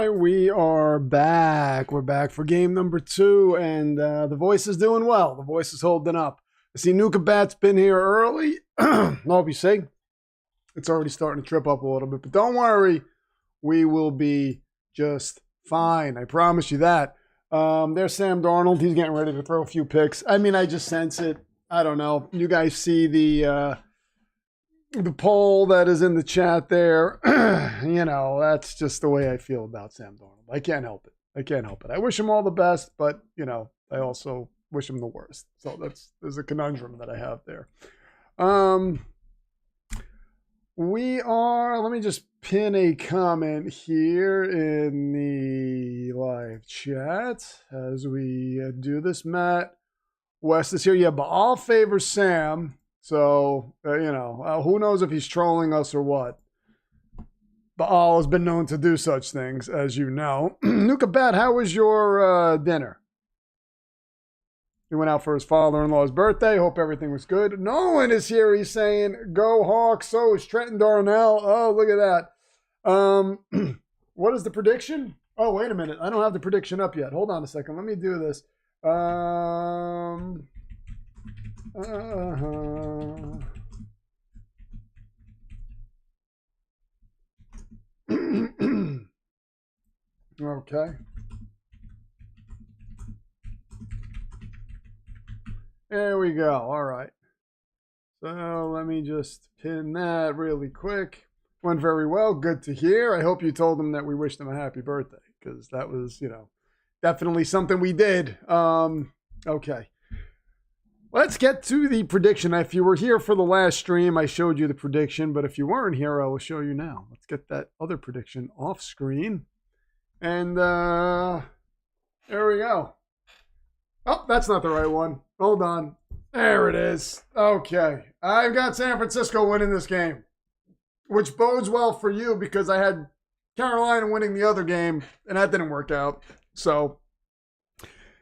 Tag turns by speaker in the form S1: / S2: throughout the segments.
S1: right, we are back. We're back for game number 2, and the voice is doing well. The voice is holding up. I see Nuka Bat's been here early. Hope you see. It's already starting to trip up a little bit, but don't worry. We will be just fine. I promise you that. There's Sam Darnold. He's getting ready to throw a few picks. I mean, I just sense it. I don't know. You guys see the poll that is in the chat there. You know, that's just the way I feel about Sam Darnold. I can't help it. I can't help it. I wish him all the best, but, you know, I also wish him the worst. So there's a conundrum that I have there. Let me just pin a comment here in the live chat as we do this. Matt West is here. Yeah, Baal favors Sam. So, you know, who knows if he's trolling us or what. Baal has been known to do such things, as you know. Nuka Bat, how was your dinner? He went out for his father-in-law's birthday. Hope everything was good. Nolan is here. He's saying, go Hawks. So is Trenton Darnell. Oh, look at that. What is the prediction? Oh, wait a minute. I don't have the prediction up yet. Hold on a second. Let me do this. Okay. There we go. All right. So let me just pin that really quick. Went very well. Good to hear. I hope you told them that we wished them a happy birthday, because that was, you know, definitely something we did. Okay. Let's get to the prediction. If you were here for the last stream, I showed you the prediction, but if you weren't here, I will show you now. Let's get that other prediction off screen. And there we go. Oh, that's not the right one. Hold on. There it is. Okay. I've got San Francisco winning this game, which bodes well for you because I had Carolina winning the other game, and that didn't work out. So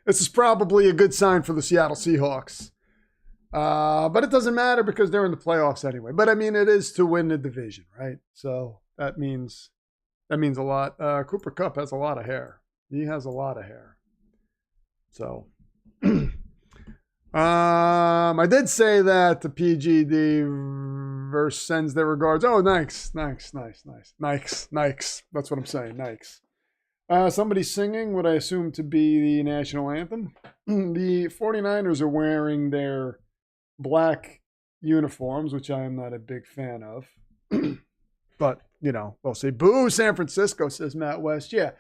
S1: this is probably a good sign for the Seattle Seahawks. But it doesn't matter because they're in the playoffs anyway. But I mean, it is to win the division, right? So that means a lot. Cooper Kupp has a lot of hair. He has a lot of hair. So I did say that the PGD verse sends their regards. Oh, nice. That's what I'm saying. Nice. Somebody's singing what I assume to be the national anthem. The 49ers are wearing their black uniforms, which I am not a big fan of. But, you know, they'll say, boo, San Francisco, says Matt West. Yeah.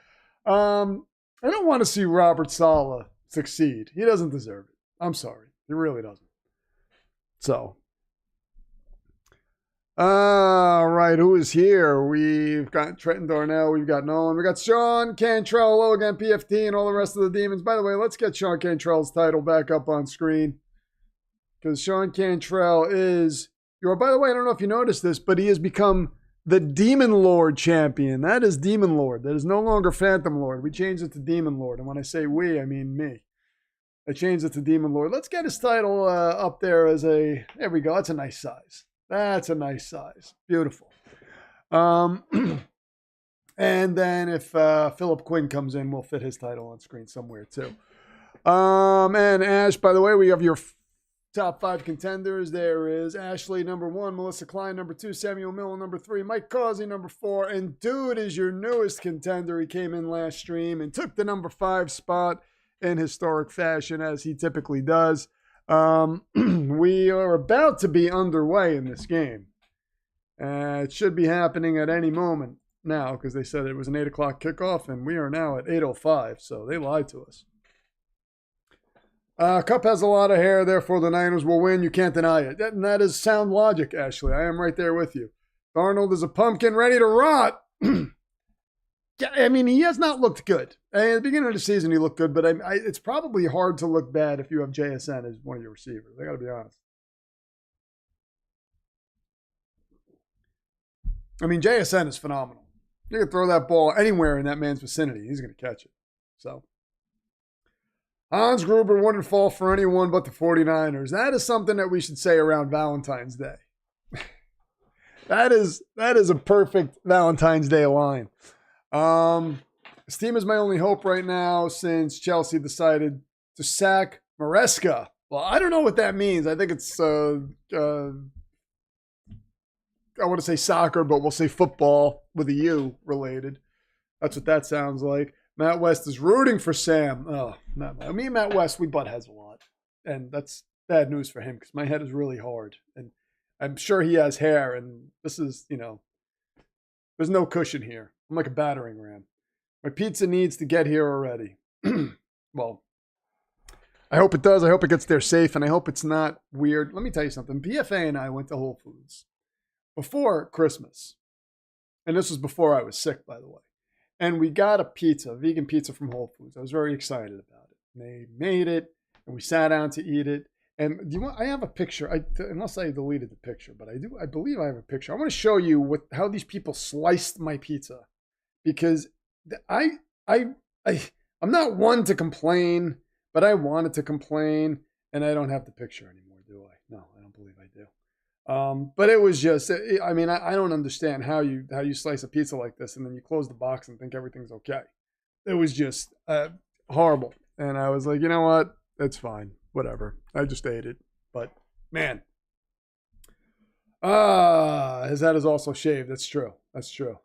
S1: I don't want to see Robert Saleh succeed. He doesn't deserve it. I'm sorry. He really doesn't. So. All right, who is here? We've got Trenton Darnell. We've got Nolan. We got Sean Cantrell. Hello again, PFT, and all the rest of the demons. By the way, let's get Sean Cantrell's title back up on screen, because Sean Cantrell is, by the way, I don't know if you noticed this, but he has become the Demon Lord champion. That is Demon Lord. That is no longer Phantom Lord. We changed it to Demon Lord. And when I say we, I mean me. I changed it to Demon Lord. Let's get his title up there as a, there we go. That's a nice size. That's a nice size. Beautiful. And then if Philip Quinn comes in, we'll fit his title on screen somewhere too. And Ash, by the way, we have your top 5 contenders. There is Ashley, number 1, Melissa Klein, number 2, Samuel Miller, number 3, Mike Causey, number 4, and Dude is your newest contender. He came in last stream and took the number 5 spot in historic fashion, as he typically does. We are about to be underway in this game. It should be happening at any moment now, because they said it was an 8 o'clock kickoff, and we are now at 8:05, so they lied to us. Kupp has a lot of hair, therefore the Niners will win. You can't deny it. That is sound logic, Ashley. I am right there with you. Darnold is a pumpkin ready to rot. I mean, he has not looked good. At the beginning of the season, he looked good, but it's probably hard to look bad if you have JSN as one of your receivers. I got to be honest. I mean, JSN is phenomenal. You can throw that ball anywhere in that man's vicinity. He's going to catch it. So, Hans Gruber wouldn't fall for anyone but the 49ers. That is something that we should say around Valentine's Day. That is a perfect Valentine's Day line. This team is my only hope right now since Chelsea decided to sack Maresca. Well, I don't know what that means. I think it's, I want to say soccer, but we'll say football with a U related. That's what that sounds like. Matt West is rooting for Sam. Oh, me and Matt West, we butt heads a lot. And that's bad news for him because my head is really hard. And I'm sure he has hair. And this is, there's no cushion here. I'm like a battering ram. My pizza needs to get here already. Well, I hope it does. I hope it gets there safe. And I hope it's not weird. Let me tell you something. PFA and I went to Whole Foods before Christmas. And this was before I was sick, by the way. And we got a pizza, a vegan pizza from Whole Foods. I was very excited about it. They made it, and we sat down to eat it. And I have a picture, unless I deleted the picture, but I believe I have a picture. I want to show you how these people sliced my pizza, because I'm not one to complain, but I wanted to complain, and I don't have the picture anymore, do I? No, I don't believe I do. But it was just, I don't understand how you slice a pizza like this and then you close the box and think everything's okay. It was just horrible. And I was like, you know what? It's fine. Whatever. I just ate it. But, man. His head is also shaved. That's true. That's true.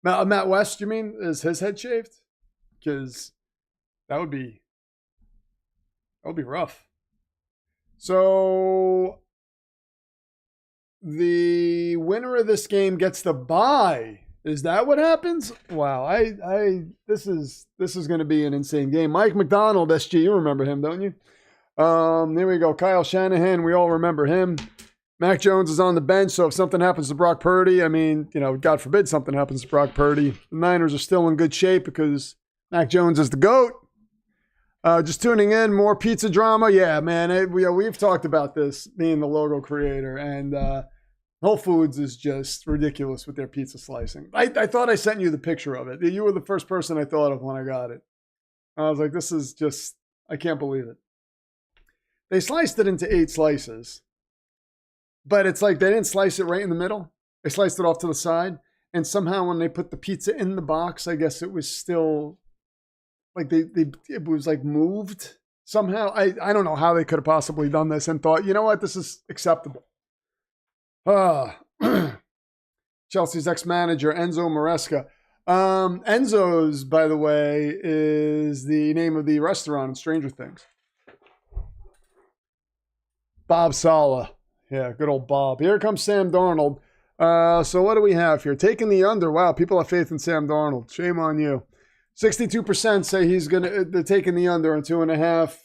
S1: Matt West, you mean? Is his head shaved? Because that would be rough. So the winner of this game gets the bye. Is that what happens? Wow, this is going to be an insane game. Mike McDonald, SG, you remember him, don't you? There we go. Kyle Shanahan, we all remember him. Mac Jones is on the bench, so if something happens to Brock Purdy, God forbid something happens to Brock Purdy, the Niners are still in good shape because Mac Jones is the GOAT. Just tuning in, more pizza drama. Yeah, man, we've talked about this, being the logo creator, and Whole Foods is just ridiculous with their pizza slicing. I thought I sent you the picture of it. You were the first person I thought of when I got it. I was like, this is just, I can't believe it. They sliced it into 8 slices, but it's like they didn't slice it right in the middle. They sliced it off to the side, and somehow when they put the pizza in the box, I guess it was still... like it was like moved somehow. I don't know how they could have possibly done this and thought, you know what, this is acceptable. Chelsea's ex-manager, Enzo Maresca. Enzo's, by the way, is the name of the restaurant in Stranger Things. Bob Saleh. Yeah, good old Bob. Here comes Sam Darnold. So what do we have here? Taking the under. Wow, people have faith in Sam Darnold. Shame on you. 62% say they're taking the under on 2.5.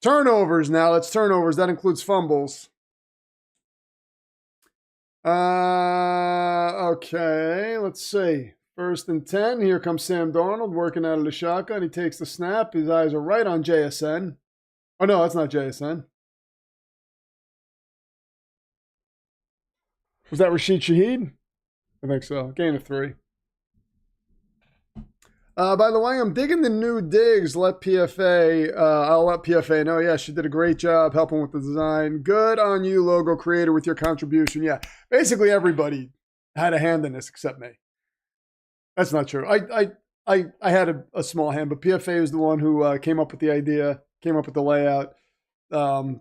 S1: Turnovers now. That's turnovers. That includes fumbles. Okay, let's see. 1st and 10. Here comes Sam Darnold working out of the shotgun. He takes the snap. His eyes are right on JSN. Oh, no, that's not JSN. Was that Rashid Shaheed? I think so. Gain of 3. By the way, I'm digging the new digs. I'll let PFA know. Yeah, she did a great job helping with the design. Good on you, logo creator, with your contribution. Yeah, basically everybody had a hand in this except me. That's not true. I had a small hand, but PFA was the one who came up with the idea, came up with the layout.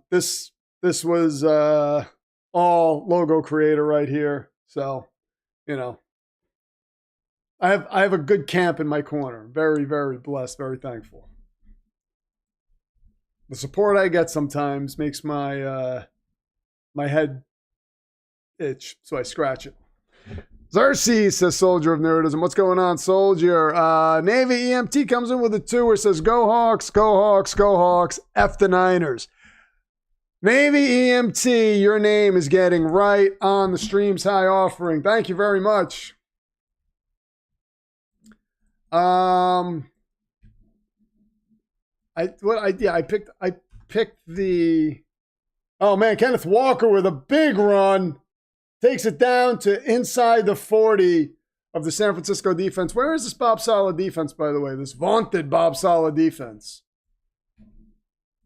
S1: This was all logo creator right here. So, I have a good camp in my corner. Very, very blessed, very thankful. The support I get sometimes makes my my head itch, so I scratch it. Xerxes says, Soldier of Nerdism. What's going on, Soldier? Navy EMT comes in with a 2 where says, Go Hawks, go Hawks, go Hawks, F the Niners. Navy EMT, your name is getting right on the Stream's High offering. Thank you very much. I picked the, oh man, Kenneth Walker with a big run, takes it down to inside the 40 of the San Francisco defense. Where is this Bob Saleh defense, by the way? This vaunted Bob Saleh defense.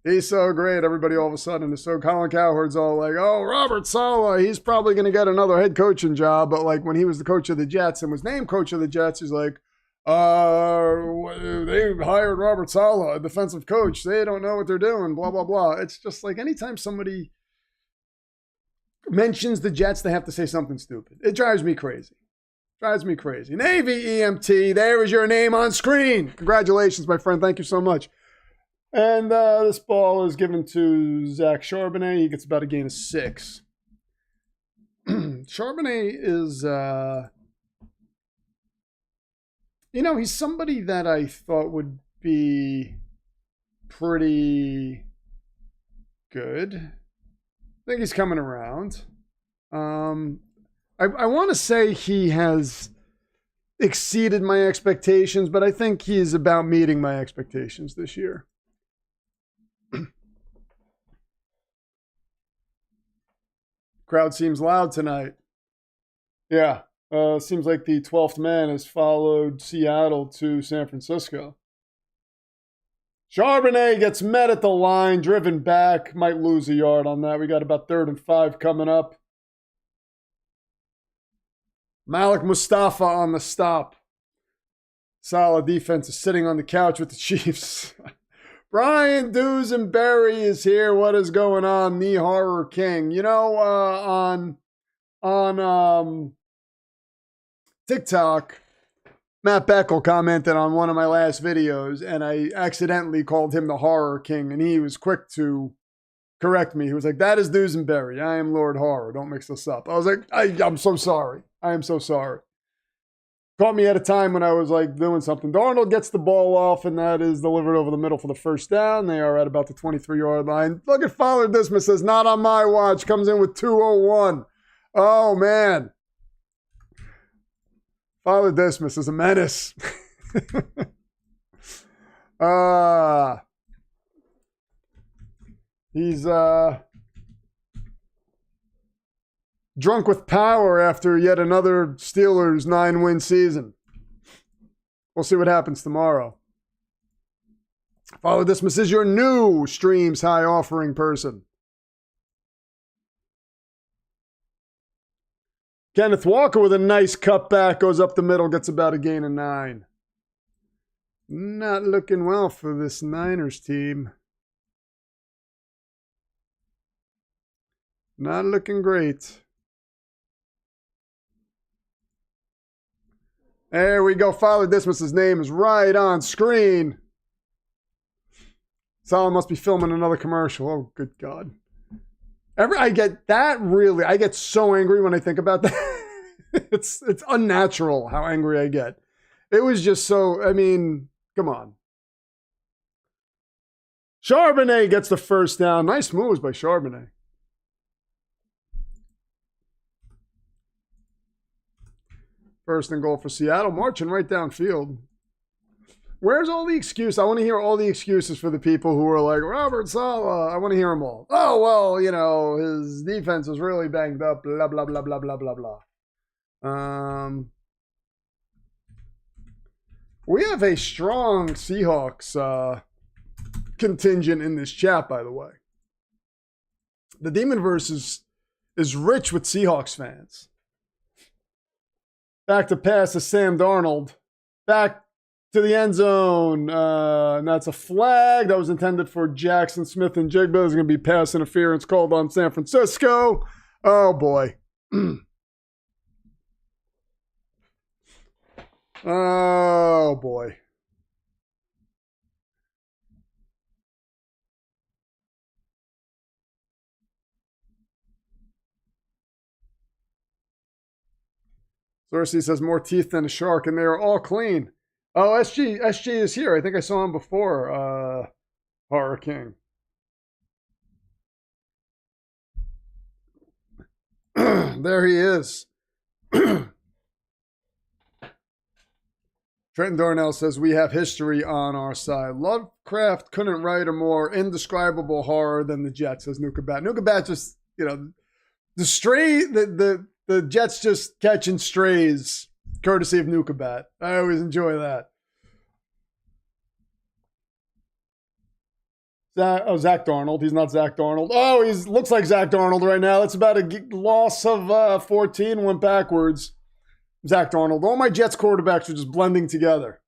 S1: He's so great. Everybody all of a sudden is so Colin Cowherd's all like, oh, Robert Saleh, he's probably going to get another head coaching job. But like when he was the coach of the Jets and was named coach of the Jets, he's like, they hired Robert Saleh, a defensive coach. They don't know what they're doing, blah, blah, blah. It's just like anytime somebody mentions the Jets, they have to say something stupid. It drives me crazy. Drives me crazy. Navy EMT, there is your name on screen. Congratulations, my friend. Thank you so much. And this ball is given to Zach Charbonnet. He gets about a gain of 6. Charbonnet is, he's somebody that I thought would be pretty good. I think he's coming around. I want to say he has exceeded my expectations, but I think he's about meeting my expectations this year. Crowd seems loud tonight. Yeah. Seems like the 12th man has followed Seattle to San Francisco. Charbonnet gets met at the line, driven back. Might lose a yard on that. We got about 3rd and 5 coming up. Malik Mustafa on the stop. Solid defense is sitting on the couch with the Chiefs. Brian Dusenberry is here. What is going on? The Horror King. On TikTok, Matt Beckel commented on one of my last videos, and I accidentally called him the Horror King, and he was quick to correct me. He was like, that is Dusenberry. I am Lord Horror. Don't mix this up. I was like, I'm so sorry. I am so sorry. Caught me at a time when I was like doing something. Darnold gets the ball off, and that is delivered over the middle for the first down. They are at about the 23-yard line. Look at Father Dismas says, not on my watch. Comes in with 2:01. Oh, man. Father Dismas is a menace. He's drunk with power after yet another Steelers 9-win season. We'll see what happens tomorrow. Father Dismas is your new Streams High offering person. Kenneth Walker with a nice cutback, goes up the middle, gets about a gain of 9. Not looking well for this Niners team. Not looking great. There we go. Father Dismas's name is right on screen. Solomon must be filming another commercial. Oh, good God. I get so angry when I think about that. It's unnatural how angry I get. It was just so, come on. Charbonnet gets the first down. Nice moves by Charbonnet. First and goal for Seattle, marching right downfield. Where's all the excuse? I want to hear all the excuses for the people who are like, Robert Saleh. I want to hear them all. Oh, well, his defense was really banged up, blah, blah, blah, blah, blah, blah, blah. We have a strong Seahawks contingent in this chat, by the way. The Demonverse is rich with Seahawks fans. Back to pass to Sam Darnold. Back to the end zone. And that's a flag that was intended for Jackson Smith and Jigba. There's going to be pass interference called on San Francisco. Oh, boy. Oh, boy. Cersei says more teeth than a shark, and they are all clean. Oh, SG is here. I think I saw him before. Horror King. There he is. Trenton Darnell says, we have history on our side. Lovecraft couldn't write a more indescribable horror than the Jets, says Nuka Bat. Nuka Bat just, the Jets just catching strays, courtesy of Nuka Bat. I always enjoy that. Zach Darnold. He's not Zach Darnold. Oh, he looks like Zach Darnold right now. That's about a loss of 14. Went backwards. Zach Darnold. All my Jets quarterbacks are just blending together.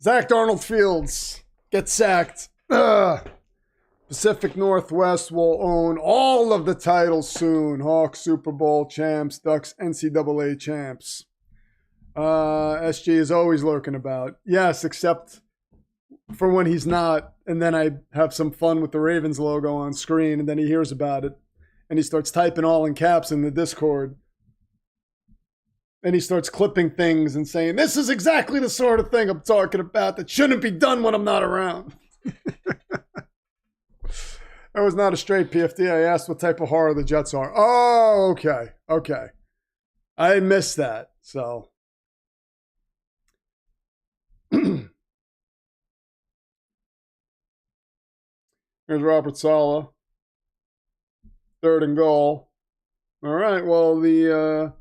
S1: Zach Darnold Fields gets sacked. Pacific Northwest will own all of the titles soon. Hawks, Super Bowl champs, Ducks, NCAA champs. SG is always lurking about. Yes, except for when he's not, and then I have some fun with the Ravens logo on screen, and then he hears about it, and he starts typing all in caps in the Discord. And he starts clipping things and saying, this is exactly the sort of thing I'm talking about that shouldn't be done when I'm not around. That was not a straight PFT. I asked what type of horror the Jets are. Oh, okay. Okay. I missed that, so. Here's Robert Saleh. 3rd and goal. All right, well, the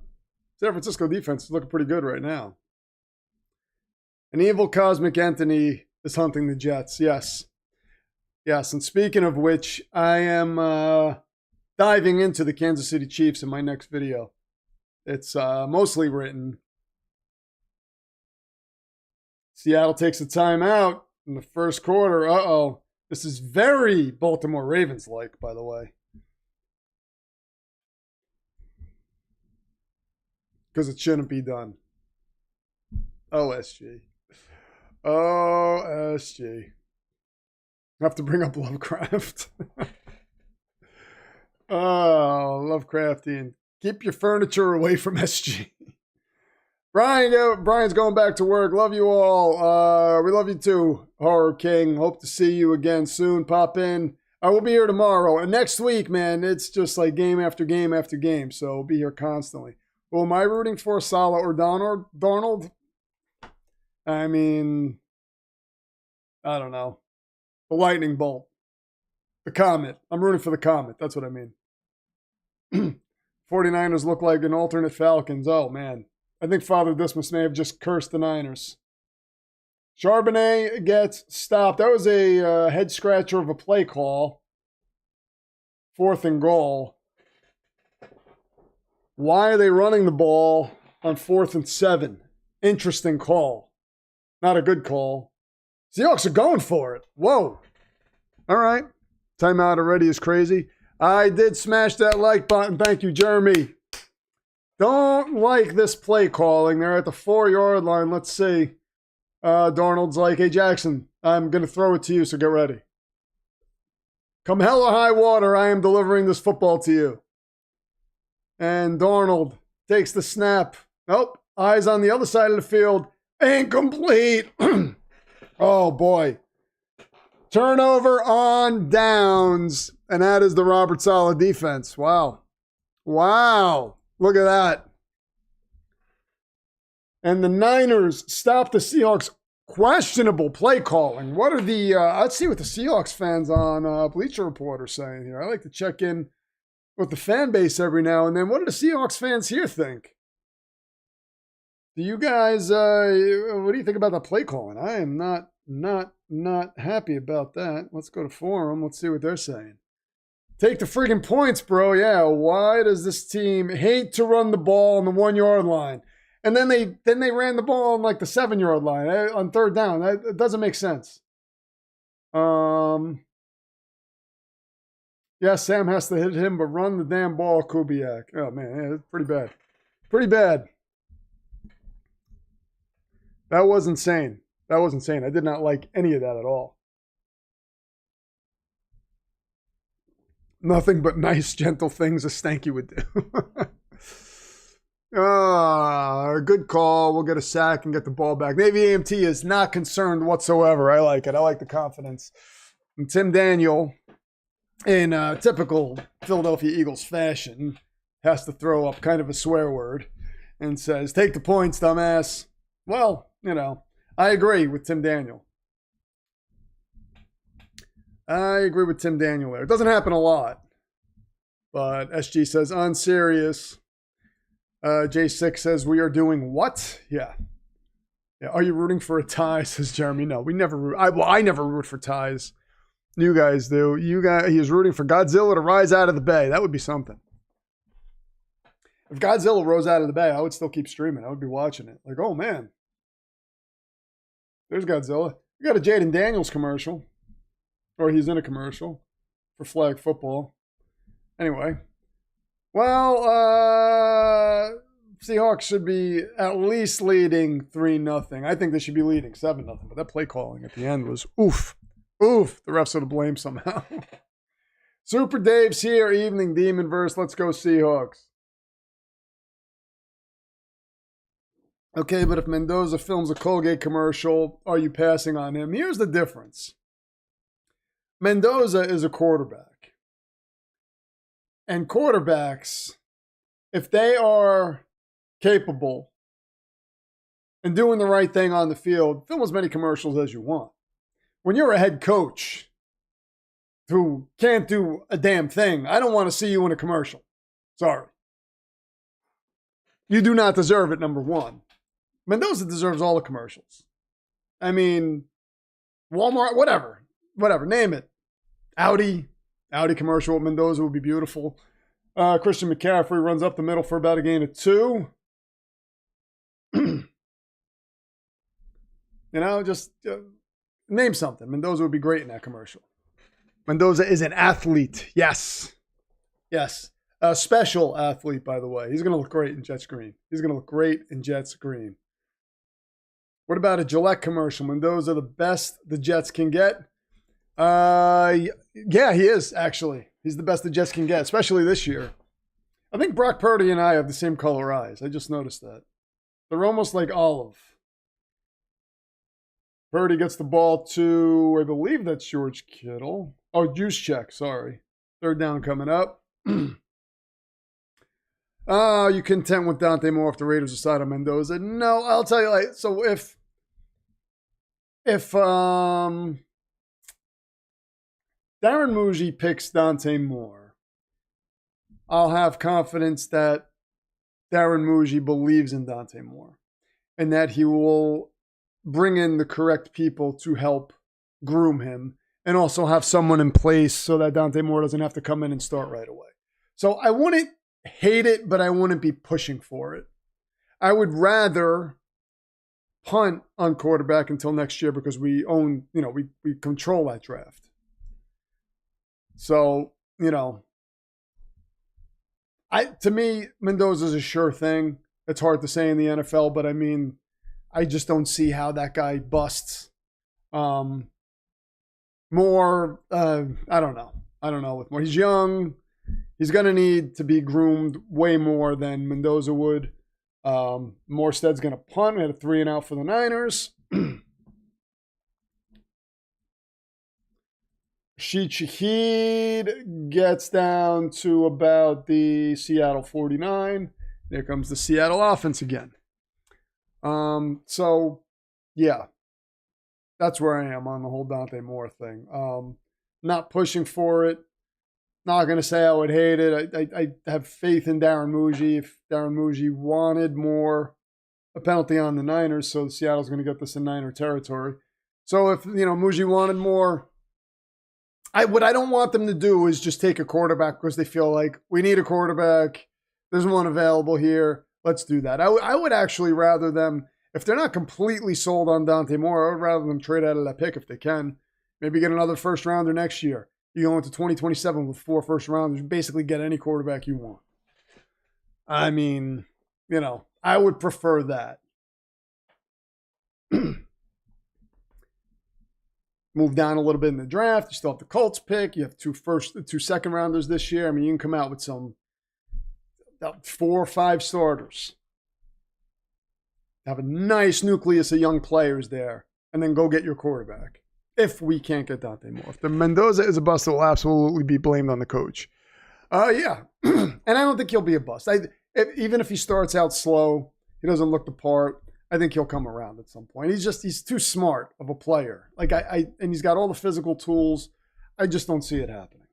S1: San Francisco defense is looking pretty good right now. An evil cosmic entity is hunting the Jets, yes. Yes, and speaking of which, I am diving into the Kansas City Chiefs in my next video. It's mostly written. Seattle takes a timeout in the first quarter. Uh-oh. This is very Baltimore Ravens-like, by the way. Because it shouldn't be done. OSG. OSG. I have to bring up Lovecraft. Oh, Lovecraftian. Keep your furniture away from SG. Brian's going back to work. Love you all. We love you too, Horror King. Hope to see you again soon. Pop in. I will be here tomorrow. And next week, man, it's just like game after game after game. So we'll be here constantly. Well, am I rooting for Saleh or Darnold? I mean, I don't know. The lightning bolt. The comet. I'm rooting for the comet. That's what I mean. 49ers look like an alternate Falcons. Oh, man. I think Father Dismas may have just cursed the Niners. Charbonnet gets stopped. That was a head scratcher of a play call. 4th and goal. Why are they running the ball on 4th and 7? Interesting call. Not a good call. Seahawks are going for it. Whoa. All right. Timeout already is crazy. I did smash that like button. Thank you, Jeremy. Don't like this play calling. They're at the 4-yard line. Let's see. Darnold's like, hey, Jackson, I'm going to throw it to you, so get ready. Come hell or high water, I am delivering this football to you. And Darnold takes the snap. Oh, eyes on the other side of the field. Incomplete. Oh, boy. Turnover on downs. And that is the Robert Saleh defense. Wow. Wow. Look at that. And the Niners stop the Seahawks' questionable play calling. What are the, let's see what the Seahawks fans on Bleacher Report are saying here. I like to check in with the fan base every now and then. What do the Seahawks fans here think? Do you guys, what do you think about the play calling? I am not happy about that. Let's go to forum. Let's see what they're saying. Take the friggin' points, bro. Yeah, why does this team hate to run the ball on the 1-yard line? And then they ran the ball on like the 7-yard line on 3rd down. That doesn't make sense. Yeah, Sam has to hit him, but run the damn ball, Kubiak. Oh, man, yeah, it's pretty bad. Pretty bad. That was insane. That was insane. I did not like any of that at all. Nothing but nice, gentle things a Stanky would do. Good call. We'll get a sack and get the ball back. Navy AMT is not concerned whatsoever. I like it. I like the confidence. And Tim Daniel, in typical Philadelphia Eagles fashion, has to throw up kind of a swear word and says, take the points, dumbass. Well, you know, I agree with Tim Daniel. I agree with Tim Daniel there. It doesn't happen a lot. But SG says, unserious. J6 says, we are doing what? Yeah. Yeah. Are you rooting for a tie? Says Jeremy. No, we never root. I never root for ties. You guys do. He is rooting for Godzilla to rise out of the bay. That would be something. If Godzilla rose out of the bay, I would still keep streaming. I would be watching it. Like, oh man, there's Godzilla. We got a Jaden Daniels commercial, or he's in a commercial for flag football. Anyway, well, Seahawks should be at least leading 3-0. I think they should be leading 7-0. But that play calling at the end was oof. Oof. The refs are to blame somehow. Super Dave's here. Evening Demon Verse. Let's go Seahawks. Okay, but if Mendoza films a Colgate commercial, are you passing on him? Here's the difference. Mendoza is a quarterback. And quarterbacks, if they are capable and doing the right thing on the field, film as many commercials as you want. When you're a head coach who can't do a damn thing, I don't want to see you in a commercial. Sorry. You do not deserve it, number one. Mendoza deserves all the commercials. I mean, Walmart, whatever, name it. Audi commercial with Mendoza would be beautiful. Christian McCaffrey runs up the middle for about a gain of 2. Just name something. Mendoza would be great in that commercial. Mendoza is an athlete. Yes. A special athlete, by the way. He's going to look great in Jets green. What about a Gillette commercial? Mendoza, the best the Jets can get? Yeah, he is, actually. He's the best the Jets can get, especially this year. I think Brock Purdy and I have the same color eyes. I just noticed that. They're almost like olive. Purdy gets the ball to, I believe that's George Kittle. Oh, Juice Check, sorry. Third down coming up. Oh, you content with Dante Moore if the Raiders decide on Mendoza? No, I'll tell you, so if Darren Muji picks Dante Moore, I'll have confidence that Darren Muji believes in Dante Moore and that he will bring in the correct people to help groom him and also have someone in place so that Dante Moore doesn't have to come in and start right away. So I wouldn't hate it, but I wouldn't be pushing for it. I would rather punt on quarterback until next year because we own, we control that draft. So, to me, Mendoza's a sure thing. It's hard to say in the NFL, but I mean, I just don't see how that guy busts. More, I don't know. With more, he's young. He's going to need to be groomed way more than Mendoza would. Morstead's going to punt. We had a 3-and-out for the Niners. Rashid Shaheed gets down to about the Seattle 49. There comes the Seattle offense again. So, yeah. That's where I am on the whole Dante Moore thing. Not pushing for it. Not going to say I would hate it. I have faith in Darren Muji. If Darren Muji wanted more, a penalty on the Niners, so Seattle's going to get this in Niner territory. So if, Muji wanted more, what I don't want them to do is just take a quarterback because they feel like we need a quarterback. There's one available here. Let's do that. I would actually rather them, if they're not completely sold on Dante Moore, I would rather them trade out of that pick if they can. Maybe get another first rounder next year. You go into 2027 with 4 first rounders. You basically get any quarterback you want. I mean, I would prefer that. Move down a little bit in the draft. You still have the Colts pick. You have 2 second rounders this year. I mean, you can come out with some 4 or 5 starters. Have a nice nucleus of young players there, and then go get your quarterback. If we can't get Dante Moore. If the Mendoza is a bust, it will absolutely be blamed on the coach. Yeah. And I don't think he'll be a bust. Even if he starts out slow, he doesn't look the part, I think he'll come around at some point. He's too smart of a player. And he's got all the physical tools. I just don't see it happening.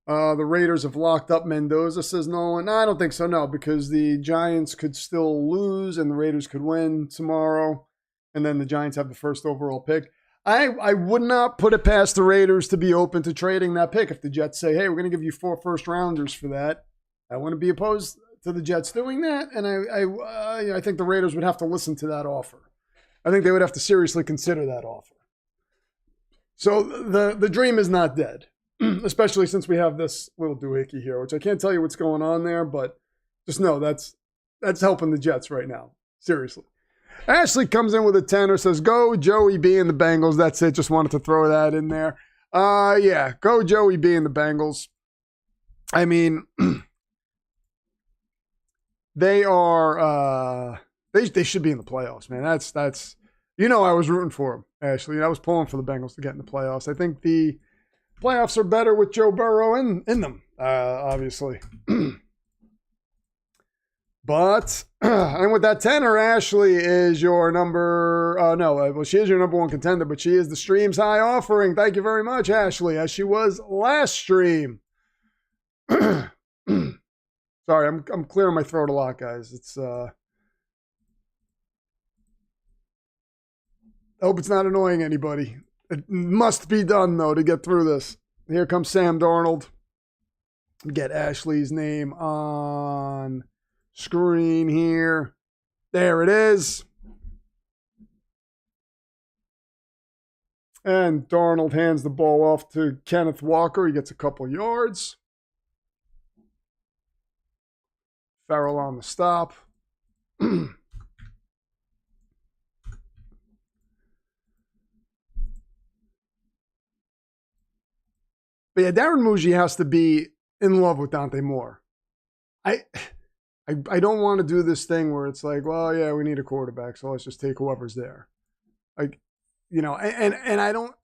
S1: The Raiders have locked up Mendoza, says Nolan. No, I don't think so, no, because the Giants could still lose and the Raiders could win tomorrow, and then the Giants have the first overall pick. I would not put it past the Raiders to be open to trading that pick if the Jets say, hey, we're going to give you 4 first-rounders for that. I wouldn't be opposed to the Jets doing that, and I think the Raiders would have to listen to that offer. I think they would have to seriously consider that offer. So the dream is not dead, especially since we have this little doohickey here, which I can't tell you what's going on there, but just know that's helping the Jets right now. Seriously. Ashley comes in with a 10 or says, go Joey B and the Bengals. That's it. Just wanted to throw that in there. Yeah, go Joey B and the Bengals. I mean, they are they should be in the playoffs, man. That's I was rooting for them, Ashley. I was pulling for the Bengals to get in the playoffs. I think the playoffs are better with Joe Burrow in them, obviously. But, and with that tenor, Ashley is your she is your number 1 contender, but she is the stream's high offering. Thank you very much, Ashley, as she was last stream. Sorry, I'm clearing my throat a lot, guys. It's, I hope it's not annoying anybody. It must be done, though, to get through this. Here comes Sam Darnold. Get Ashley's name on screen here. There it is. And Darnold hands the ball off to Kenneth Walker. He gets a couple yards. Farrell on the stop. But yeah, Darren Muji has to be in love with Dante Moore. I don't want to do this thing where it's like, well, yeah, we need a quarterback, so let's just take whoever's there. Like, and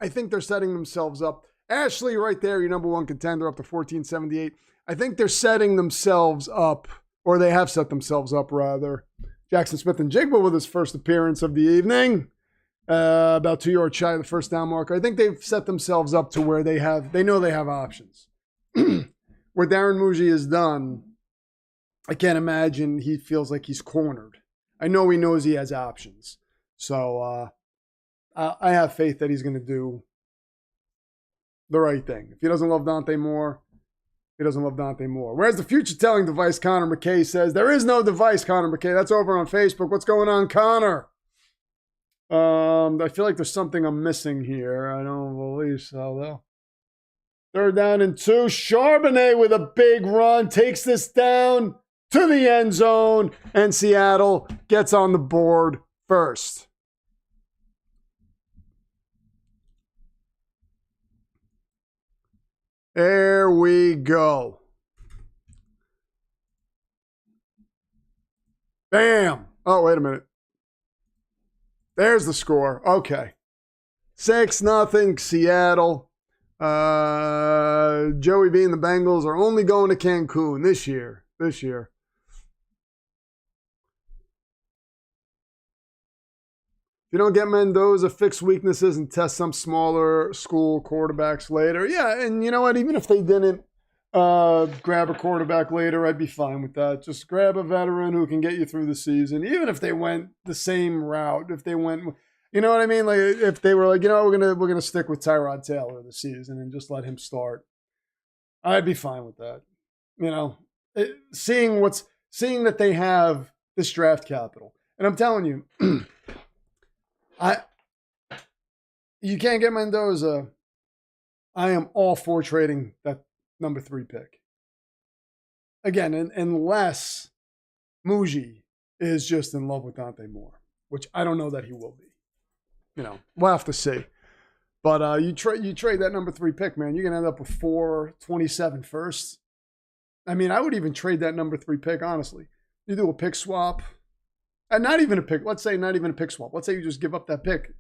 S1: I think they're setting themselves up. Ashley, right there, your number 1 contender, up to 1478. I think they're setting themselves up, or they have set themselves up, rather. Jackson Smith-Njigba with his first appearance of the evening. About 2 yards shy of the first down marker. I think they've set themselves up to where they know they have options. Where Darren Muji is done, I can't imagine he feels like he's cornered. I know he knows he has options. So I have faith that he's going to do the right thing. If he doesn't love Dante Moore, he doesn't love Dante Moore. Whereas the future-telling device, Connor McKay, says, there is no device, Connor McKay. That's over on Facebook. What's going on, Connor? I feel like there's something I'm missing here. I don't believe so, though. 3rd down and 2. Charbonnet with a big run takes this down to the end zone, and Seattle gets on the board first. There we go. Bam. Oh, wait a minute. There's the score. Okay. 6-0 Seattle. Joey B and the Bengals are only going to Cancun this year. If you don't get Mendoza, fix weaknesses and test some smaller school quarterbacks later. Yeah, and you know what? Even if they didn't grab a quarterback later, I'd be fine with that. Just grab a veteran who can get you through the season. Even if they went the same route, if they went, you know what I mean? Like if they were like, we're gonna stick with Tyrod Taylor this season and just let him start, I'd be fine with that. Seeing that they have this draft capital, and I'm telling you, you can't get Mendoza. I am all for trading that number 3 pick. Again, unless Muji is just in love with Dante Moore, which I don't know that he will be. We'll have to see. But you trade that number 3 pick, man. You're going to end up with 427 firsts. I mean, I would even trade that number 3 pick, honestly. You do a pick swap. And not even a pick. Let's say not even a pick swap. Let's say you just give up that pick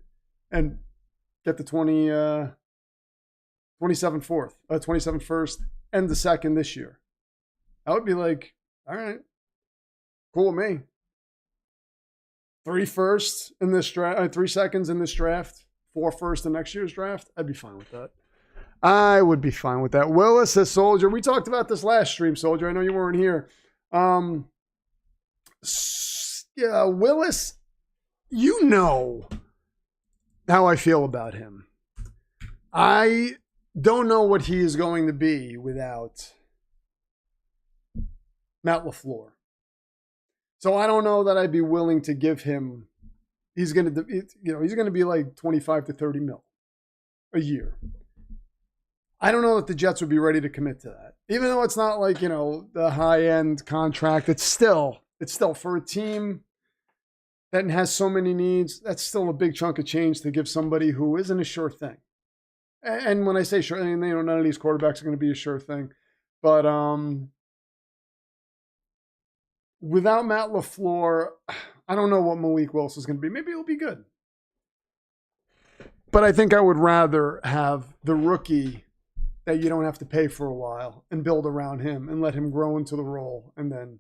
S1: and get the 27 first and the second this year. I would be like, all right, cool with me. 3 firsts in this draft, 3 seconds in this draft, 4 firsts in next year's draft. I'd be fine with that. I would be fine with that. Willis says, Soldier. We talked about this last stream, Soldier. I know you weren't here. Yeah, Willis, you know how I feel about him. I don't know what he is going to be without Matt LaFleur. So I don't know that I'd be willing to give him. He's going to be like 25 to 30 mil a year. I don't know that the Jets would be ready to commit to that. Even though it's not like, the high-end contract, it's still for a team that has so many needs, that's still a big chunk of change to give somebody who isn't a sure thing. And when I say sure, none of these quarterbacks are going to be a sure thing. But without Matt LaFleur, I don't know what Malik Willis is going to be. Maybe he'll be good. But I think I would rather have the rookie that you don't have to pay for a while and build around him and let him grow into the role. And then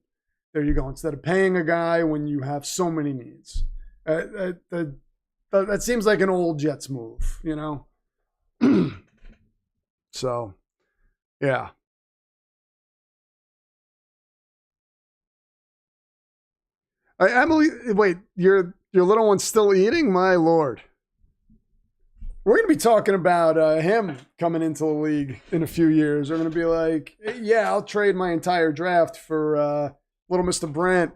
S1: there you go. Instead of paying a guy when you have so many needs. That seems like an old Jets move, So, yeah. Emily, wait, your little one's still eating? My Lord. We're going to be talking about him coming into the league in a few years. We're going to be like, yeah, I'll trade my entire draft for little Mr. Brant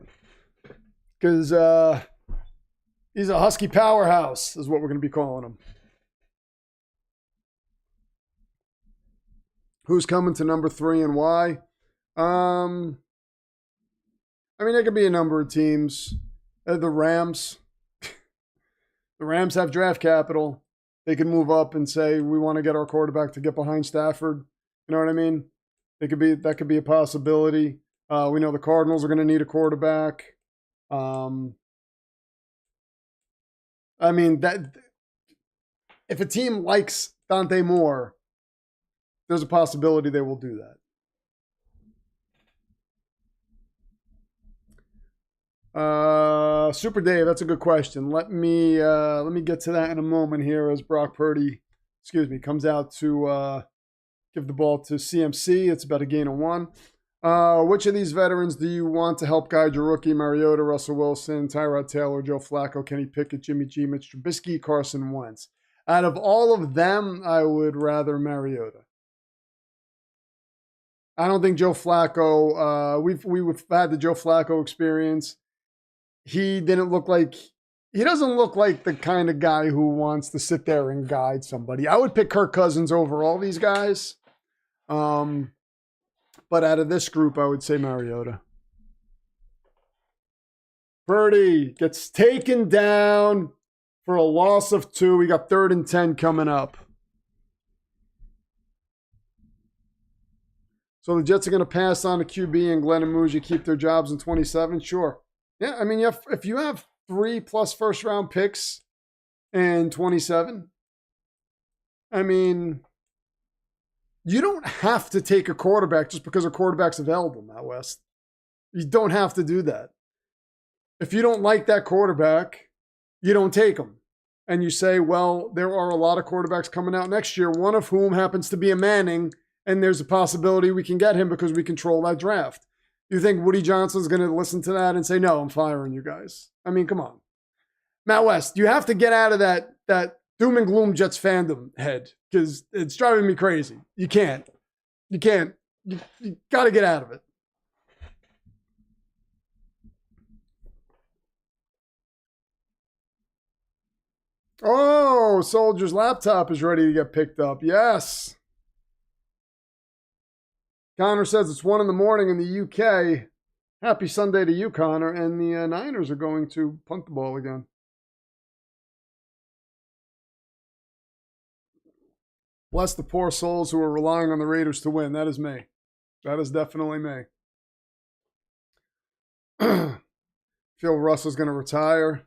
S1: because he's a Husky powerhouse is what we're going to be calling him. Who's coming to number 3 and why? There could be a number of teams. The Rams. The Rams have draft capital. They can move up and say, we want to get our quarterback to get behind Stafford. You know what I mean? That could be a possibility. We know the Cardinals are going to need a quarterback. That if a team likes Dante Moore, there's a possibility they will do that. Super Dave, that's a good question. Let me get to that in a moment here as Brock Purdy, comes out to give the ball to CMC. It's about a gain of 1. Which of these veterans do you want to help guide your rookie? Mariota, Russell Wilson, Tyrod Taylor, Joe Flacco, Kenny Pickett, Jimmy G, Mitch Trubisky, Carson Wentz. Out of all of them, I would rather Mariota. I don't think Joe Flacco, we've had the Joe Flacco experience. He doesn't look like the kind of guy who wants to sit there and guide somebody. I would pick Kirk Cousins over all these guys. But out of this group, I would say Mariota. Purdy gets taken down for a loss of 2. We got 3rd and 10 coming up. So the Jets are going to pass on a QB and Glenn and Muji keep their jobs in 27? Sure. Yeah, if you have 3+ first-round picks in 27, you don't have to take a quarterback just because a quarterback's available, Matt West. You don't have to do that. If you don't like that quarterback, you don't take him. And you say, well, there are a lot of quarterbacks coming out next year, one of whom happens to be a Manning, and there's a possibility we can get him because we control that draft. You think Woody Johnson's going to listen to that and say, no, I'm firing you guys? Come on. Matt West, you have to get out of that doom and gloom Jets fandom head because it's driving me crazy. You can't. You got to get out of it. Oh, Soldier's laptop is ready to get picked up. Yes. Connor says it's 1 a.m. in the UK. Happy Sunday to you, Connor. And the Niners are going to punt the ball again. Bless the poor souls who are relying on the Raiders to win. That is me. That is definitely me. Feel Russell's going to retire.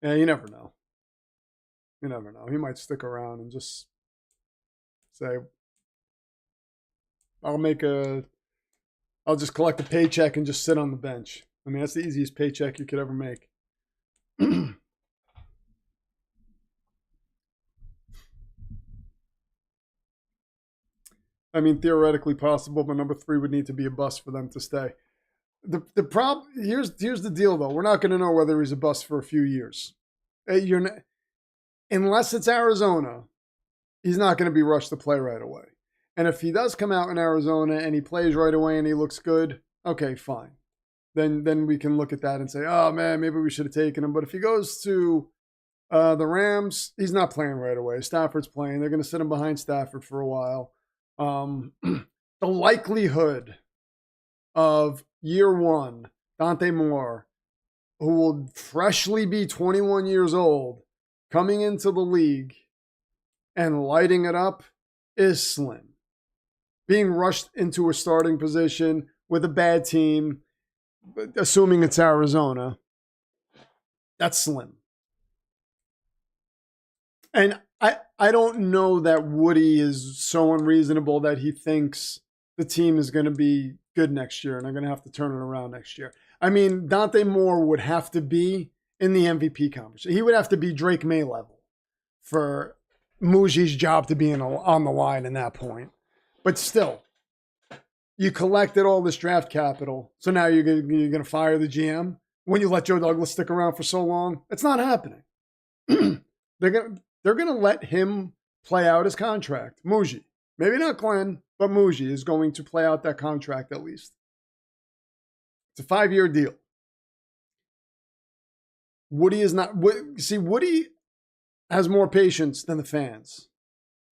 S1: Yeah, you never know. You never know. He might stick around and just say, I'll just collect a paycheck and just sit on the bench. That's the easiest paycheck you could ever make. I mean, theoretically possible, but number 3 would need to be a bust for them to stay. The problem here's the deal though. We're not going to know whether he's a bust for a few years. You're not, unless it's Arizona, he's not going to be rushed to play right away. And if he does come out in Arizona and he plays right away and he looks good, okay, fine. Then we can look at that and say, oh man, maybe we should have taken him. But if he goes to the Rams, he's not playing right away. Stafford's playing. They're going to sit him behind Stafford for a while. The likelihood of year 1, Dante Moore, who will freshly be 21 years old, coming into the league and lighting it up is slim. Being rushed into a starting position with a bad team, assuming it's Arizona, that's slim. And I don't know that Woody is so unreasonable that he thinks the team is going to be good next year and they're going to have to turn it around next year. I mean, Dante Moore would have to be in the MVP conversation. He would have to be Drake May level for Muji's job to be on the line in that point. But still, you collected all this draft capital, so now you're going to fire the GM when you let Joe Douglas stick around for so long. It's not happening. They're going to let him play out his contract. Muji, maybe not Glenn, but Muji is going to play out that contract at least. It's a 5-year deal. Woody is not. See, Woody has more patience than the fans.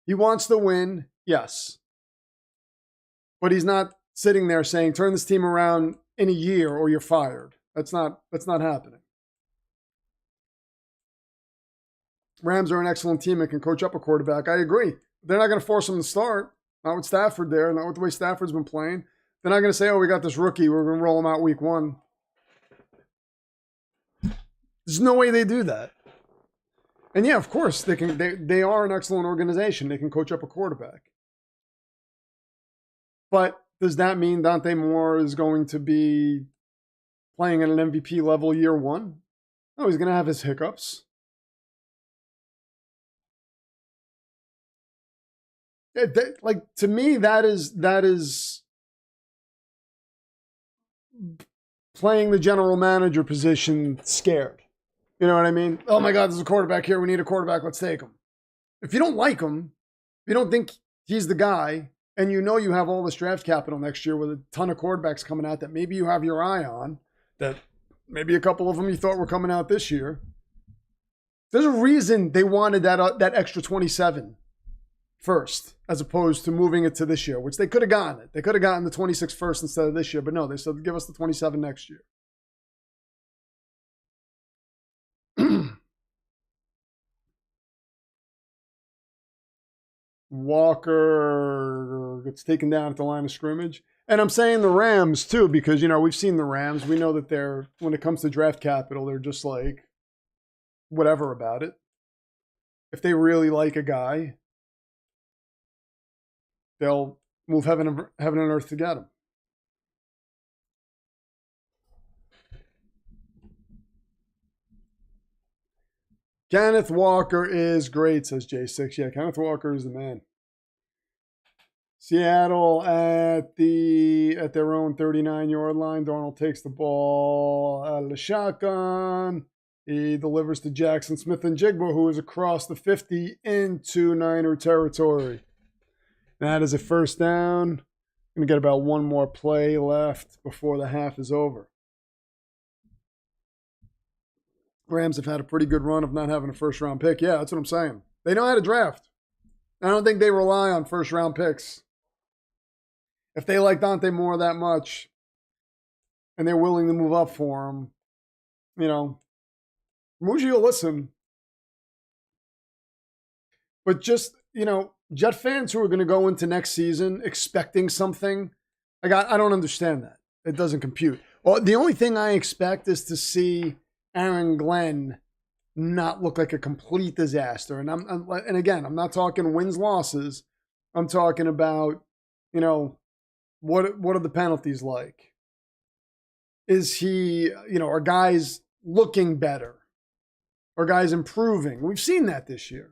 S1: He wants to win, yes. But he's not sitting there saying, turn this team around in a year or you're fired. That's not happening. Rams are an excellent team and can coach up a quarterback. I agree. They're not going to force him to start. Not with Stafford there. Not with the way Stafford's been playing. They're not going to say, oh, we got this rookie. We're going to roll him out week 1. There's no way they do that. And yeah, of course, they can. They are an excellent organization. They can coach up a quarterback. But does that mean Dante Moore is going to be playing at an MVP level year 1? No, he's going to have his hiccups. To me, that is playing the general manager position scared. You know what I mean? Oh my God, there's a quarterback here. We need a quarterback. Let's take him. If you don't like him, if you don't think he's the guy, and you know you have all this draft capital next year with a ton of quarterbacks coming out that maybe you have your eye on, that maybe a couple of them you thought were coming out this year. There's a reason they wanted that extra 27 first, as opposed to moving it to this year, which they could have gotten it. They could have gotten the 26 first instead of this year, but no, they said give us the 27 next year. Walker gets taken down at the line of scrimmage. And I'm saying the Rams too, because, you know, we've seen the Rams. We know that they're, when it comes to draft capital, they're just like whatever about it. If they really like a guy, they'll move heaven and earth to get him. Kenneth Walker is great, says J6. Yeah, Kenneth Walker is the man. Seattle at their own 39-yard line. Darnold takes the ball out of the shotgun. He delivers to Jackson Smith-Njigba, who is across the 50 into Niner territory. That is a first down. Going to get about one more play left before the half is over. Rams have had a pretty good run of not having a first-round pick. Yeah, that's what I'm saying. They know how to draft. I don't think they rely on first-round picks. If they like Dante Moore that much and they're willing to move up for him, you know, Muji will listen. But just, you know, Jet fans who are going to go into next season expecting something, I don't understand that. It doesn't compute. Well, the only thing I expect is to see Aaron Glenn not look like a complete disaster. And again, I'm not talking wins, losses. I'm talking about, you know, what are the penalties like? Is he, you know, are guys looking better? Are guys improving? We've seen that this year.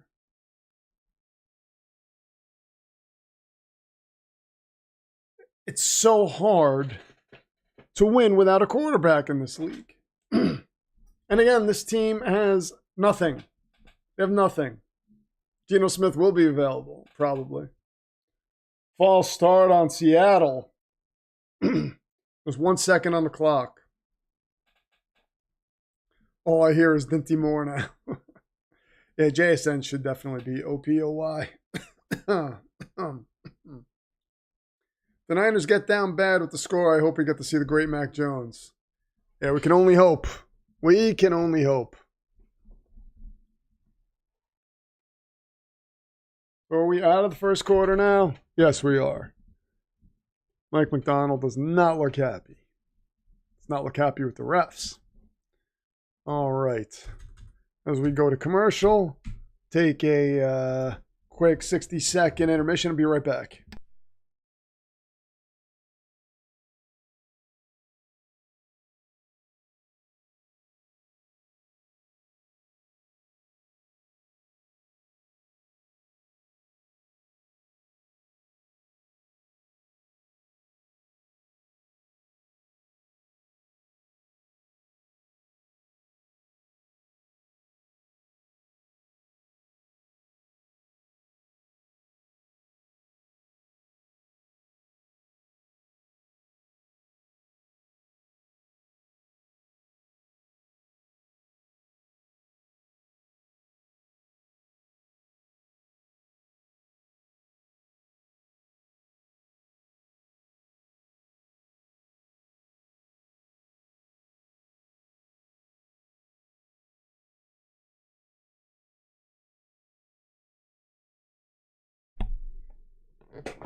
S1: it's so hard to win without a quarterback in this league. And again, this team has nothing. They have nothing. Geno Smith will be available, probably. False start on Seattle. There's 1 second on the clock. All I hear is Dinty Moore now. Yeah, JSN should definitely be OPOY. The Niners get down bad with the score. I hope we get to see the great Mac Jones. Yeah, we can only hope. We can only hope. Are we out of the first quarter now? Yes, we are. Mike McDonald does not look happy. Does not look happy with the refs. All right. As we go to commercial, take a quick 60-second intermission and be right back.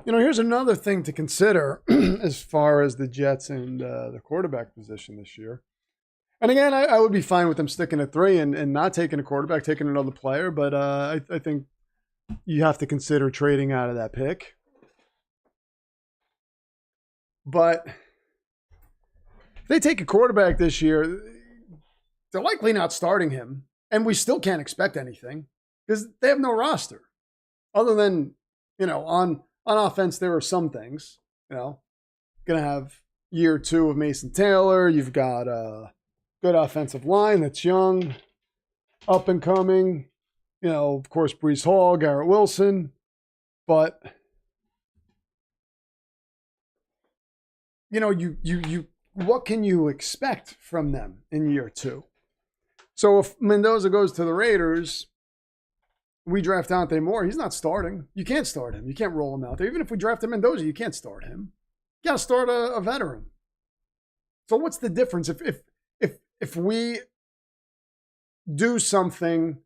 S1: You know, here's another thing to consider as far as the Jets and the quarterback position this year. And again, I would be fine with them sticking at 3 and not taking a quarterback, taking another player. But I think you have to consider trading out of that pick. But if they take a quarterback this year, they're likely not starting him. And we still can't expect anything because they have no roster. Other than, you know, on offense, there are some things, you know, going to have year 2 of Mason Taylor. You've got a good offensive line that's young, up and coming. You know, of course, Breece Hall, Garrett Wilson. But, you know, you what can you expect from them in year 2? So if Mendoza goes to the Raiders, we draft Dante Moore, he's not starting. You can't start him. You can't roll him out there. Even if we drafted Mendoza, you can't start him. You got to start a veteran. So what's the difference if we do something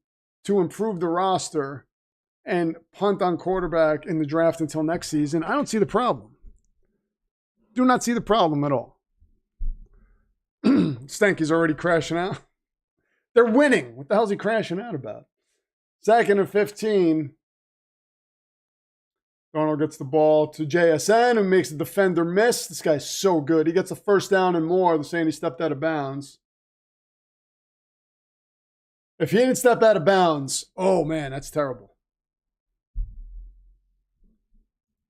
S1: to improve the roster and punt on quarterback in the draft until next season? I don't see the problem. Do not see the problem at all. Stanky's already crashing out. They're winning. What the hell's he crashing out about? 2nd and 15. Darnold gets the ball to JSN and makes the defender miss. This guy's so good. He gets a first down and more. They're saying he stepped out of bounds. If he didn't step out of bounds, oh man, that's terrible.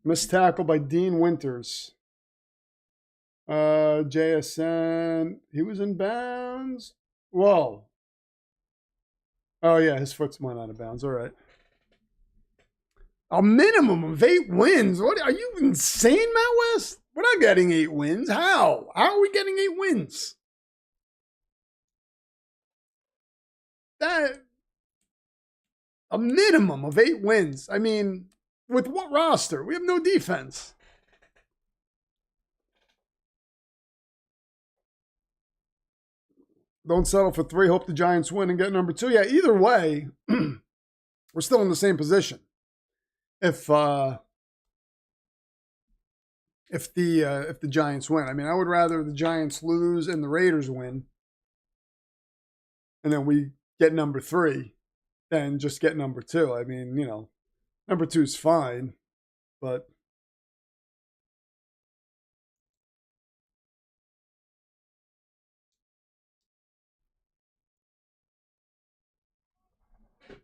S1: Missed tackle by Dean Winters. JSN, he was in bounds. Whoa. Oh, yeah, his foot's went out of bounds. All right. A minimum of 8 wins. What? Are you insane, Matt West? We're not getting 8 wins. How? How are we getting 8 wins? That a minimum of 8 wins. I mean, with what roster? We have no defense. Don't settle for 3. Hope the Giants win and get number 2. Yeah, either way, we're still in the same position. If the Giants win, I mean, I would rather the Giants lose and the Raiders win, and then we get number 3, than just get number 2. I mean, you know, number 2 is fine, but.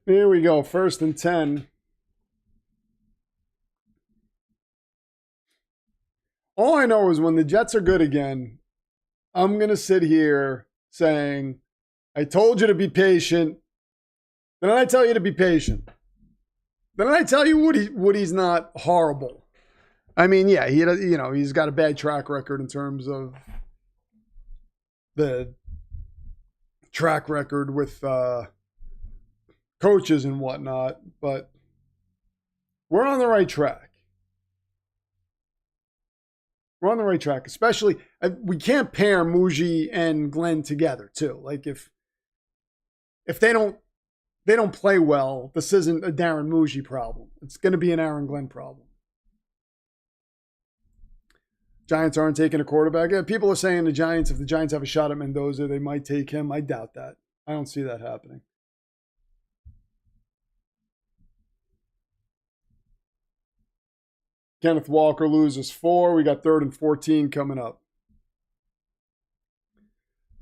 S1: Here we go, 1st and 10. All I know is when the Jets are good again, I'm going to sit here saying, I told you to be patient. Then I tell you to be patient. Then I tell you Woody's not horrible. I mean, yeah, he's got a bad track record in terms of the track record with coaches and whatnot, but we're on the right track. We're on the right track, especially we can't pair Muji and Glenn together too. Like if they don't play well, this isn't a Darren Muji problem. It's going to be an Aaron Glenn problem. Giants aren't taking a quarterback. Yeah, people are saying if the Giants have a shot at Mendoza, they might take him. I doubt that. I don't see that happening. Kenneth Walker loses 4. We got 3rd and 14 coming up.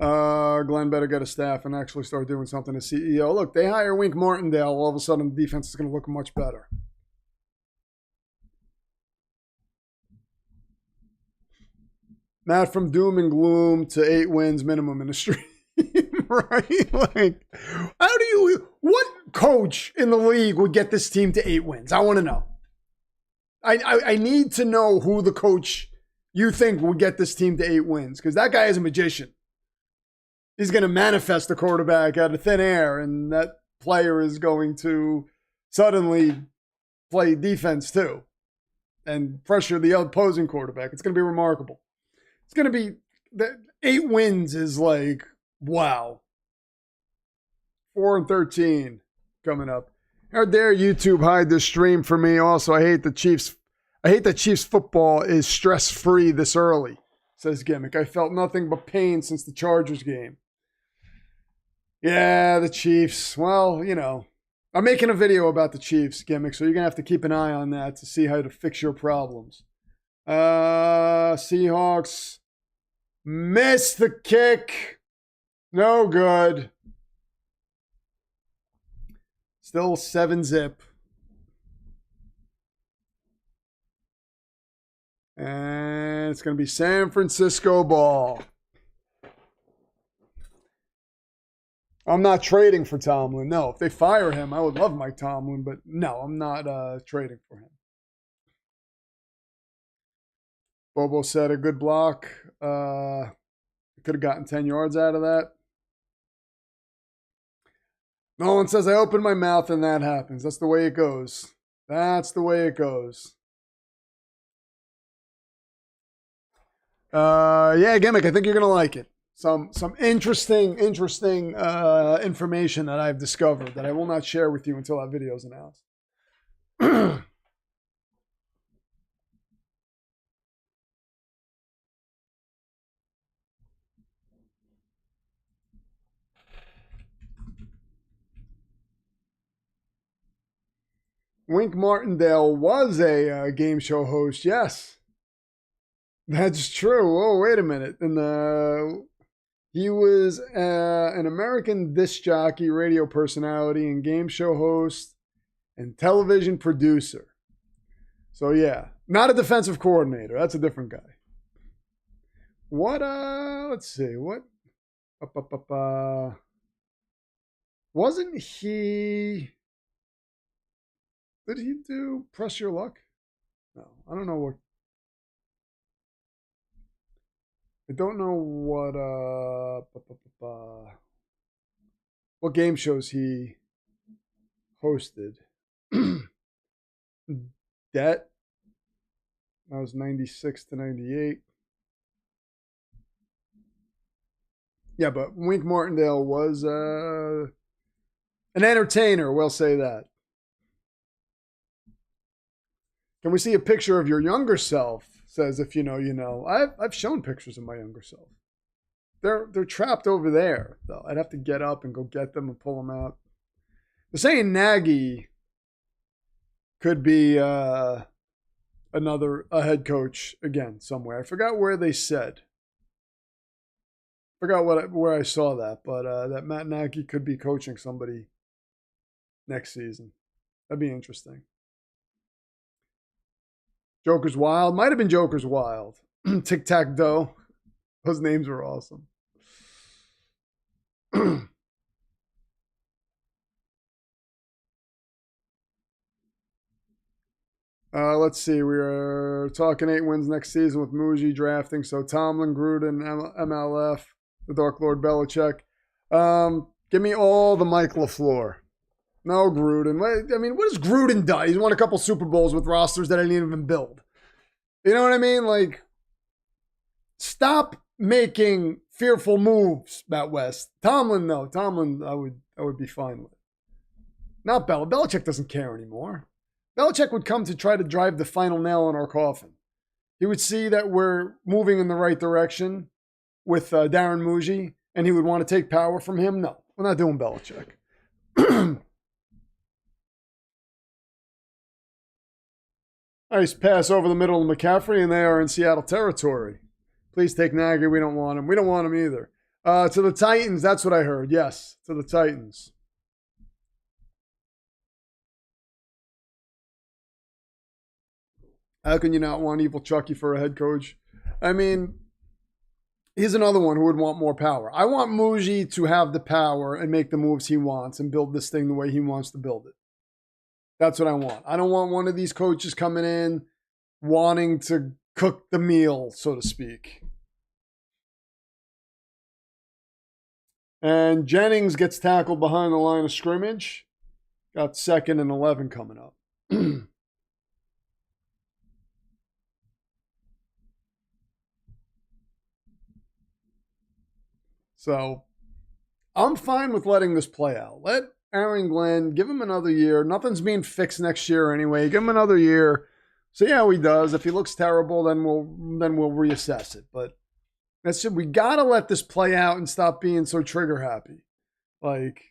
S1: Glenn better get a staff and actually start doing something as CEO. Look, they hire Wink Martindale. All of a sudden, the defense is going to look much better. Matt from doom and gloom to 8 wins minimum in the stream. Right? Like, what coach in the league would get this team to 8 wins? I want to know. I need to know who the coach you think would get this team to 8 wins, because that guy is a magician. He's going to manifest the quarterback out of thin air, and that player is going to suddenly play defense too and pressure the opposing quarterback. It's going to be remarkable. It's going to be, 8 wins is like, wow. 4 and 13 coming up. How dare YouTube hide this stream for me? Also, I hate the Chiefs. I hate that Chiefs football is stress-free this early, says Gimmick. I felt nothing but pain since the Chargers game. Yeah, the Chiefs. Well, I'm making a video about the Chiefs, Gimmick, so you're going to have to keep an eye on that to see how to fix your problems. Seahawks missed the kick. No good. Still 7-zip. And it's going to be San Francisco ball. I'm not trading for Tomlin. No, if they fire him, I would love Mike Tomlin, but no, I'm not trading for him. Bobo said a good block. Could have gotten 10 yards out of that. Nolan says, I open my mouth and that happens. That's the way it goes. That's the way it goes. Yeah, Gimmick, I think you're going to like it. Some interesting information that I've discovered that I will not share with you until that video is announced. Wink Martindale was a game show host, yes. That's true. Oh, wait a minute. And he was an American disc jockey, radio personality, and game show host and television producer. So, yeah, not a defensive coordinator. That's a different guy. What, let's see. What? Wasn't he... Did he do Press Your Luck? No, I don't know what. I don't know what game shows he hosted. Debt. That was 96 to 98. Yeah, but Wink Martindale was an entertainer, we'll say that. Can we see a picture of your younger self? Says, if you know, you know. I've shown pictures of my younger self. They're trapped over there, though. I'd have to get up and go get them and pull them out. They're saying Nagy could be a head coach again somewhere. I forgot where they said. Forgot where I saw that, but that Matt Nagy could be coaching somebody next season. That'd be interesting. Joker's Wild. Might have been Joker's Wild. Tic-Tac-Doe. Those names were awesome. Let's see. We are talking 8 wins next season with Muji drafting. So Tomlin, Gruden, MLF, the Dark Lord Belichick. Give me all the Mike LaFleur. No Gruden. I mean, what has Gruden done? He's won a couple Super Bowls with rosters that I didn't even build. You know what I mean? Like, stop making fearful moves, Matt West. Tomlin, no. Tomlin, I would be fine with. Not Belichick doesn't care anymore. Belichick would come to try to drive the final nail in our coffin. He would see that we're moving in the right direction with Darren Muji, and he would want to take power from him. No, we're not doing Belichick. Nice pass over the middle of McCaffrey, and they are in Seattle territory. Please take Nagy. We don't want him. We don't want him either. To the Titans, that's what I heard. Yes, to the Titans. How can you not want Evil Chucky for a head coach? I mean, he's another one who would want more power. I want Muji to have the power and make the moves he wants and build this thing the way he wants to build it. That's what I want. I don't want one of these coaches coming in wanting to cook the meal, so to speak. And Jennings gets tackled behind the line of scrimmage. Got 2nd and 11 coming up. So I'm fine with letting this play out. Let Aaron Glenn, give him another year. Nothing's being fixed next year anyway. Give him another year. See how he does. If he looks terrible, then we'll reassess it. But that's it. We gotta let this play out and stop being so trigger happy. Like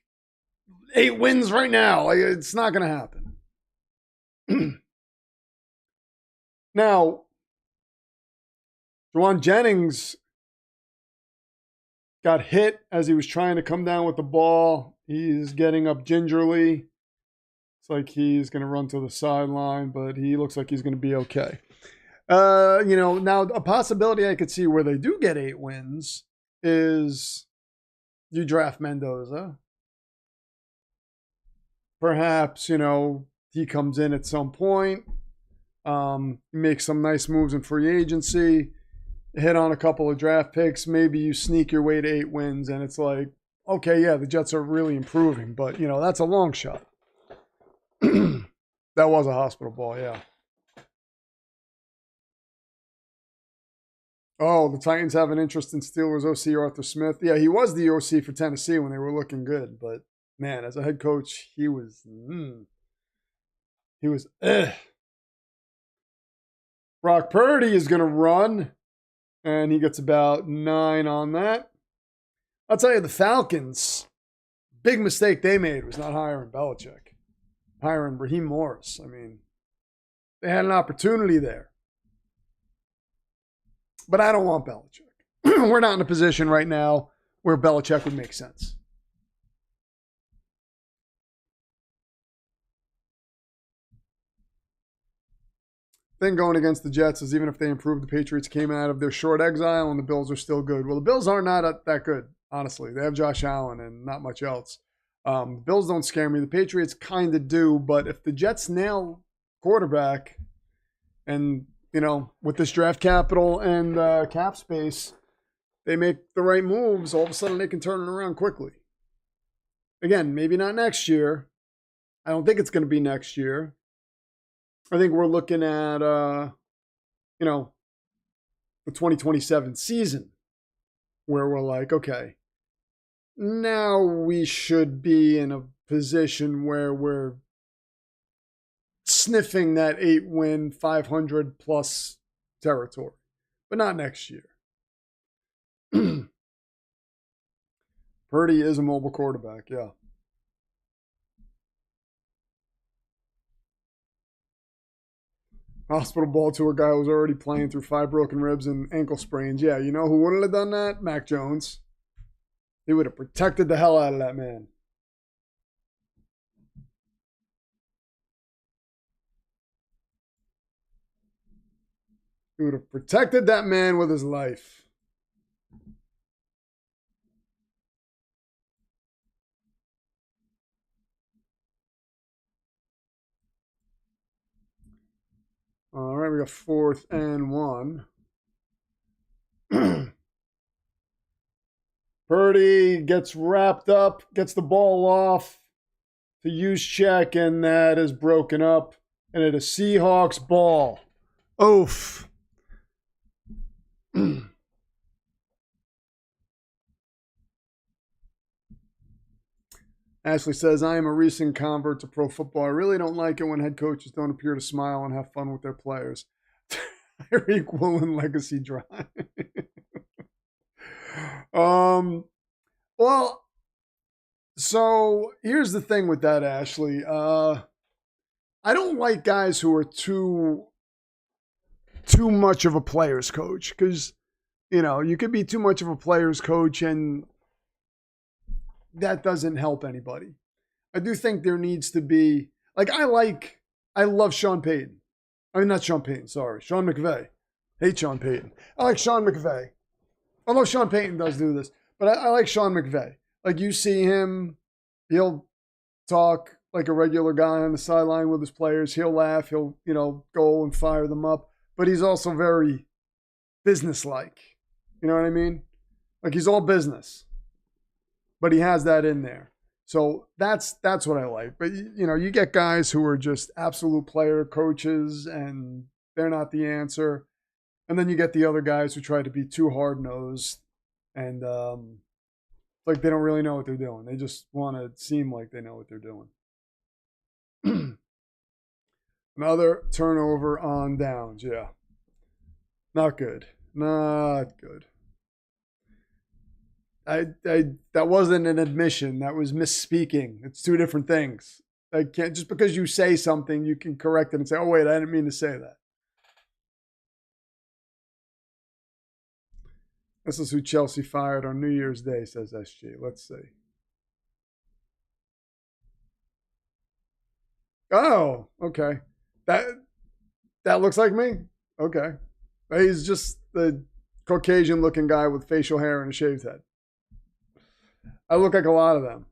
S1: 8 wins right now. Like, it's not gonna happen. Now, Juwan Jennings got hit as he was trying to come down with the ball. He's getting up gingerly. It's like he's going to run to the sideline, but he looks like he's going to be okay. Now a possibility I could see where they do get 8 wins is you draft Mendoza. Perhaps, he comes in at some point, makes some nice moves in free agency, hit on a couple of draft picks, maybe you sneak your way to 8 wins, and it's like, okay, yeah, the Jets are really improving, but, that's a long shot. That was a hospital ball, yeah. Oh, the Titans have an interest in Steelers OC Arthur Smith. Yeah, he was the OC for Tennessee when they were looking good, but, man, as a head coach, he was. Brock Purdy is going to run. And he gets about 9 on that. I'll tell you, the Falcons, big mistake they made was not hiring Belichick. Hiring Raheem Morris. I mean, they had an opportunity there. But I don't want Belichick. We're not in a position right now where Belichick would make sense. Thing going against the Jets is even if they improve, the Patriots came out of their short exile and the Bills are still good. Well, the Bills are not that good, honestly. They have Josh Allen and not much else. The Bills don't scare me. The Patriots kind of do, but if the Jets nail quarterback and, with this draft capital and cap space, they make the right moves, all of a sudden they can turn it around quickly. Again, maybe not next year. I don't think it's going to be next year. I think we're looking at, the 2027 season where we're like, okay, now we should be in a position where we're sniffing that 8-win, 500-plus territory, but not next year. Purdy is a mobile quarterback, yeah. Hospital ball to a guy who was already playing through 5 broken ribs and ankle sprains. Yeah, you know who wouldn't have done that? Mac Jones. He would have protected the hell out of that man. He would have protected that man with his life. All right, we got 4th and 1. Purdy gets wrapped up, gets the ball off to use check, and that is broken up. And it is Seahawks ball. Oof. Ashley says, I am a recent convert to pro football. I really don't like it when head coaches don't appear to smile and have fun with their players. Tyreek Woolen legacy drive. Well, so here's the thing with that, Ashley. I don't like guys who are too much of a player's coach, because, you know, you could be too much of a player's coach and that doesn't help anybody. I do think there needs to be, like, I love Sean Payton. I mean, not Sean Payton, sorry. Sean McVay. Hate Sean Payton. I like Sean McVay. Although Sean Payton does do this. But I like Sean McVay. Like, you see him, he'll talk like a regular guy on the sideline with his players. He'll laugh. He'll, you know, go and fire them up. But he's also very businesslike. You know what I mean? Like, he's all business. But he has that in there. So that's what I like. But, you know, you get guys who are just absolute player coaches and they're not the answer. And then you get the other guys who try to be too hard-nosed and like they don't really know what they're doing. They just want to seem like they know what they're doing. Another turnover on downs. Yeah. Not good. Not good. That wasn't an admission. That was misspeaking. It's two different things. I can't, just because you say something, you can correct it and say, oh, wait, I didn't mean to say that. This is who Chelsea fired on New Year's Day, says SG. Let's see. Oh, okay. That looks like me? Okay. He's just the Caucasian-looking guy with facial hair and a shaved head. I look like a lot of them.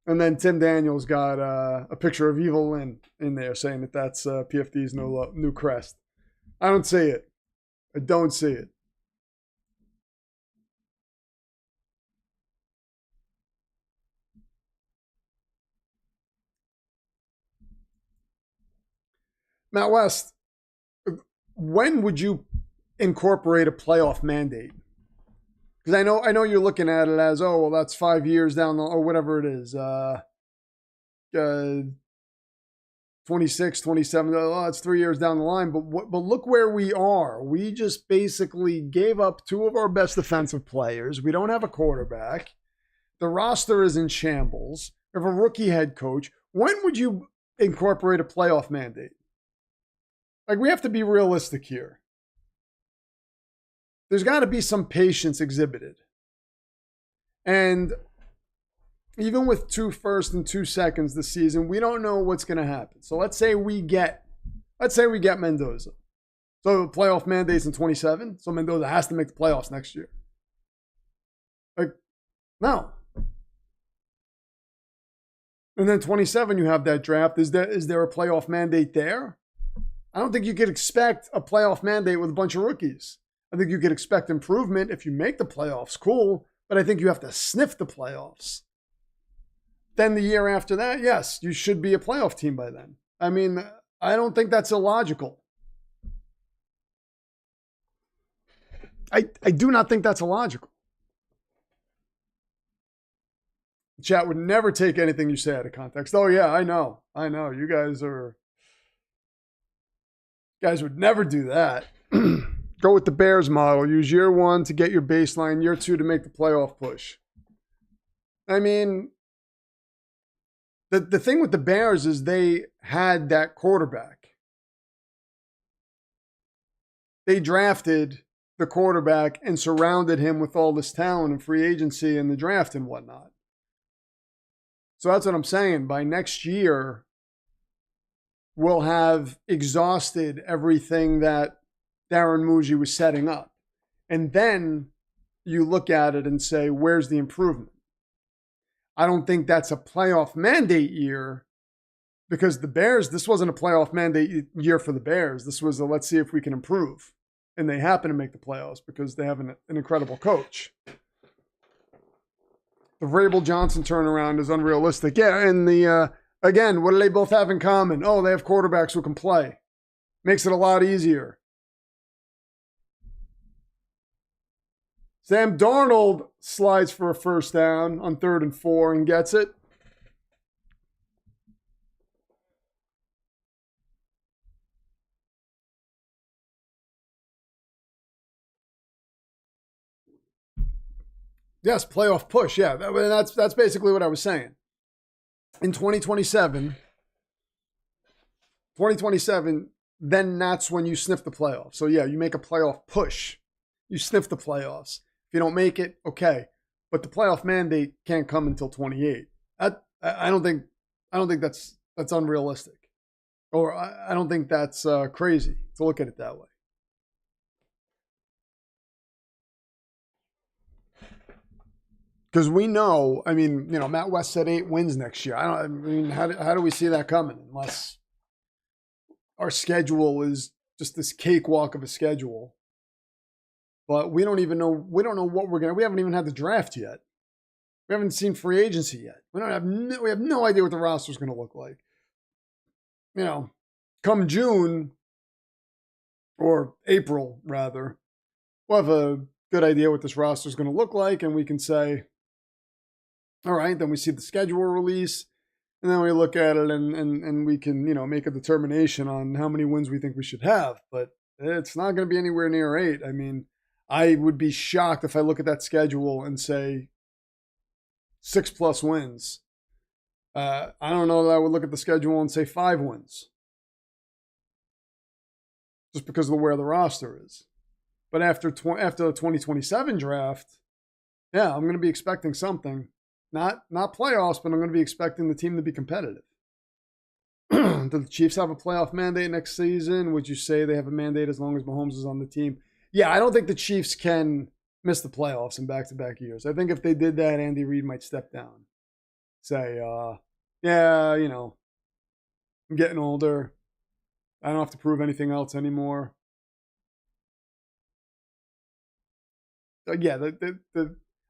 S1: And then Tim Daniels got a picture of Evil Lynn in there saying that that's PFD's new crest. I don't see it. I don't see it. Matt West, when would you incorporate a playoff mandate? Because I know you're looking at it as, oh, well, that's 5 years down the, or whatever it is. 26, 27, oh, that's 3 years down the line. But look where we are. We just basically gave up two of our best defensive players. We don't have a quarterback. The roster is in shambles. We have a rookie head coach. When would you incorporate a playoff mandate? Like, we have to be realistic here. There's got to be some patience exhibited. And even with 2 firsts and 2 seconds this season, we don't know what's going to happen. So let's say we get Mendoza. So playoff mandates in 27. So Mendoza has to make the playoffs next year. Like, no. And then 27, you have that draft. Is there a playoff mandate there? I don't think you could expect a playoff mandate with a bunch of rookies. I think you could expect improvement if you make the playoffs, cool, but I think you have to sniff the playoffs. Then the year after that, yes, you should be a playoff team by then. I mean, I don't think that's illogical. I do not think that's illogical. Chat would never take anything you say out of context. Oh, yeah, I know. You guys would never do that. Go with the Bears model. Use year 1 to get your baseline, year 2 to make the playoff push. I mean, the thing with the Bears is they had that quarterback. They drafted the quarterback and surrounded him with all this talent and free agency and the draft and whatnot. So that's what I'm saying. By next year, will have exhausted everything that Darren Muji was setting up. And then you look at it and say, where's the improvement? I don't think that's a playoff mandate year, because the Bears, this wasn't a playoff mandate year for the Bears. This was a let's see if we can improve. And they happen to make the playoffs because they have an incredible coach. The Vrabel Johnson turnaround is unrealistic. Yeah, and again, what do they both have in common? Oh, they have quarterbacks who can play. Makes it a lot easier. Sam Darnold slides for a first down on 3rd and 4 and gets it. Yes, playoff push. Yeah, that's basically what I was saying. In 2027, then that's when you sniff the playoffs. So yeah, you make a playoff push. You sniff the playoffs. If you don't make it, okay. But the playoff mandate can't come until 28. I don't think that's unrealistic. Or I don't think that's crazy to look at it that way. Because we know, I mean, you know, Matt West said 8 wins next year. I mean, how do we see that coming? Unless our schedule is just this cakewalk of a schedule. But we don't even know. We don't know what we're gonna. We haven't even had the draft yet. We haven't seen free agency yet. We have no idea what the roster is going to look like. You know, come June or April rather, we'll have a good idea what this roster is going to look like, and we can say, all right, then we see the schedule release, and then we look at it and we can, you know, make a determination on how many wins we think we should have. But it's not going to be anywhere near 8. I mean, I would be shocked if I look at that schedule and say 6+ wins. I don't know that I would look at the schedule and say 5 wins. Just because of where the roster is. But after the 2027 draft, yeah, I'm going to be expecting something. Not playoffs, but I'm going to be expecting the team to be competitive. Do the Chiefs have a playoff mandate next season? Would you say they have a mandate as long as Mahomes is on the team? Yeah, I don't think the Chiefs can miss the playoffs in back-to-back years. I think if they did that, Andy Reid might step down. Say, yeah, you know, I'm getting older. I don't have to prove anything else anymore. Yeah,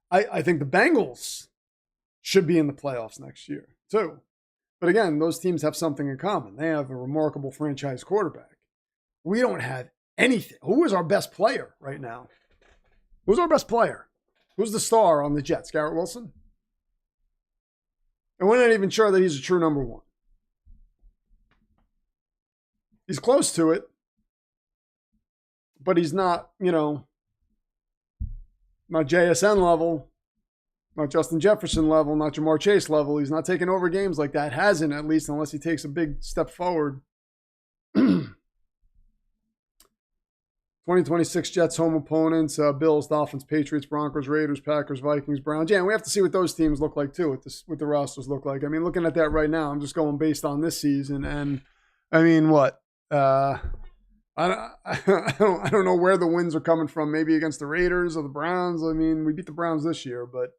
S1: I think the Bengals should be in the playoffs next year, too. But again, those teams have something in common. They have a remarkable franchise quarterback. We don't have anything. Who is our best player right now? Who's our best player? Who's the star on the Jets? Garrett Wilson? And we're not even sure that he's a true number 1. He's close to it, but he's not, you know, not JSN level, not Justin Jefferson level, not Jamar Chase level. He's not taking over games like that. Hasn't, at least, unless he takes a big step forward. 2026 Jets home opponents, Bills, Dolphins, Patriots, Broncos, Raiders, Packers, Vikings, Browns. Yeah, and we have to see what those teams look like, too, what the rosters look like. I mean, looking at that right now, I'm just going based on this season. And, I mean, what? I don't know where the wins are coming from. Maybe against the Raiders or the Browns. I mean, we beat the Browns this year, but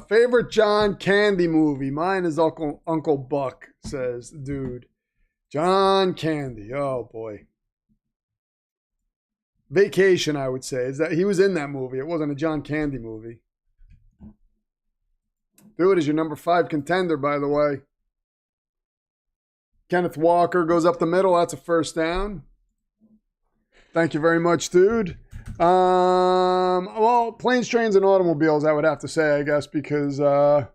S1: favorite John Candy movie. Mine is Uncle Buck, says dude. John Candy. Oh boy. Vacation, I would say. Is that he was in that movie. It wasn't a John Candy movie. Dude is your number 5 contender, by the way. Kenneth Walker goes up the middle. That's a first down. Thank you very much, dude. Well, Planes, Trains, and Automobiles, I would have to say, I guess, because I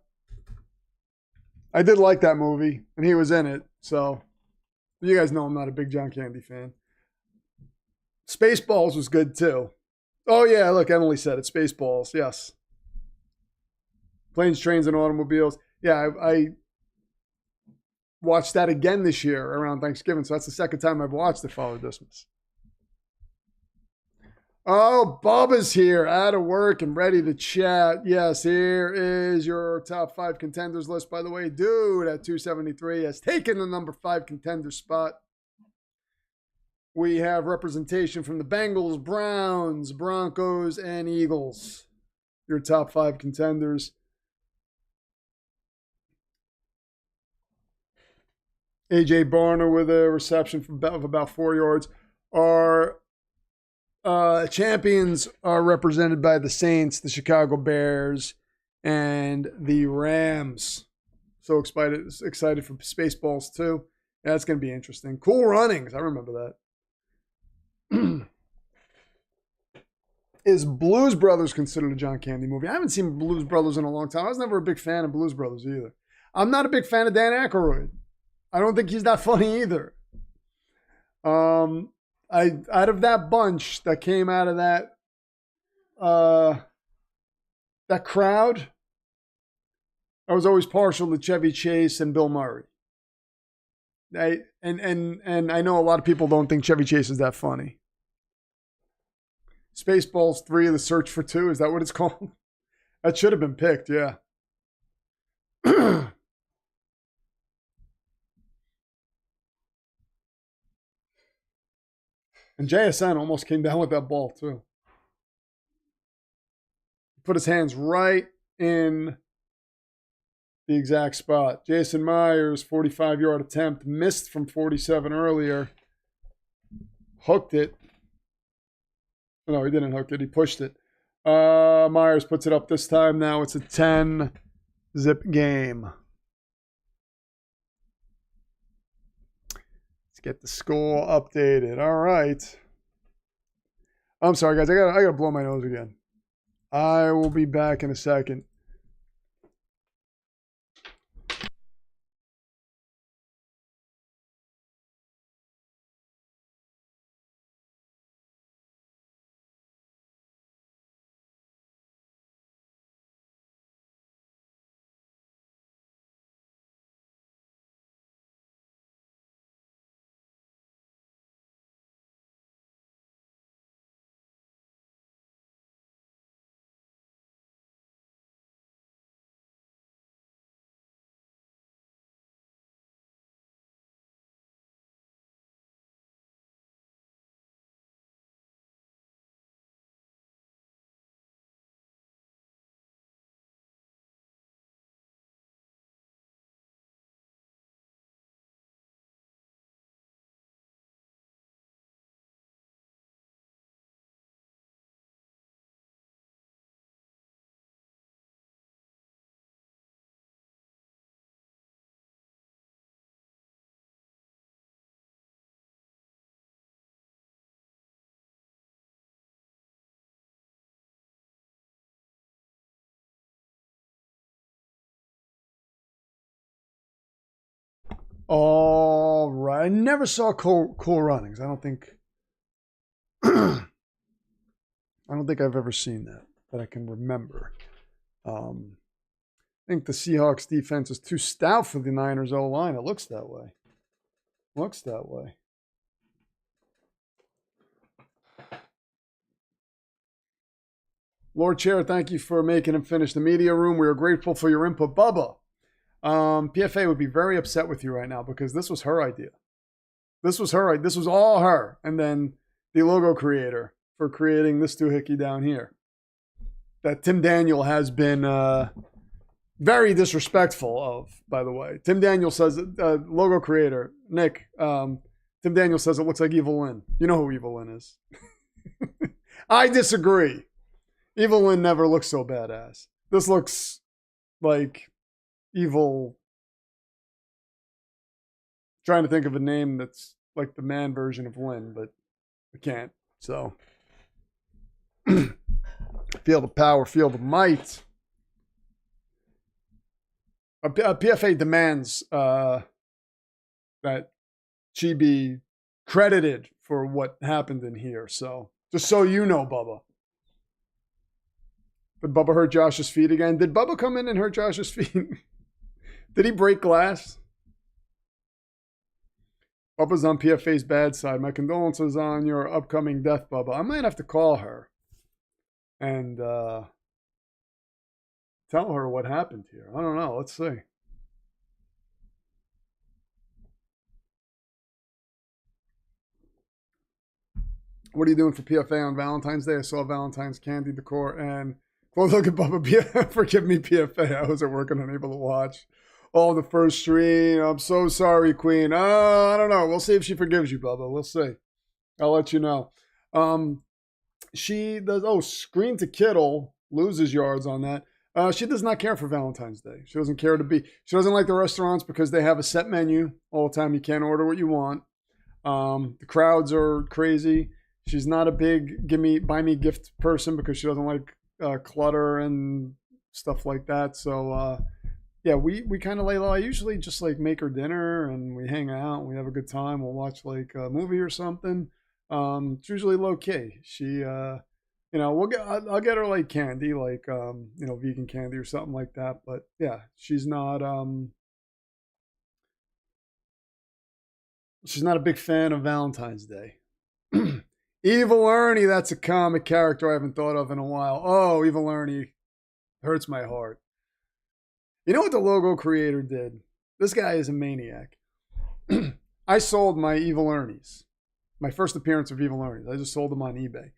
S1: did like that movie, and he was in it. So, you guys know I'm not a big John Candy fan. Spaceballs was good, too. Oh, yeah, look, Emily said it. Spaceballs, yes. Planes, Trains, and Automobiles. Yeah, watched that again this year around Thanksgiving. So that's the second time I've watched it, Father Dismas. Oh, Bubba's here, out of work and ready to chat. Yes, here is your top 5 contenders list. By the way, dude at 273 has taken the number 5 contender spot. We have representation from the Bengals, Browns, Broncos, and Eagles. Your top 5 contenders. A.J. Barner with a reception of about 4 yards. Our champions are represented by the Saints, the Chicago Bears, and the Rams. So excited for Spaceballs too. Yeah, that's going to be interesting. Cool Runnings. I remember that. Is Blues Brothers considered a John Candy movie? I haven't seen Blues Brothers in a long time. I was never a big fan of Blues Brothers either. I'm not a big fan of Dan Aykroyd. I don't think he's that funny either. Out of that bunch that came out of that that crowd, I was always partial to Chevy Chase and Bill Murray. And I know a lot of people don't think Chevy Chase is that funny. Spaceballs 3, The Search for 2, is that what it's called? That should have been picked, yeah. And JSN almost came down with that ball, too. He put his hands right in the exact spot. Jason Myers, 45-yard attempt, missed from 47 earlier. Hooked it. No, he didn't hook it. He pushed it. Myers puts it up this time. Now it's a 10-zip game. Let's get the score updated. All right. I'm sorry, guys. I gotta blow my nose again. I will be back in a second. All right. I never saw Cool Runnings. I don't think I don't think I've ever seen that I can remember. I think the Seahawks defense is too stout for the Niners O-line. It looks that way. Looks that way. Lord Chair, thank you for making him finish the media room. We are grateful for your input. Bubba. PFA would be very upset with you right now because this was her idea. This was all her. And then the logo creator for creating this doohickey down here. That Tim Daniel has been very disrespectful of, by the way. Tim Daniel says, logo creator, Nick, Tim Daniel says it looks like Evil Lynn. You know who Evil Lynn is. I disagree. Evil Lynn never looks so badass. This looks like evil. Trying to think of a name that's like the man version of Lynn, but I can't. So feel the power, feel the might. PFA demands that she be credited for what happened in here. So just so you know, Bubba. Did Bubba hurt Josh's feet again? Did Bubba come in and hurt Josh's feet? Did he break glass? Bubba's on PFA's bad side. My condolences on your upcoming death, Bubba. I might have to call her and tell her what happened here. I don't know. Let's see. What are you doing for PFA on Valentine's Day? I saw Valentine's candy decor and well, look at Bubba. Forgive me, PFA. I was at work and unable to watch all the first stream. I'm so sorry, Queen. I don't know. We'll see if she forgives you, Bubba. We'll see. I'll let you know. She does. Screen to Kittle loses yards on that. She does not care for Valentine's Day. She doesn't care to be. She doesn't like the restaurants because they have a set menu all the time. You can't order what you want. The crowds are crazy. She's not a big buy me gift person because she doesn't like clutter and stuff like that. So yeah, we kind of lay low. I usually just like make her dinner and we hang out and we have a good time. We'll watch like a movie or something. It's usually low key. She I'll get her like candy, like vegan candy or something like that. But yeah, she's not a big fan of Valentine's Day. Evil Ernie, that's a comic character I haven't thought of in a while. Oh, Evil Ernie hurts my heart. You know what the logo creator did? This guy is a maniac. I sold my Evil Ernies. My first appearance of Evil Ernies. I just sold them on eBay.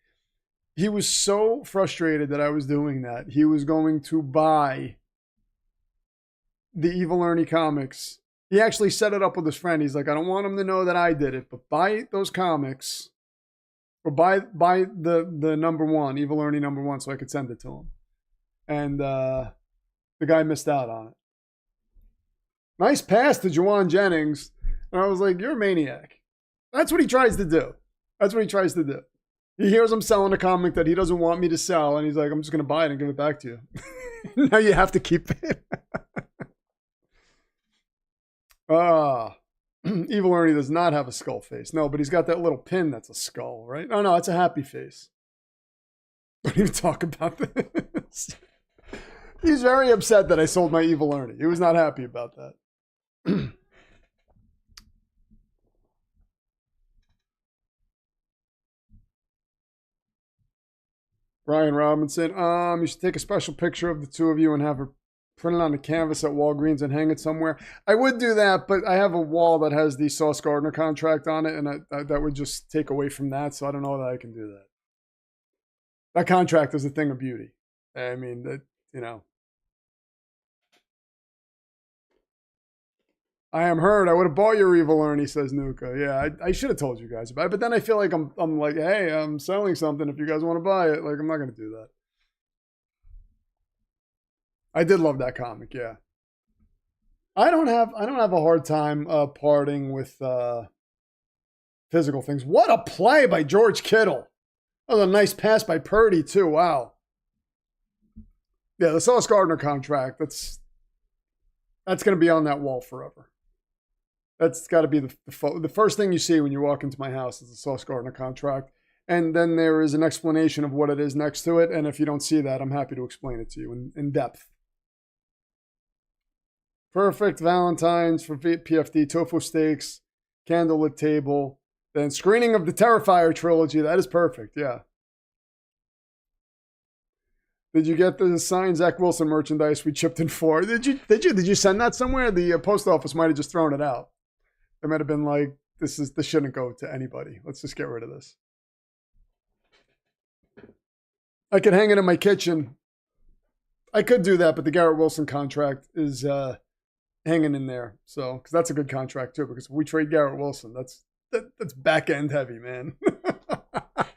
S1: He was so frustrated that I was doing that. He was going to buy the Evil Ernie comics. He actually set it up with his friend. He's like, I don't want him to know that I did it, but buy those comics. Or buy the number one, Evil Ernie number one, so I could send it to him. And the guy missed out on it. Nice pass to Juwan Jennings. And I was like, you're a maniac. That's what he tries to do. He hears I'm selling a comic that he doesn't want me to sell, and he's like, I'm just going to buy it and give it back to you. Now you have to keep it. Evil Ernie does not have a skull face. No, but he's got that little pin that's a skull, right? Oh, no, it's a happy face. Don't even talk about this. He's very upset that I sold my Evil Ernie. He was not happy about that. Brian Robinson. You should take a special picture of the two of you and have her print it on a canvas at Walgreens and hang it somewhere. I would do that, but I have a wall that has the Sauce Gardner contract on it, and that would just take away from that, so I don't know that I can do that. That contract is a thing of beauty. I mean, I am hurt. I would have bought your Evil Ernie, says Nuka. Yeah, I should have told you guys about it, but then I feel like I'm like, hey, I'm selling something if you guys want to buy it. Like, I'm not going to do that. I did love that comic, yeah. I don't have a hard time parting with physical things. What a play by George Kittle. That was a nice pass by Purdy too. Wow. Yeah, the Sauce Gardner contract, that's going to be on that wall forever. That's got to be the first thing you see when you walk into my house is the Sauce Gardner contract. And then there is an explanation of what it is next to it. And if you don't see that, I'm happy to explain it to you in depth. Perfect Valentine's for PFD, tofu steaks, candlelit table, then screening of the Terrifier trilogy. That is perfect, yeah. Did you get the signed Zach Wilson merchandise we chipped in for? Did you send that somewhere? The post office might have just thrown it out. They might have been like, this shouldn't go to anybody. Let's just get rid of this. I could hang it in my kitchen. I could do that, but the Garrett Wilson contract is hanging in there. So, because that's a good contract too. Because if we trade Garrett Wilson, that's back end heavy, man.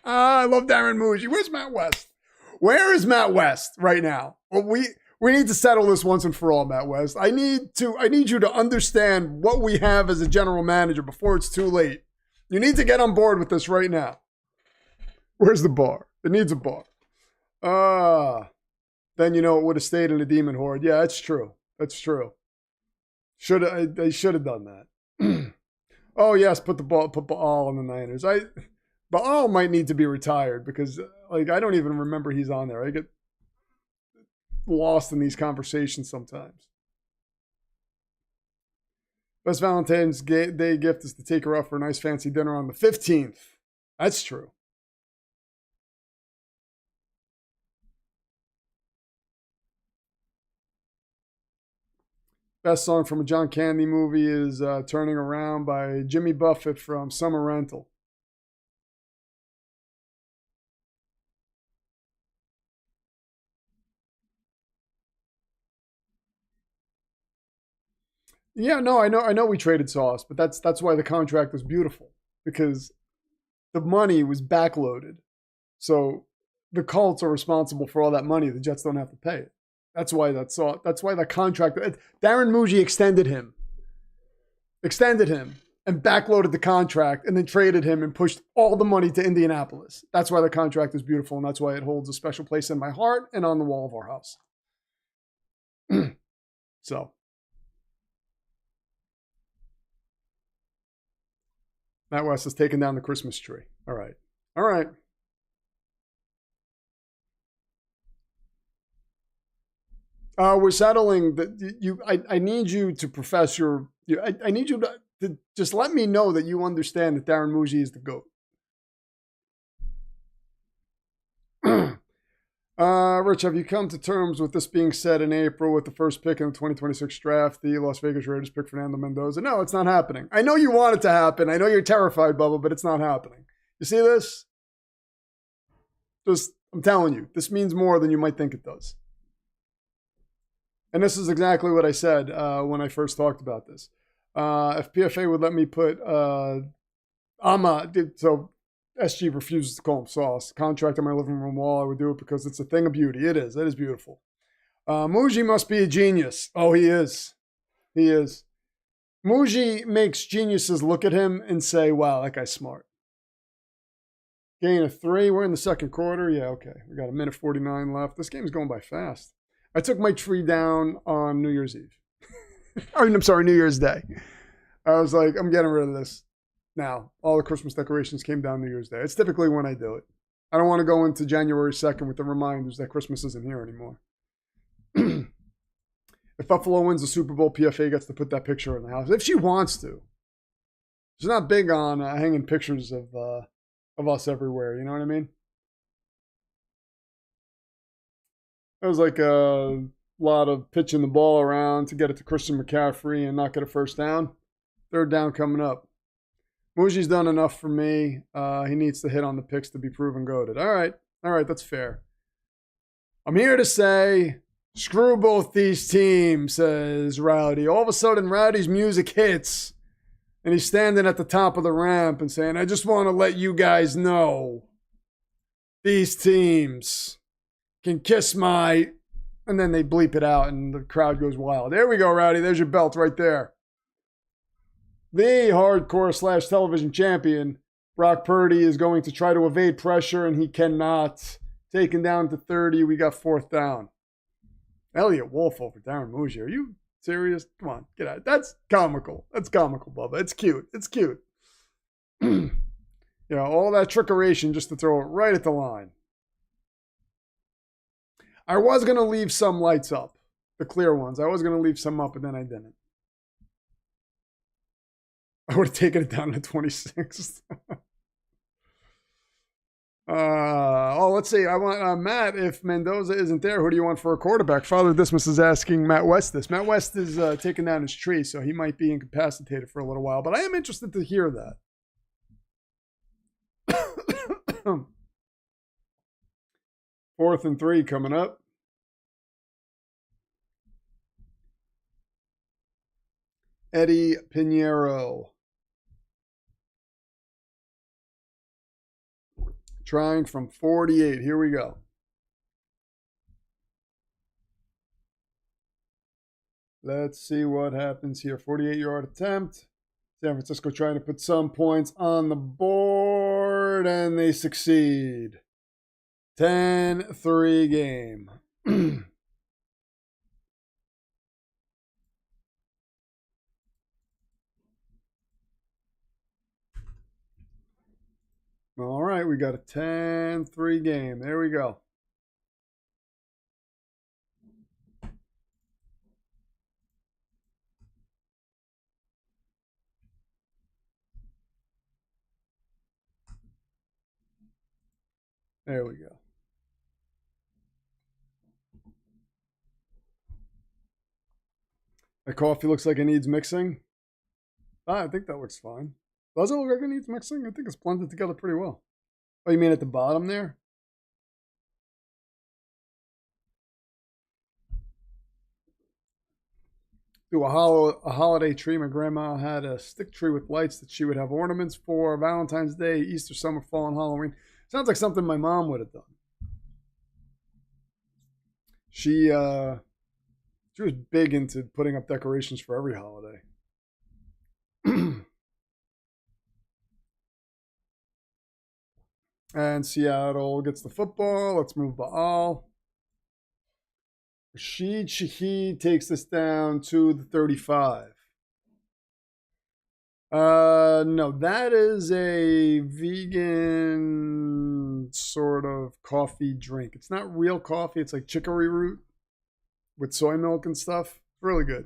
S1: I love Darren Muji. Where's Matt West? Where is Matt West right now? Well, we need to settle this once and for all, Matt West. I need you to understand what we have as a general manager before it's too late. You need to get on board with this right now. Where's the bar? It needs a bar. Then it would have stayed in the Demon Horde. Yeah, that's true. That's true. They should have done that. Oh yes, put Baal on the Niners. Baal might need to be retired because I don't even remember he's on there. I get lost in these conversations sometimes. Best Valentine's Day gift is to take her out for a nice fancy dinner on the 15th. That's true. Best song from a John Candy movie is Turning Around by Jimmy Buffett from Summer Rental. Yeah, no, I know we traded Sauce, but that's why the contract was beautiful, because the money was backloaded. So the Colts are responsible for all that money. The Jets don't have to pay it. That's why that's why the contract. Darren Muji extended him, and backloaded the contract, and then traded him and pushed all the money to Indianapolis. That's why the contract is beautiful, and that's why it holds a special place in my heart and on the wall of our house. So. Matt West has taken down the Christmas tree. All right. All right. We're settling that you. I need you to profess your. I need you to just let me know that you understand that Darren Muji is the GOAT. Rich, have you come to terms with this being said in April with the first pick in the 2026 draft? The Las Vegas Raiders pick Fernando Mendoza. No, it's not happening. I know you want it to happen. I know you're terrified, Bubba, but it's not happening. You see this? I'm telling you, this means more than you might think it does. And this is exactly what I said when I first talked about this. If PFA would let me put so SG refuses to call him Sauce. Contract on my living room wall, I would do it because it's a thing of beauty. It is. It is beautiful. Muji must be a genius. Oh, he is. He is. Muji makes geniuses look at him and say, wow, that guy's smart. Gain of 3. We're in the second quarter. Yeah, okay. We got a minute 49 left. This game's going by fast. I took my tree down on New Year's Eve. I'm sorry, New Year's Day. I was like, I'm getting rid of this. Now, all the Christmas decorations came down New Year's Day. It's typically when I do it. I don't want to go into January 2nd with the reminders that Christmas isn't here anymore. If Buffalo wins the Super Bowl, PFA gets to put that picture in the house. If she wants to. She's not big on hanging pictures of us everywhere. You know what I mean? It was like a lot of pitching the ball around to get it to Christian McCaffrey and not get a first down. Third down coming up. Muji's done enough for me. He needs to hit on the picks to be proven goated. All right, that's fair. I'm here to say, screw both these teams, says Rowdy. All of a sudden, Rowdy's music hits, and he's standing at the top of the ramp and saying, I just want to let you guys know these teams can kiss my... And then they bleep it out, and the crowd goes wild. There we go, Rowdy. There's your belt right there. The hardcore / television champion, Brock Purdy, is going to try to evade pressure, and he cannot. Taken down to 30. We got 4th down. Elliot Wolf over Darren Muji. Are you serious? Come on, get out. That's comical. That's comical, Bubba. It's cute. It's cute. All that trickeration just to throw it right at the line. I was going to leave some lights up, the clear ones. I was going to leave some up, but then I didn't. I would have taken it down to 26th. Let's see. I want Matt. If Mendoza isn't there, who do you want for a quarterback? Father Dismas is asking Matt West this. Matt West is taking down his tree, so he might be incapacitated for a little while. But I am interested to hear that. 4th and 3 coming up. Eddie Pinheiro. Trying from 48. Here we go. Let's see what happens here. 48-yard attempt. San Francisco trying to put some points on the board, and they succeed. 10-3 game. All right, we got a 10-3 game. There we go. There we go. The coffee looks like it needs mixing. I think that looks fine. Does it look like it needs mixing? I think it's blended together pretty well. Oh, you mean at the bottom there? Do a holiday tree. My grandma had a stick tree with lights that she would have ornaments for Valentine's Day, Easter, summer, fall, and Halloween. Sounds like something my mom would have done. She was big into putting up decorations for every holiday. And Seattle gets the football. Let's move Baal. Rashid Shaheed takes this down to the 35. No, that is a vegan sort of coffee drink. It's not real coffee. It's like chicory root with soy milk and stuff. Really good.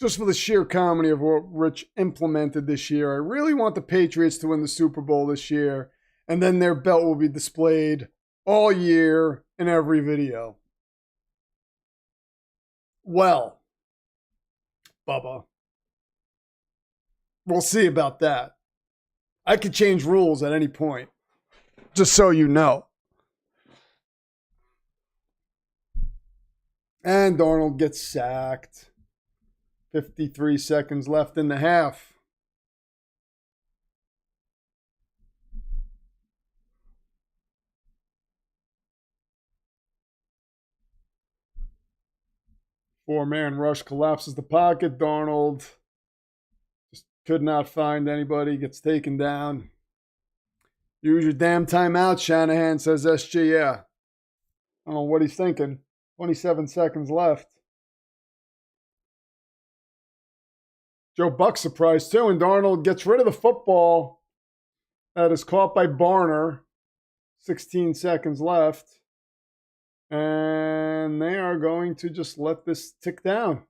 S1: Just for the sheer comedy of what Rich implemented this year, I really want the Patriots to win the Super Bowl this year, and then their belt will be displayed all year in every video. Well, Bubba, we'll see about that. I could change rules at any point, just so you know. And Darnold gets sacked. 53 seconds left in the half. Four-man rush collapses the pocket. Darnold just could not find anybody. Gets taken down. Use your damn timeout, Shanahan, says SG. Yeah. I don't know what he's thinking. 27 seconds left. Joe Buck surprised too, and Darnold gets rid of the football. That is caught by Barner. 16 seconds left. And they are going to just let this tick down.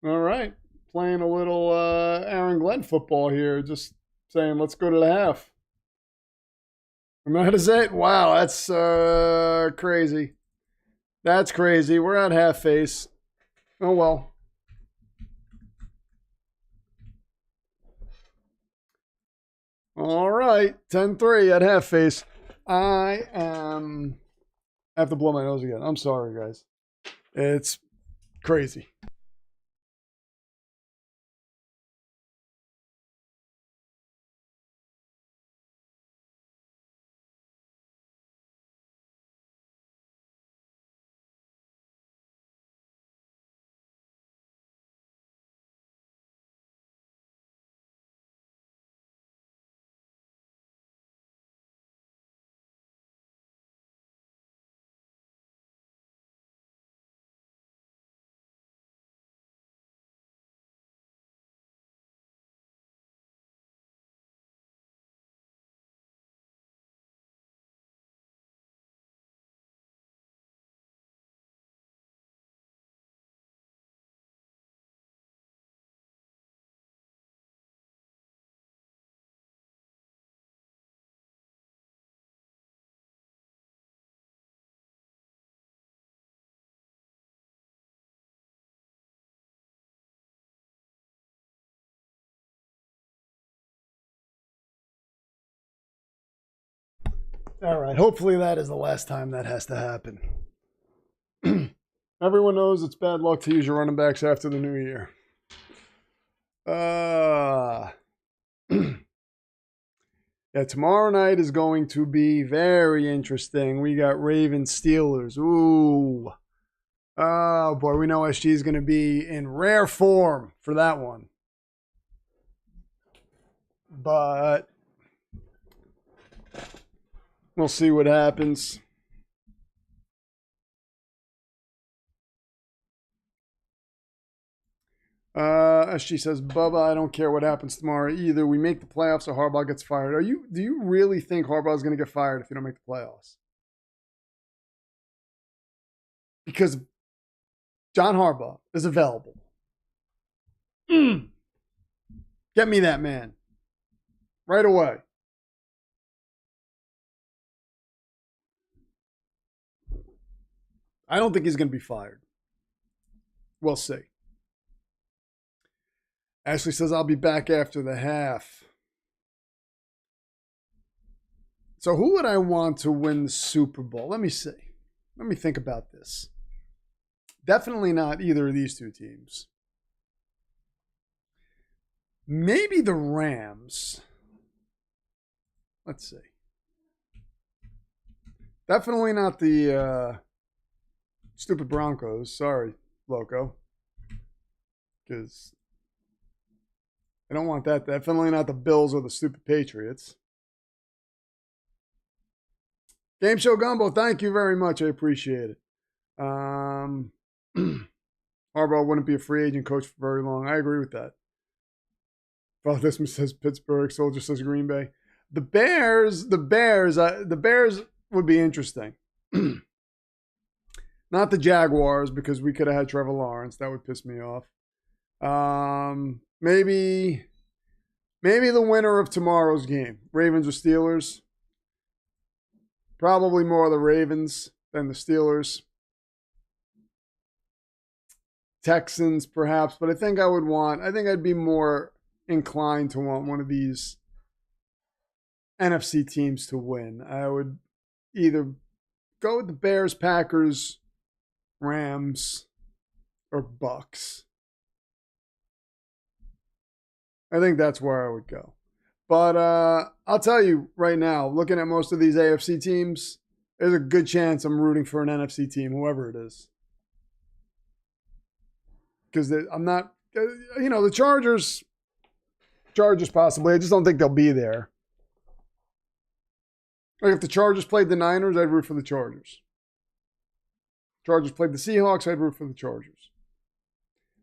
S1: All right. Playing a little Aaron Glenn football here. Just saying, let's go to the half. And that is it. Wow, that's crazy. That's crazy. We're at half face. Oh, well. All right. 10-3 at half face. I have to blow my nose again. I'm sorry, guys. It's crazy. All right. Hopefully that is the last time that has to happen. Everyone knows it's bad luck to use your running backs after the new year. Yeah, tomorrow night is going to be very interesting. We got Ravens Steelers. Ooh. Oh, boy. We know SG is going to be in rare form for that one. But we'll see what happens. SG says, Bubba, I don't care what happens tomorrow either. We make the playoffs or Harbaugh gets fired. Do you really think Harbaugh is going to get fired if you don't make the playoffs? Because John Harbaugh is available. Get me that man right away. I don't think he's going to be fired. We'll see. Ashley says, I'll be back after the half. So who would I want to win the Super Bowl? Let me see. Let me think about this. Definitely not either of these two teams. Maybe the Rams. Let's see. Definitely not the stupid Broncos. Sorry, Loco. Because I don't want that. Definitely not the Bills or the stupid Patriots. Game Show Gumbo, thank you very much. I appreciate it. Harbaugh wouldn't be a free agent coach for very long. I agree with that. Well, this one says Pittsburgh. Soldier says Green Bay. The Bears would be interesting. Not the Jaguars, because we could have had Trevor Lawrence. That would piss me off. Maybe the winner of tomorrow's game, Ravens or Steelers. Probably more the Ravens than the Steelers. Texans, perhaps, but I think I'd be more inclined to want one of these NFC teams to win. I would either go with the Bears, Packers, Rams, or Bucks. I think that's where I would go. But I'll tell you right now, looking at most of these AFC teams, there's a good chance I'm rooting for an NFC team, whoever it is. Because I'm not, the Chargers possibly. I just don't think they'll be there. Like if the Chargers played the Niners, I'd root for the Chargers. Chargers played the Seahawks, I'd root for the Chargers.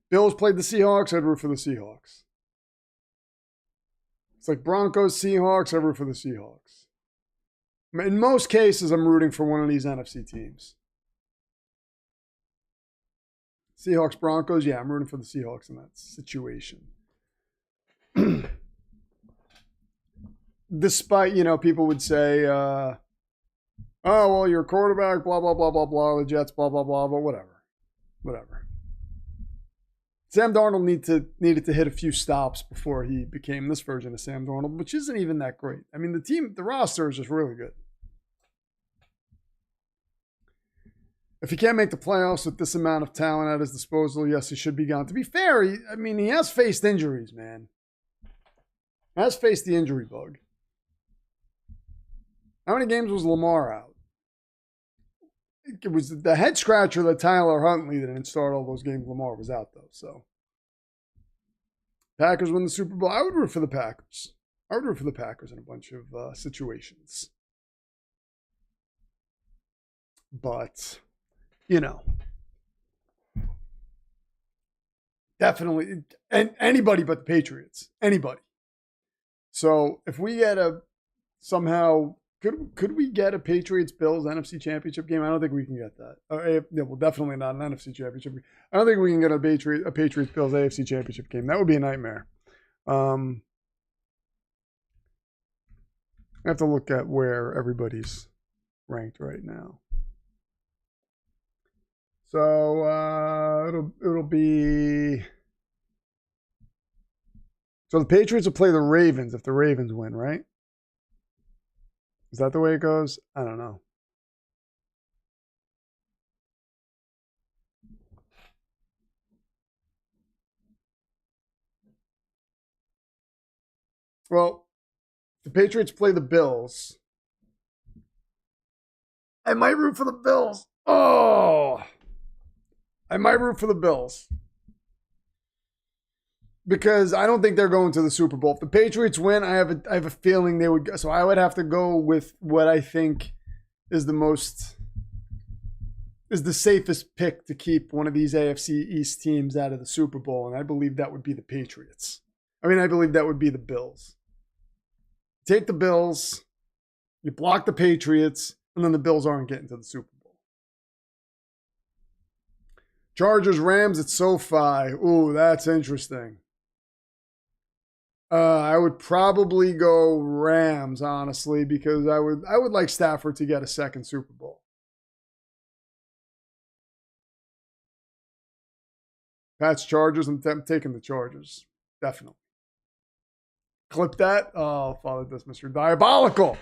S1: Bills played the Seahawks, I'd root for the Seahawks. It's like Broncos, Seahawks, I root for the Seahawks. In most cases, I'm rooting for one of these NFC teams. Seahawks, Broncos, yeah, I'm rooting for the Seahawks in that situation. Despite, people would say, oh, well, your quarterback, blah, blah, blah, blah, blah, the Jets, blah, blah, blah, but whatever. Sam Darnold needed to hit a few stops before he became this version of Sam Darnold, which isn't even that great. I mean, the roster is just really good. If he can't make the playoffs with this amount of talent at his disposal, yes, he should be gone. To be fair, he has faced injuries, man. He has faced the injury bug. How many games was Lamar out? It was the head scratcher that Tyler Huntley that didn't start all those games. Lamar was out, though. So, Packers win the Super Bowl. I would root for the Packers. I would root for the Packers in a bunch of situations. But, definitely, and anybody but the Patriots. Anybody. So, if we get somehow... Could we get a Patriots-Bills NFC Championship game? I don't think we can get that. Well, definitely not an NFC Championship game. I don't think we can get a Patriots-Bills AFC Championship game. That would be a nightmare. I have to look at where everybody's ranked right now. So it'll be... So the Patriots will play the Ravens if the Ravens win, right? Is that the way it goes? I don't know. Well, the Patriots play the Bills. I might root for the Bills. Oh! I might root for the Bills. Because I don't think they're going to the Super Bowl. If the Patriots win, I have a feeling they would go. So I would have to go with what I think is the safest pick to keep one of these AFC East teams out of the Super Bowl. And I believe that would be the Patriots. I believe that would be the Bills. Take the Bills, you block the Patriots, and then the Bills aren't getting to the Super Bowl. Chargers, Rams at SoFi. Ooh, that's interesting. I would probably go Rams, honestly, because I would like Stafford to get a second Super Bowl. Pats Chargers. I'm taking the Chargers. Definitely. Clip that. Oh, Father does Mr. Diabolical.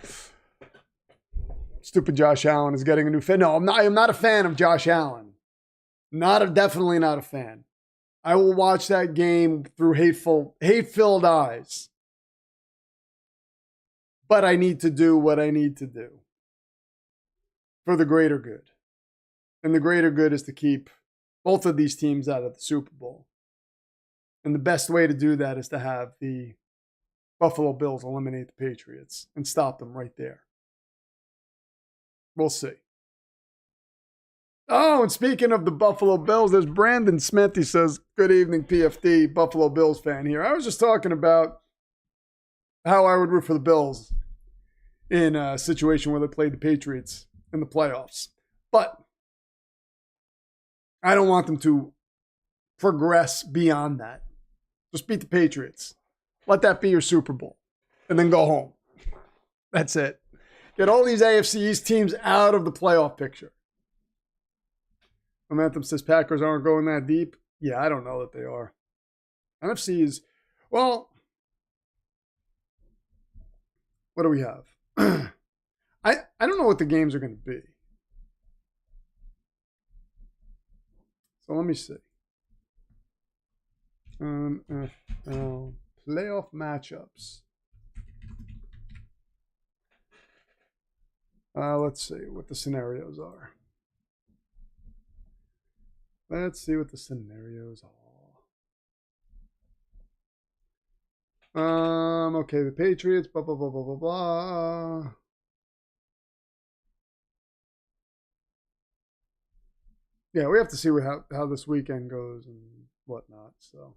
S1: Stupid Josh Allen is getting a new fan. No, I'm not a fan of Josh Allen. Definitely not a fan. I will watch that game through hate-filled eyes. But I need to do what I need to do for the greater good. And the greater good is to keep both of these teams out of the Super Bowl. And the best way to do that is to have the Buffalo Bills eliminate the Patriots and stop them right there. We'll see. Oh, and speaking of the Buffalo Bills, there's Brandon Smith. He says, good evening, PFD, Buffalo Bills fan here. I was just talking about how I would root for the Bills in a situation where they played the Patriots in the playoffs. But I don't want them to progress beyond that. Just beat the Patriots. Let that be your Super Bowl. And then go home. That's it. Get all these AFC East teams out of the playoff picture. Momentum says Packers aren't going that deep. Yeah, I don't know that they are. NFC is, well, what do we have? I don't know what the games are going to be. So let me see. Playoff matchups. Let's see what the scenarios are. Okay, the Patriots, blah, blah, blah, blah, blah, blah. Yeah, we have to see how this weekend goes and whatnot, so.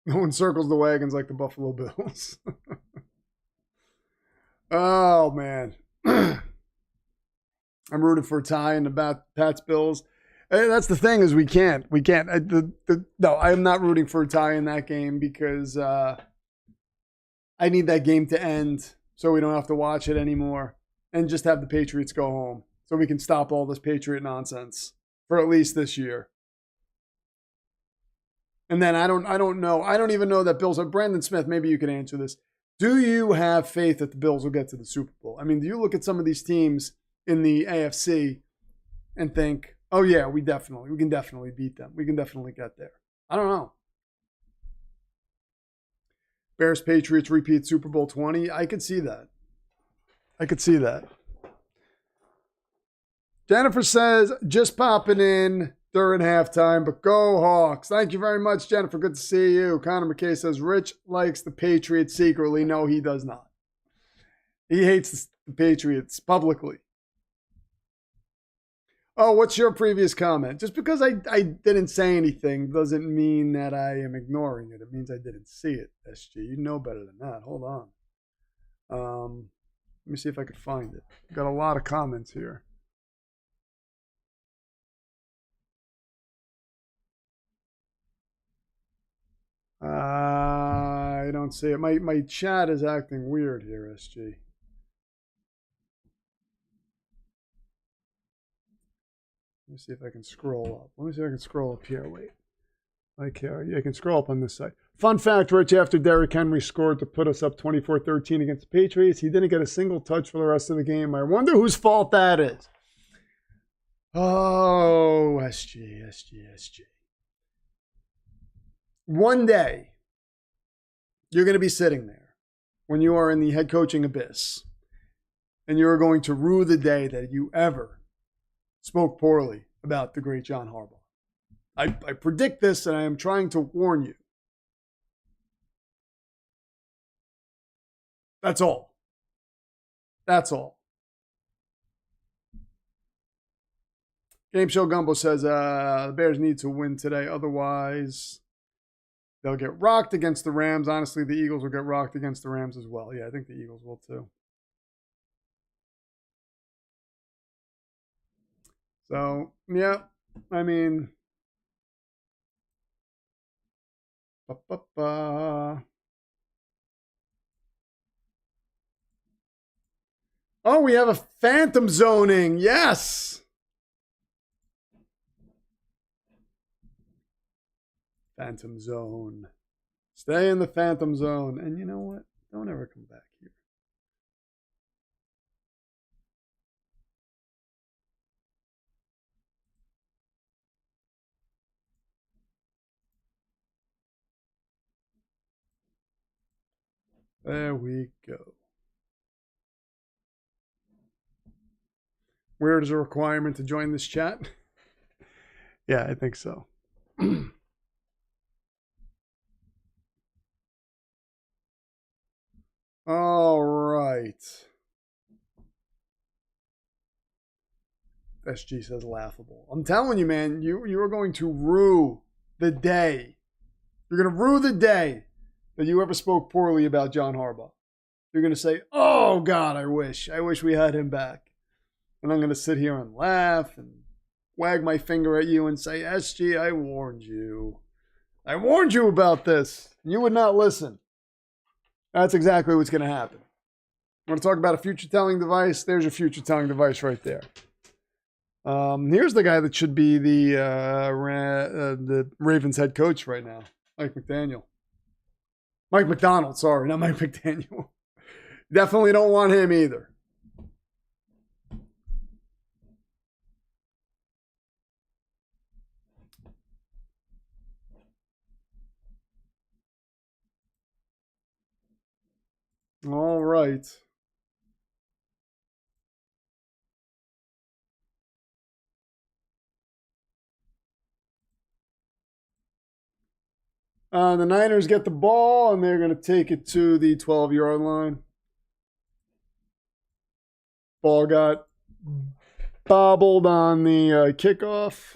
S1: No one circles the wagons like the Buffalo Bills. Oh, man. I'm rooting for a tie in the Pats Bills. And that's the thing is we can't. No, I am not rooting for a tie in that game because I need that game to end so we don't have to watch it anymore and just have the Patriots go home so we can stop all this Patriot nonsense for at least this year. And then I don't know. I don't even know that Bills. Brandon Smith, maybe you can answer this. Do you have faith that the Bills will get to the Super Bowl? I mean, do you look at some of these teams in the AFC and think, oh yeah, we can definitely beat them. We can definitely get there. I don't know. Bears Patriots repeat Super Bowl 20. I could see that. Jennifer says, just popping in during halftime, but go Hawks. Thank you very much, Jennifer. Good to see you. Connor McKay says, Rich likes the Patriots secretly. No, he does not. He hates the Patriots publicly. Oh, what's your previous comment? Just because I didn't say anything doesn't mean that I am ignoring it. It means I didn't see it, SG. You know better than that. Hold on. Let me see if I could find it. Got a lot of comments here. I don't see it. My chat is acting weird here, SG. Let me see if I can scroll up. Let me see if I can scroll up here. Wait. Like here. Yeah, I can scroll up on this side. Fun fact, Rich, after Derrick Henry scored to put us up 24-13 against the Patriots, he didn't get a single touch for the rest of the game. I wonder whose fault that is. Oh, SG. One day, you're going to be sitting there when you are in the head coaching abyss, and you're going to rue the day that you ever spoke poorly about the great John Harbaugh. I predict this, and I am trying to warn you. That's all. Game Show Gumbo says the Bears need to win today. Otherwise, they'll get rocked against the Rams. Honestly, the Eagles will get rocked against the Rams as well. Yeah, I think the Eagles will too. So, yeah, I mean... Oh, we have a phantom zoning. Yes. Phantom zone. Stay in the phantom zone. And you know what? Don't ever come back here. There we go. Where is a requirement to join this chat? Yeah, I think so. All right. SG says laughable. I'm telling you, man, you are going to rue the day. You're going to rue the day that you ever spoke poorly about John Harbaugh. You're going to say, oh, God, I wish we had him back. And I'm going to sit here and laugh and wag my finger at you and say, SG, I warned you. I warned you about this. You would not listen. That's exactly what's going to happen. Want to talk about a future-telling device? There's your future-telling device right there. Here's the guy that should be the Ravens head coach right now, Mike McDaniel. Mike McDonald, sorry, not Mike McDaniel. Definitely don't want him either. All right. The Niners get the ball, and they're going to take it to the 12-yard line. Ball got bobbled on the kickoff.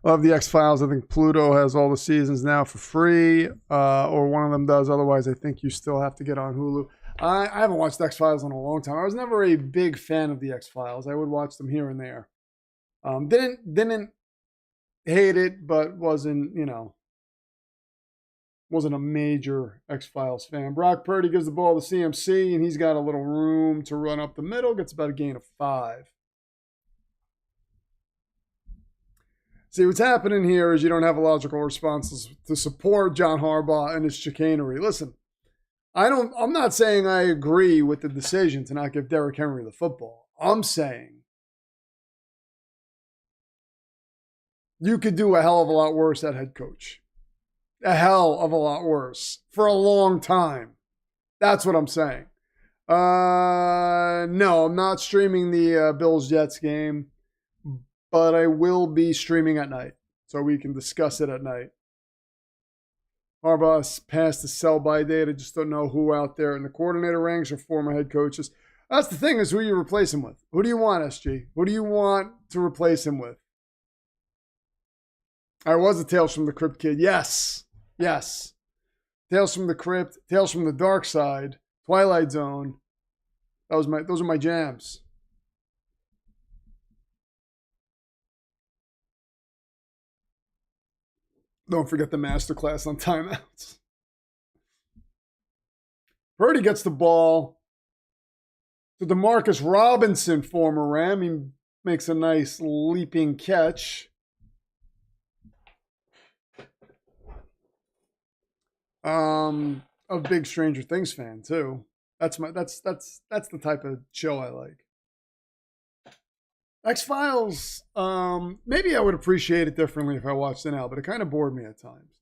S1: Love the X-Files. I think Pluto has all the seasons now for free, or one of them does. Otherwise, I think you still have to get on Hulu. I haven't watched X-Files in a long time. I was never a big fan of the X-Files. I would watch them here and there. Didn't hate it, but wasn't a major X-Files fan. Brock Purdy gives the ball to CMC, and he's got a little room to run up the middle. Gets about a gain of 5. See, what's happening here is you don't have a logical response to support John Harbaugh and his chicanery. Listen, I'm not saying I agree with the decision to not give Derrick Henry the football. I'm saying you could do a hell of a lot worse at head coach. A hell of a lot worse for a long time. That's what I'm saying. No, I'm not streaming the Bills-Jets game, but I will be streaming at night, so we can discuss it at night. Harbaugh's passed the sell-by date. I just don't know who out there in the coordinator ranks or former head coaches. That's the thing, is who you replace him with. Who do you want, SG? Who do you want to replace him with? I was a Tales from the Crypt kid. Yes. Yes. Tales from the Crypt, Tales from the Dark Side, Twilight Zone. Those are my jams. Don't forget the masterclass on timeouts. Purdy gets the ball to DeMarcus Robinson, former Ram. He makes a nice leaping catch. A big Stranger Things fan too. That's the type of show I like. X-Files, maybe I would appreciate it differently if I watched it now, but it kind of bored me at times.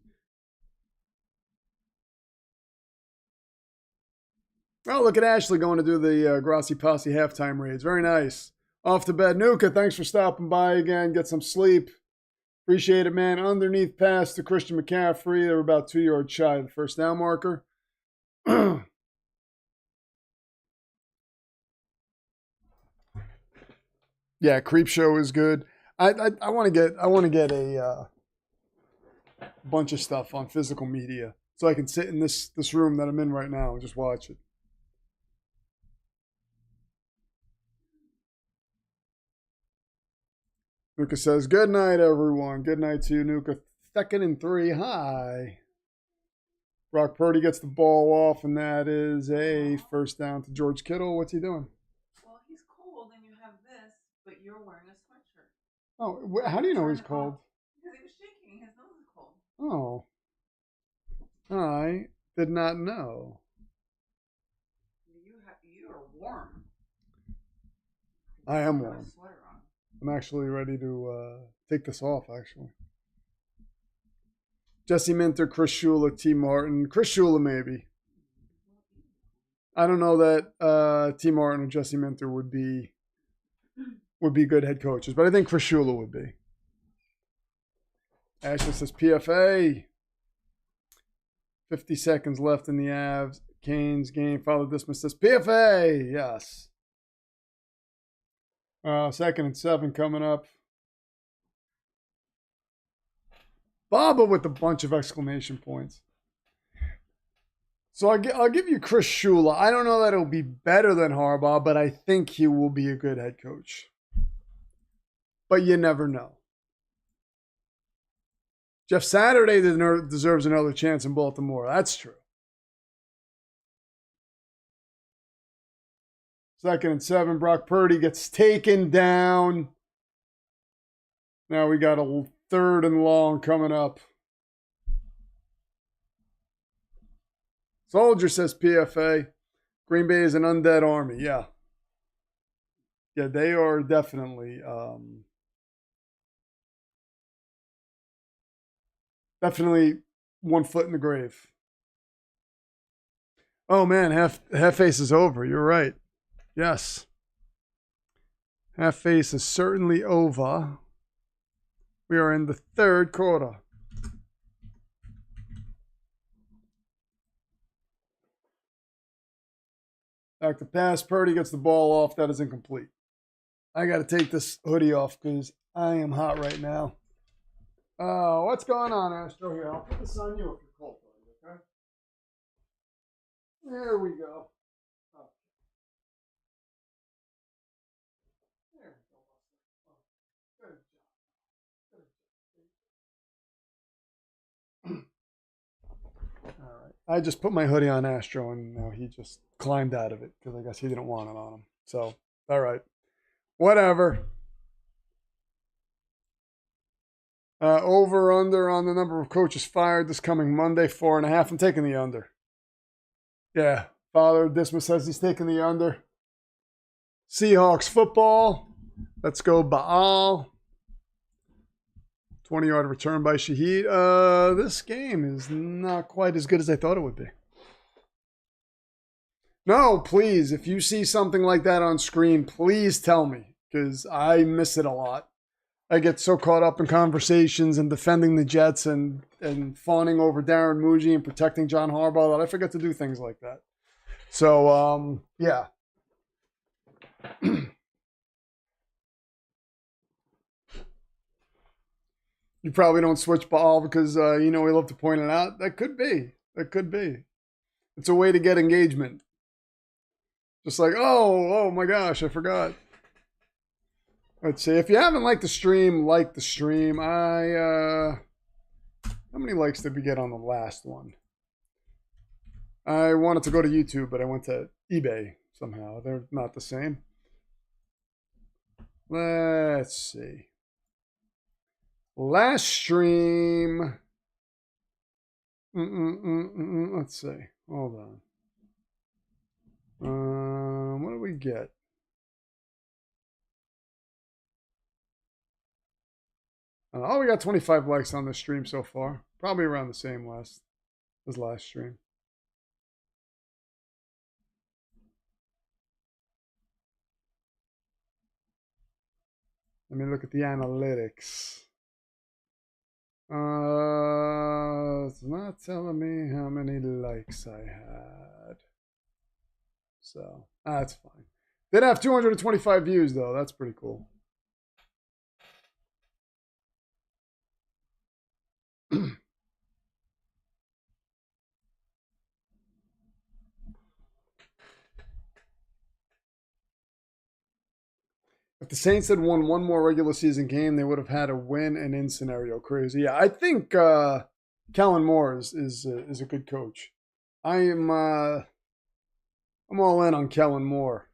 S1: Oh, look at Ashley going to do the Grassi Posse halftime raids. Very nice. Off to bed. Nuka, thanks for stopping by again. Get some sleep. Appreciate it, man. Underneath pass to Christian McCaffrey. They were about 2 yards shy of the first down marker. Yeah, Creepshow is good. I want to get a bunch of stuff on physical media so I can sit in this room that I'm in right now and just watch it. Nuka says, good night, everyone. Good night to you, Nuka. 2nd and 3. Hi. Brock Purdy gets the ball off, and that is a first down to George Kittle. What's he doing?
S2: Well, he's cold, and you have this, but you're wearing a sweatshirt.
S1: Oh, how do you know he's cold?
S2: Because he was shaking. His nose is cold.
S1: Oh, I did not know.
S2: You are warm.
S1: I am
S2: You have a
S1: warm.
S2: sweater on.
S1: I'm actually ready to take this off, actually. Jesse Minter, Chris Shula, T. Martin. Chris Shula, maybe. I don't know that T. Martin or Jesse Minter would be good head coaches, but I think Chris Shula would be. Ashley says PFA. 50 seconds left in the Avs. Canes game. Father Dismas says PFA. Yes. 2nd and 7 coming up. Baba with a bunch of exclamation points. So I'll give you Chris Shula. I don't know that it'll be better than Harbaugh, but I think he will be a good head coach. But you never know. Jeff Saturday deserves another chance in Baltimore. That's true. 2nd and 7. Brock Purdy gets taken down. Now we got a 3rd and long coming up. Soldier says PFA. Green Bay is an undead army. Yeah. Yeah, they are definitely definitely one foot in the grave. Oh man, half face is over. You're right. Yes. Half face is certainly over. We are in the 3rd quarter. Back to pass. Purdy gets the ball off. That is incomplete. I got to take this hoodie off because I am hot right now. What's going on, Astro? Here, I'll put this on you if you're cold, okay? There we go. Oh. There we go. Good job. All right. I just put my hoodie on Astro, and now he just climbed out of it because I guess he didn't want it on him. So, all right. Whatever. Over, under on the number of coaches fired this coming Monday, 4.5. I'm taking the under. Yeah. Father Dismas says he's taking the under. Seahawks football. Let's go Baal. 20-yard return by Shaheed. This game is not quite as good as I thought it would be. No, please, if you see something like that on screen, please tell me, because I miss it a lot. I get so caught up in conversations and defending the Jets and fawning over Darren Muji and protecting John Harbaugh that I forget to do things like that. So, yeah. You probably don't switch Baal because, we love to point it out. That could be. That could be. It's a way to get engagement. Just like, oh my gosh, I forgot. Let's see. If you haven't liked the stream, like the stream. How many likes did we get on the last one? I wanted to go to YouTube, but I went to eBay somehow. They're not the same. Let's see. Last stream. Let's see. Hold on. What do we get? Oh, we got 25 likes on this stream so far. Probably around the same as last stream. Let me look at the analytics. It's not telling me how many likes I had. So, that's fine. Did have 225 views, though. That's pretty cool. If the Saints had won one more regular season game, they would have had a win and in scenario. Crazy. Yeah, I think Kellen Moore is a good coach. I'm all in on Kellen Moore.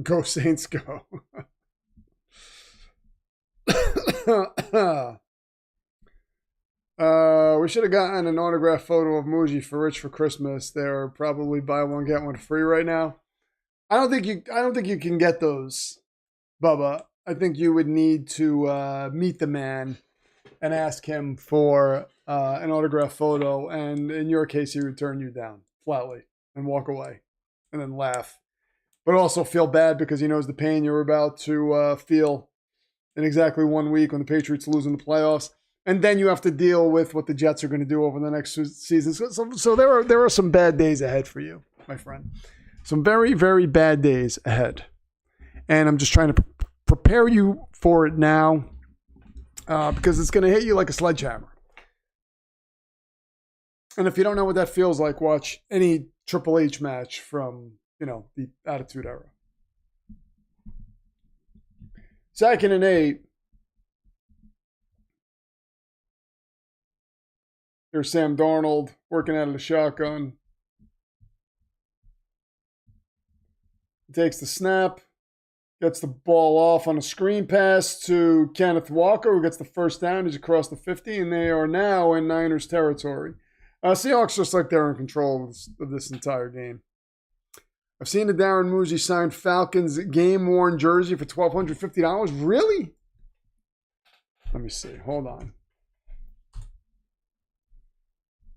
S1: Go Saints, go. We should have gotten an autographed photo of Muji for Rich for Christmas. They're probably buy one get one free right now. I don't think you can get those, Bubba. I think you would need to meet the man and ask him for an autographed photo, and in your case, he would turn you down flatly and walk away, and then laugh, but also feel bad because he knows the pain you're about to feel in exactly 1 week when the Patriots lose in the playoffs, and then you have to deal with what the Jets are going to do over the next season. So there are some bad days ahead for you, my friend. Some very, very bad days ahead, and I'm just trying to prepare you for it now because it's going to hit you like a sledgehammer. And if you don't know what that feels like, watch any Triple H match from, the Attitude Era. 2nd and 8. Here's Sam Darnold working out of the shotgun. He takes the snap, gets the ball off on a screen pass to Kenneth Walker, who gets the first down. He's across the 50, and they are now in Niners territory. Seahawks just like they're in control of this entire game. I've seen the Darren Muji signed Falcons game-worn jersey for $1,250. Really? Let me see. Hold on.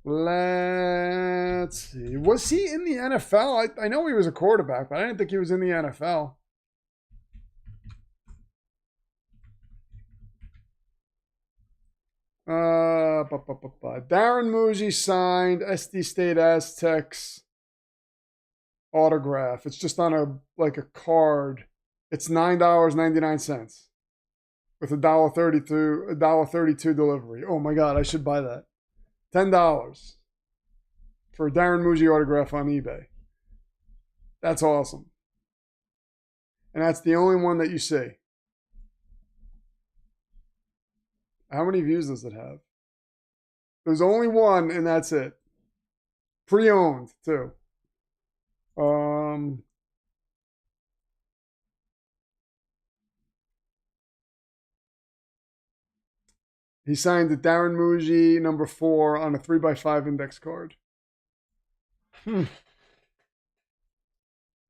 S1: Let's see. Was he in the NFL? I know he was a quarterback, but I didn't think he was in the NFL. Darren Muji signed SD State Aztecs autograph. It's just on a card. It's $9.99 with $1.32 delivery. Oh my God, I should buy that. $10 for a Darren Muji autograph on eBay. That's awesome. And that's the only one that you see. How many views does it have? There's only one, and that's it. Pre-owned, too. He signed the Darren Muji number 4 on a 3x5 index card. That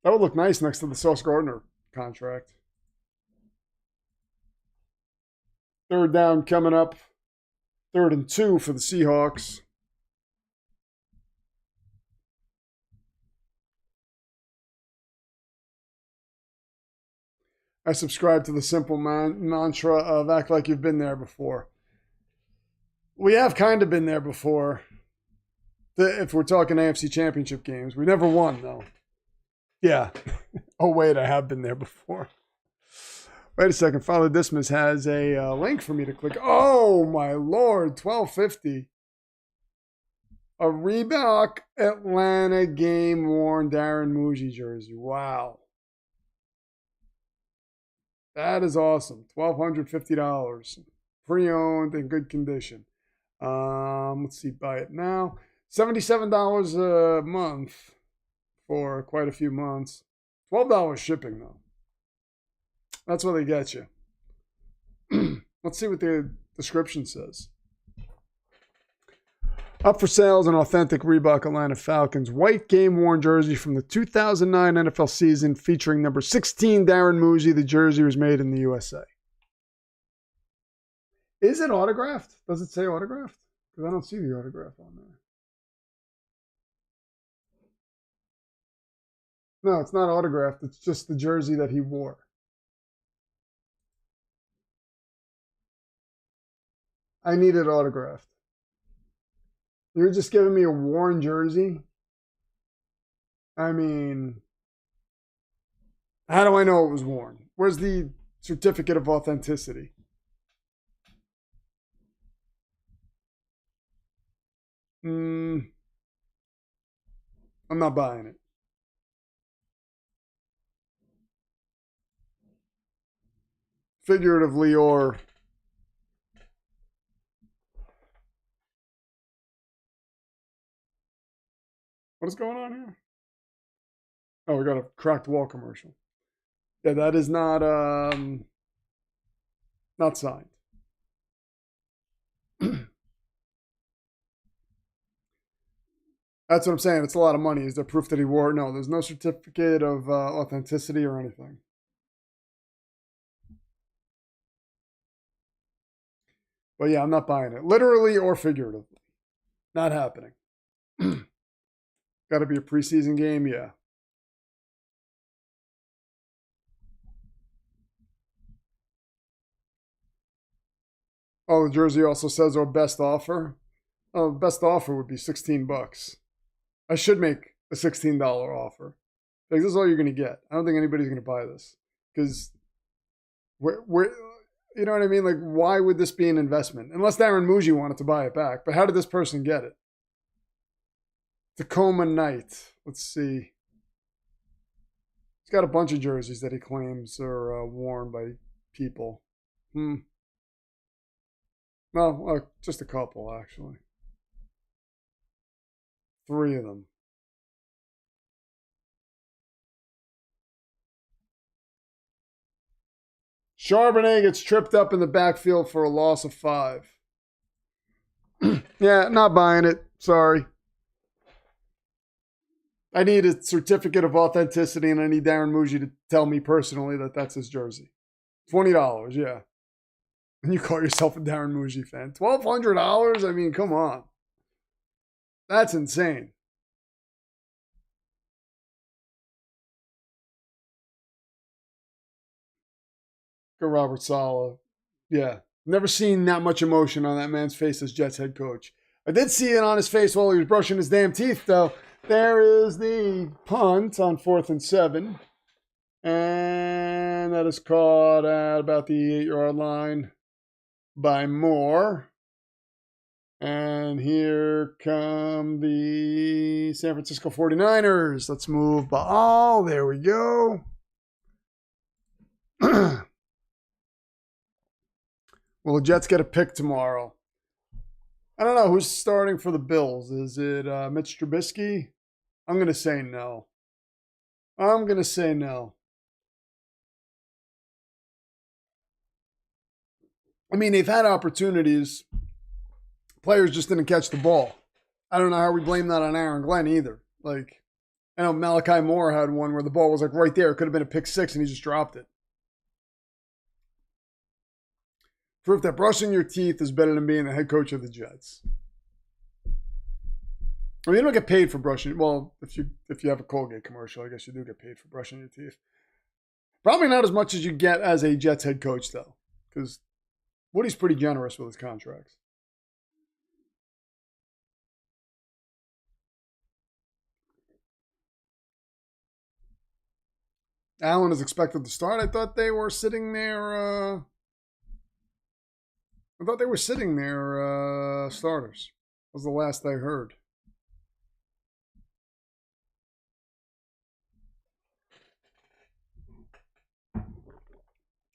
S1: would look nice next to the Sauce Gardner contract. 3rd down coming up. 3rd and 2 for the Seahawks. I subscribe to the simple mantra of act like you've been there before. We have kind of been there before. If we're talking AFC Championship games. We never won, though. Yeah. Oh, wait, I have been there before. Wait a second. Father Dismas has a link for me to click. Oh, my Lord. $12.50. A Reebok Atlanta game-worn Darren Muji jersey. Wow. That is awesome. $1,250. Pre-owned in good condition. Let's see. Buy it now. $77 a month for quite a few months. $12 shipping, though. That's what they get you. Let's see what the description says. Up for sale is an authentic Reebok Atlanta Falcons white game-worn jersey from the 2009 NFL season featuring number 16 Darren Muji. The jersey was made in the USA. Is it autographed? Does it say autographed? Because I don't see the autograph on there. No, it's not autographed. It's just the jersey that he wore. I need it autographed. You're just giving me a worn jersey? I mean, how do I know it was worn? Where's the certificate of authenticity? I'm not buying it. Figuratively or... What is going on here? Oh, we got a cracked wall commercial. Yeah, that is not signed. That's what I'm saying. It's a lot of money. Is there proof that he wore it? No, there's no certificate of authenticity or anything. But yeah, I'm not buying it. Literally or figuratively. Not happening. Got to be a preseason game? Yeah. Oh, the jersey also says our best offer. Oh, best offer would be $16. I should make a $16 offer. Like, this is all you're going to get. I don't think anybody's going to buy this. Because, you know what I mean? Like, why would this be an investment? Unless Darren Muji wanted to buy it back. But how did this person get it? Tacoma Knight. Let's see. He's got a bunch of jerseys that he claims are worn by people. No, just a couple, actually. 3 of them. Charbonnet gets tripped up in the backfield for a loss of 5. Yeah, not buying it. Sorry. I need a certificate of authenticity, and I need Darren Muji to tell me personally that that's his jersey. $20, yeah. And you call yourself a Darren Muji fan. $1,200? I mean, come on. That's insane. Go Robert Saleh. Yeah. Never seen that much emotion on that man's face as Jets head coach. I did see it on his face while he was brushing his damn teeth, though. There is the punt on 4th and 7. And that is caught at about the 8-yard line by Moore. And here come the San Francisco 49ers. Let's move ball. There we go. Will the Jets get a pick tomorrow? I don't know. Who's starting for the Bills? Is it Mitch Trubisky? I'm going to say no. I'm going to say no. I mean, they've had opportunities. Players just didn't catch the ball. I don't know how we blame that on Aaron Glenn either. Like, I know Malachi Moore had one where the ball was like right there. It could have been a pick 6 and he just dropped it. Proof that brushing your teeth is better than being the head coach of the Jets. I mean, you don't get paid for brushing. Well, if you have a Colgate commercial, I guess you do get paid for brushing your teeth. Probably not as much as you get as a Jets head coach, though, because Woody's pretty generous with his contracts. Allen is expected to start. I thought they were sitting there. Starters. That was the last I heard.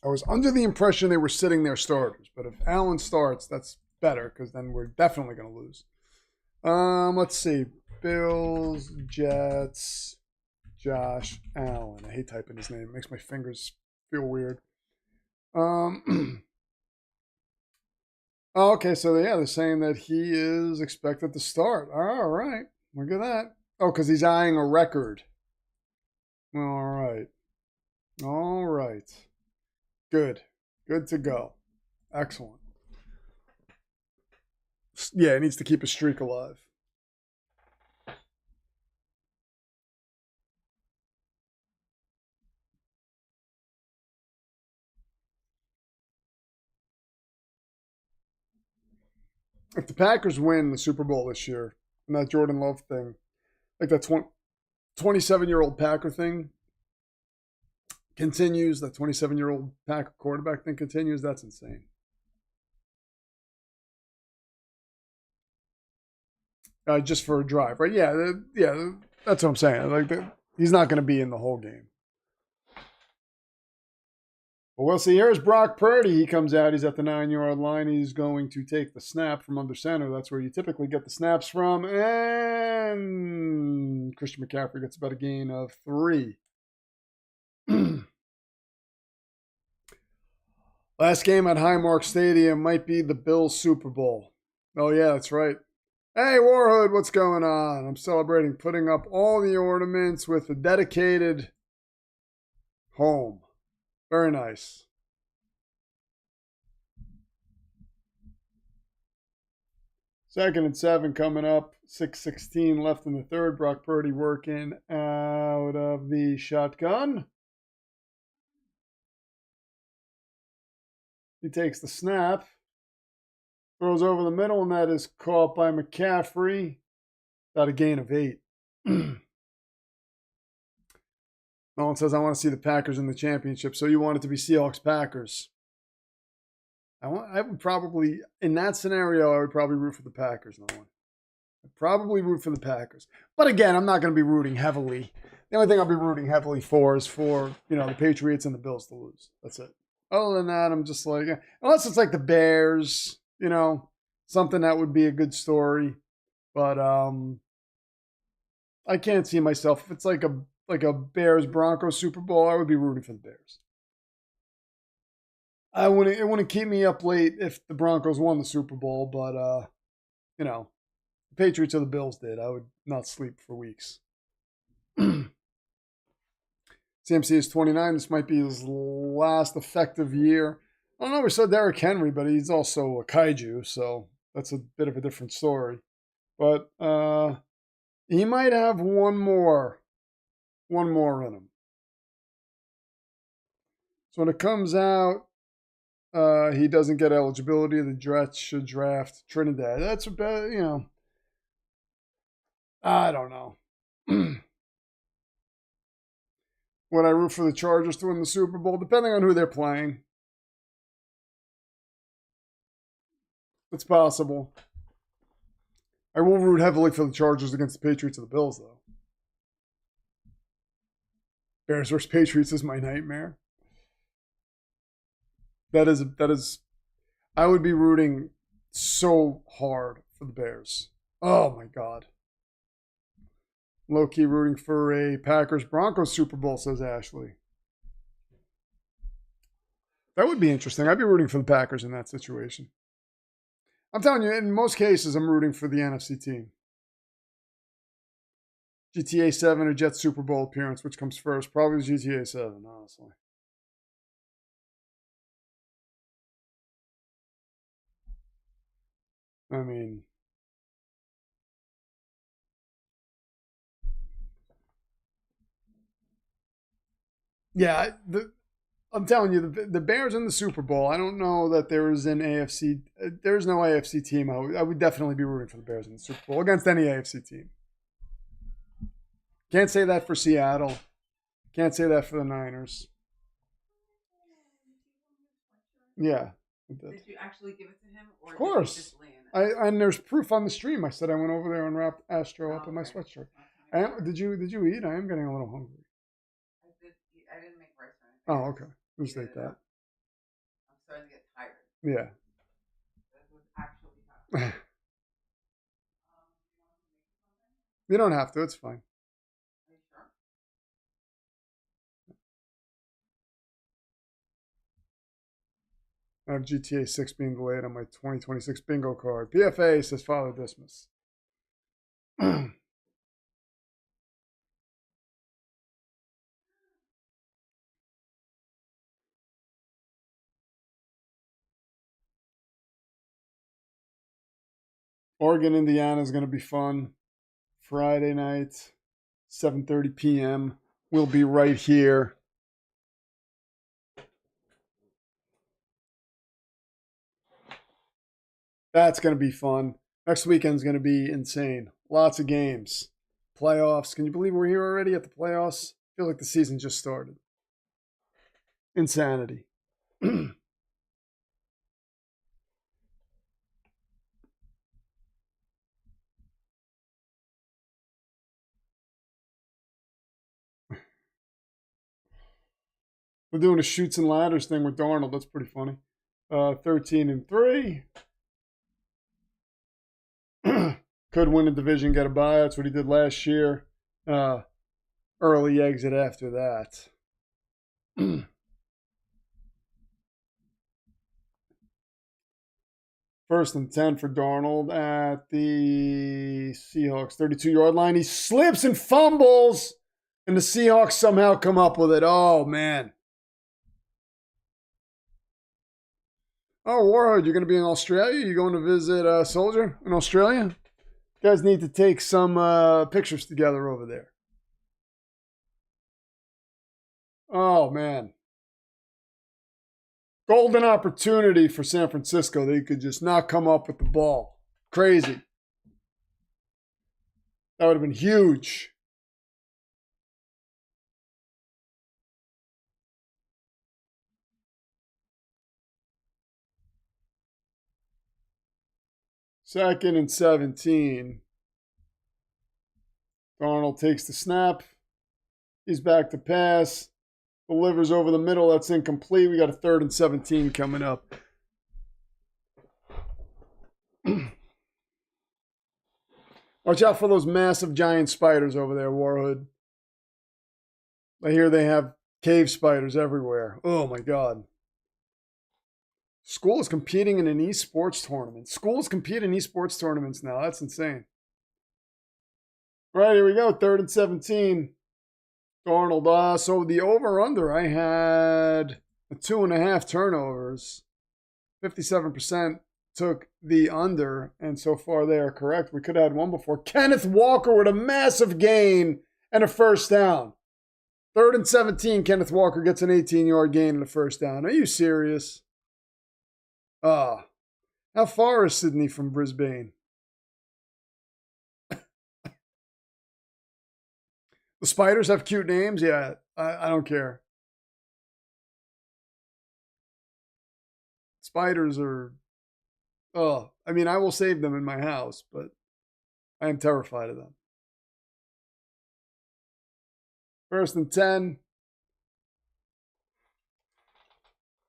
S1: I was under the impression they were sitting there starters, but if Allen starts, that's better because then we're definitely going to lose. Let's see. Bills, Jets, Josh Allen. I hate typing his name. It makes my fingers feel weird. Oh, okay, so yeah, they're saying that he is expected to start. All right. Look at that. Oh, because he's eyeing a record. All right. All right. Good. Good to go. Excellent. Yeah, he needs to keep his streak alive. If the Packers win the Super Bowl this year, and that Jordan Love thing, like that 27-year-old Packer thing continues, that 27-year-old Packer quarterback thing continues, that's insane. Just for a drive, right? Yeah. That's what I'm saying. Like, he's not going to be in the whole game. But we'll see. Here's Brock Purdy. He comes out. He's at the 9-yard line. He's going to take the snap from under center. That's where you typically get the snaps from. And Christian McCaffrey gets about a gain of 3. Last game at Highmark Stadium might be the Bills Super Bowl. Oh, yeah, that's right. Hey, Warhood, what's going on? I'm celebrating putting up all the ornaments with a dedicated home. Very nice. Second and 7 coming up. 6:16 left in the third. Brock Purdy working out of the shotgun. He takes the snap. Throws over the middle, and that is caught by McCaffrey. About a gain of 8. Nolan says, I want to see the Packers in the championship. So you want it to be Seahawks Packers. I would probably, in that scenario, I would probably root for the Packers, Nolan. I'd probably root for the Packers. But again, I'm not going to be rooting heavily. The only thing I'll be rooting heavily for is for, the Patriots and the Bills to lose. That's it. Other than that, I'm just like, unless it's like the Bears, something that would be a good story. But I can't see myself. If it's like a Bears-Broncos Super Bowl, I would be rooting for the Bears. It wouldn't keep me up late if the Broncos won the Super Bowl, but the Patriots or the Bills did. I would not sleep for weeks. CMC is 29. This might be his last effective year. I don't know. We saw Derrick Henry, but he's also a kaiju, so that's a bit of a different story. But he might have one more in him. So when it comes out, he doesn't get eligibility. The Jets should draft Trinidad. That's about, I don't know. Would I root for the Chargers to win the Super Bowl? Depending on who they're playing. It's possible. I will root heavily for the Chargers against the Patriots and the Bills, though. Bears versus Patriots is my nightmare. That is, I would be rooting so hard for the Bears. Oh my God. Low-key rooting for a Packers-Broncos Super Bowl, says Ashley. That would be interesting. I'd be rooting for the Packers in that situation. I'm telling you, in most cases, I'm rooting for the NFC team. GTA 7 or Jets Super Bowl appearance, which comes first? Probably GTA 7, honestly. I mean, yeah, I'm telling you, the Bears in the Super Bowl, I don't know that there is an AFC, there's no AFC team. I would definitely be rooting for the Bears in the Super Bowl against any AFC team. Can't say that for Seattle. Can't say that for the Niners. Yeah.
S2: Did you actually give it to him? Or
S1: of course.
S2: Did you just lay in it?
S1: And there's proof on the stream. I said I went over there and wrapped Astro up in my sweatshirt. Did you eat? I am getting a little hungry.
S2: I did eat. I didn't make rice or anything.
S1: Oh, okay. Just ate that.
S2: I'm starting to get tired.
S1: Yeah.
S2: This was actually happening.
S1: You don't have to. It's fine.
S2: Are you sure?
S1: I have GTA 6 being delayed on my 2026 bingo card. PFA says Father Dismas. Oregon, Indiana is going to be fun. Friday night, 7:30 p.m. We'll be right here. That's going to be fun. Next weekend's going to be insane. Lots of games. Playoffs. Can you believe we're here already at the playoffs? I feel like the season just started. Insanity. We're doing a shoots and ladders thing with Darnold. That's pretty funny. 13-3. Could win a division, get a bye. That's what he did last year. Early exit after that. First and 10 for Darnold at the Seahawks 32-yard line. He slips and fumbles, and the Seahawks somehow come up with it. Oh, man. Oh, Warhood, you're going to be in Australia? You going to visit Soldier in Australia? You guys need to take some pictures together over there. Oh, man. Golden opportunity for San Francisco. They could just not come up with the ball. Crazy. That would have been huge. Second and 17. Darnold takes the snap. He's back to pass. Delivers over the middle. That's incomplete. We got a 3rd and 17 coming up. Watch out for those massive giant spiders over there, Warhood. I hear they have cave spiders everywhere. Oh my God. School is competing in an esports tournament. Schools compete in esports tournaments now. That's insane. All right, here we go. 3rd and 17. Darnold. So the over-under, I had 2.5 turnovers. 57% took the under, and so far they are correct. We could have had one before. Kenneth Walker with a massive gain and a first down. 3rd and 17, Kenneth Walker gets an 18-yard gain and a first down. Are you serious? How far is Sydney from Brisbane? The spiders have cute names? Yeah, I don't care. Spiders are... Oh, I mean, I will save them in my house, but I am terrified of them. 1st and 10.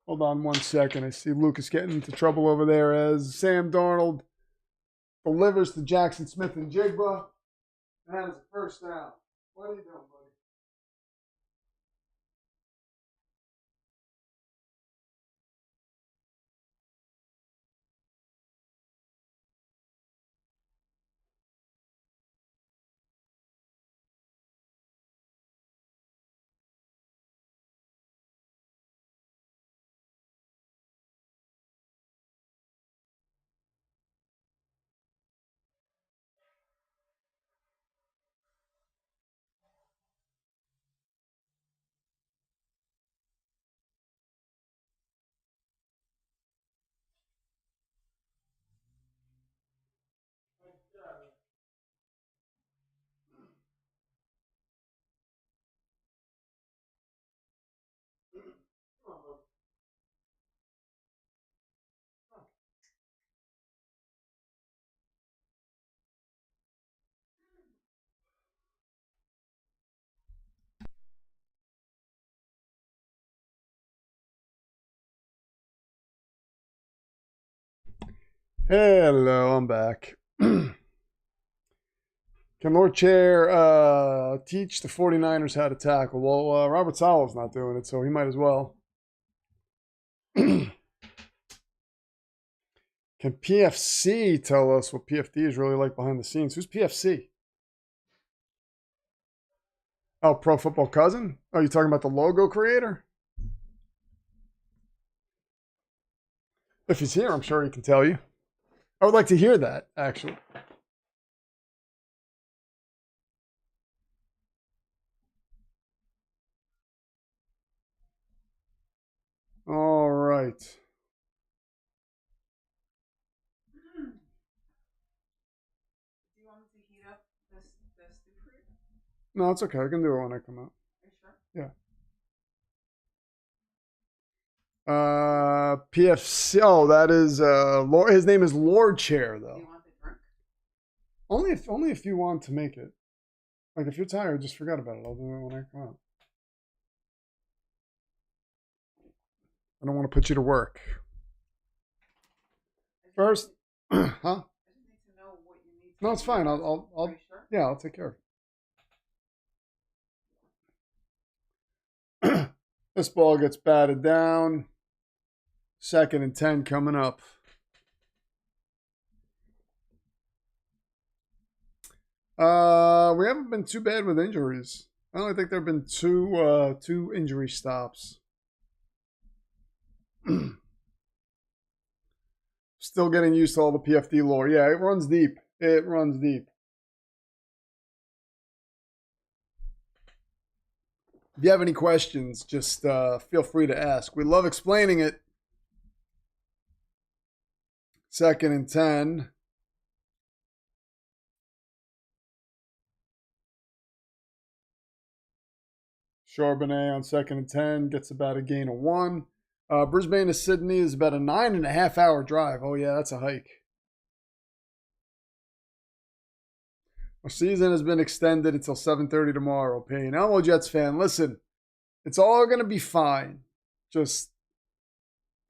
S1: Hold on 1 second. I see Lucas getting into trouble over there as Sam Darnold delivers to Jackson Smith and Jigba. And that is a first down. What are you doing, buddy? Hello, I'm back. Can Lord Chair teach the 49ers how to tackle? Well, Robert Sala's not doing it, so he might as well. Can PFC tell us what PFD is really like behind the scenes? Who's PFC? Oh, Pro Football Cousin? Oh, you talking about the logo creator? If he's here, I'm sure he can tell you. I would like to hear that, actually. All right.
S2: Do you want me to heat up this stew for you?
S1: No, it's okay. I can do it when I come out.
S2: Are you sure?
S1: Yeah. PFC. Oh, that is Lord. His name is Lord Chair,
S2: Do
S1: though.
S2: you want the drink?
S1: Only if you want to make it. Like if you're tired, just forget about it. I'll do it when I come out. I don't want to put you to work. First, huh?
S2: I just need to know what you need.
S1: No, it's fine.
S2: Are you sure?
S1: Yeah, I'll take care of it. This ball gets batted down. 2nd and 10 coming up. We haven't been too bad with injuries. I only think there have been two injury stops. Still getting used to all the PFD lore. Yeah, it runs deep. It runs deep. If you have any questions, just feel free to ask. We love explaining it. 2nd and 10. Charbonnet on 2nd and 10 gets about a gain of 1. Brisbane to Sydney is about a 9.5 hour drive. Oh, yeah, that's a hike. Our season has been extended until 7:30 tomorrow, Payne. I'm a Jets fan. Listen, it's all going to be fine. Just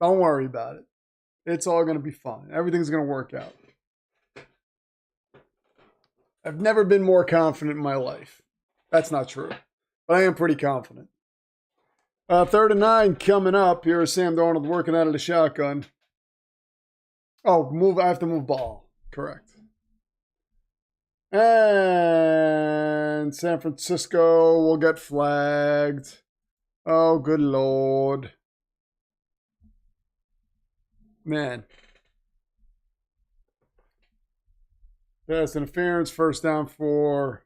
S1: don't worry about it. It's all going to be fine. Everything's going to work out. I've never been more confident in my life. That's not true, but I am pretty confident. 3rd and 9 coming up. Here is Sam Darnold working out of the shotgun. Oh, move! I have to move ball. Correct. And San Francisco will get flagged. Oh, good Lord. Man. Pass interference, 1st down for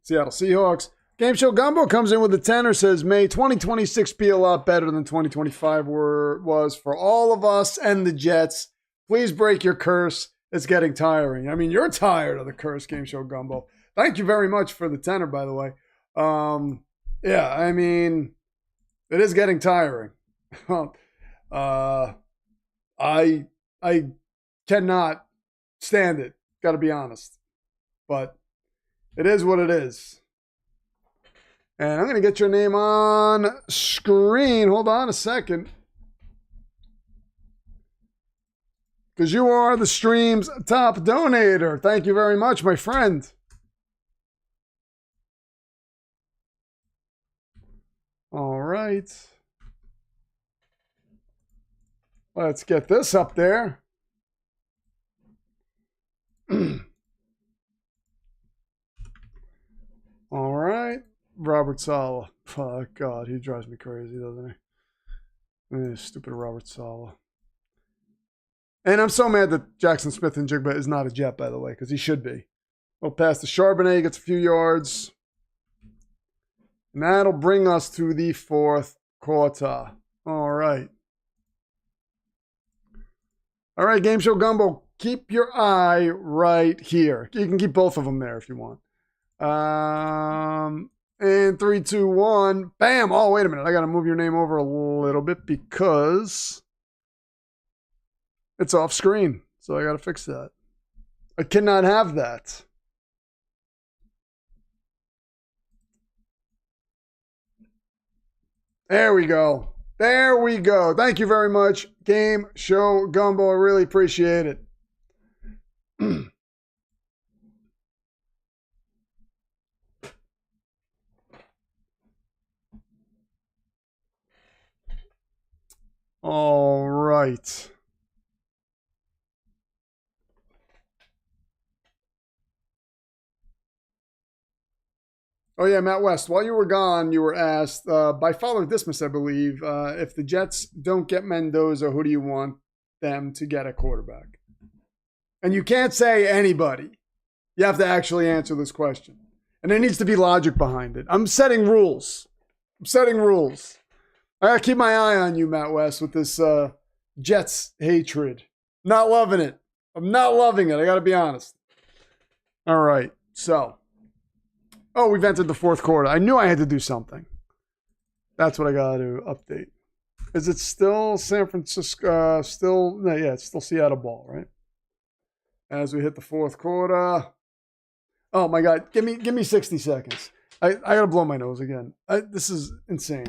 S1: Seattle Seahawks. Game Show Gumbo comes in with a tenner, says, May 2026 be a lot better than 2025 was for all of us and the Jets. Please break your curse. It's getting tiring. I mean, you're tired of the curse, Game Show Gumbo. Thank you very much for the tenner, by the way. Yeah, I mean, it is getting tiring. I cannot stand it. Got to be honest. But it is what it is. And I'm going to get your name on screen. Hold on a second. Because you are the stream's top donator. Thank you very much, my friend. All right. Let's get this up there. All right. Robert Saleh. Oh, God, he drives me crazy, doesn't he? Stupid Robert Saleh. And I'm so mad that Jackson Smith and Jigba is not a Jet, by the way, because he should be. We'll pass to Charbonnet. He gets a few yards. And that'll bring us to the 4th quarter. All right. All right, Game Show Gumbo, keep your eye right here. You can keep both of them there if you want. And 3, 2, 1. Bam. Oh, wait a minute. I got to move your name over a little bit because it's off screen. So I got to fix that. I cannot have that. There we go. There we go. Thank you very much, Game Show Gumbo. I really appreciate it. All right. Oh, yeah, Matt West. While you were gone, you were asked by Father Dismas, I believe, if the Jets don't get Mendoza, who do you want them to get a quarterback? And you can't say anybody. You have to actually answer this question. And there needs to be logic behind it. I'm setting rules. I got to keep my eye on you, Matt West, with this Jets hatred. Not loving it. I'm not loving it. I got to be honest. All right. So. Oh, we've entered the 4th quarter. I knew I had to do something. That's what I got to update. Is it still San Francisco? It's still Seattle ball, right? As we hit the 4th quarter. Oh my God, give me 60 seconds. I gotta blow my nose again. This is insane.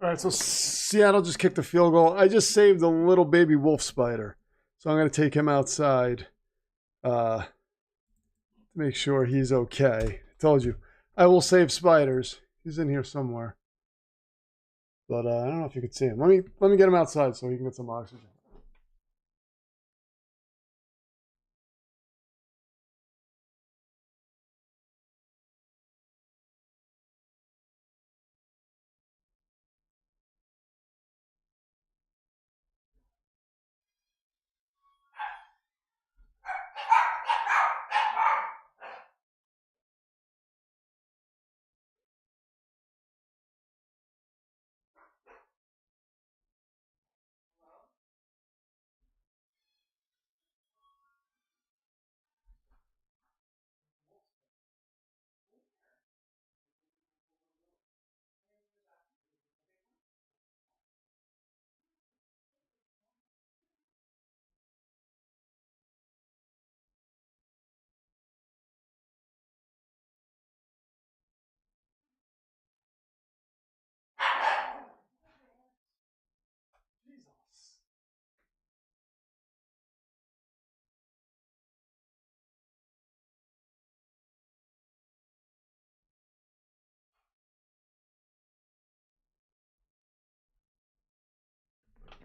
S1: All right, so Seattle just kicked a field goal. I just saved a little baby wolf spider. So I'm going to take him outside to make sure he's okay. I told you, I will save spiders. He's in here somewhere. But I don't know if you can see him. Let me get him outside so he can get some oxygen.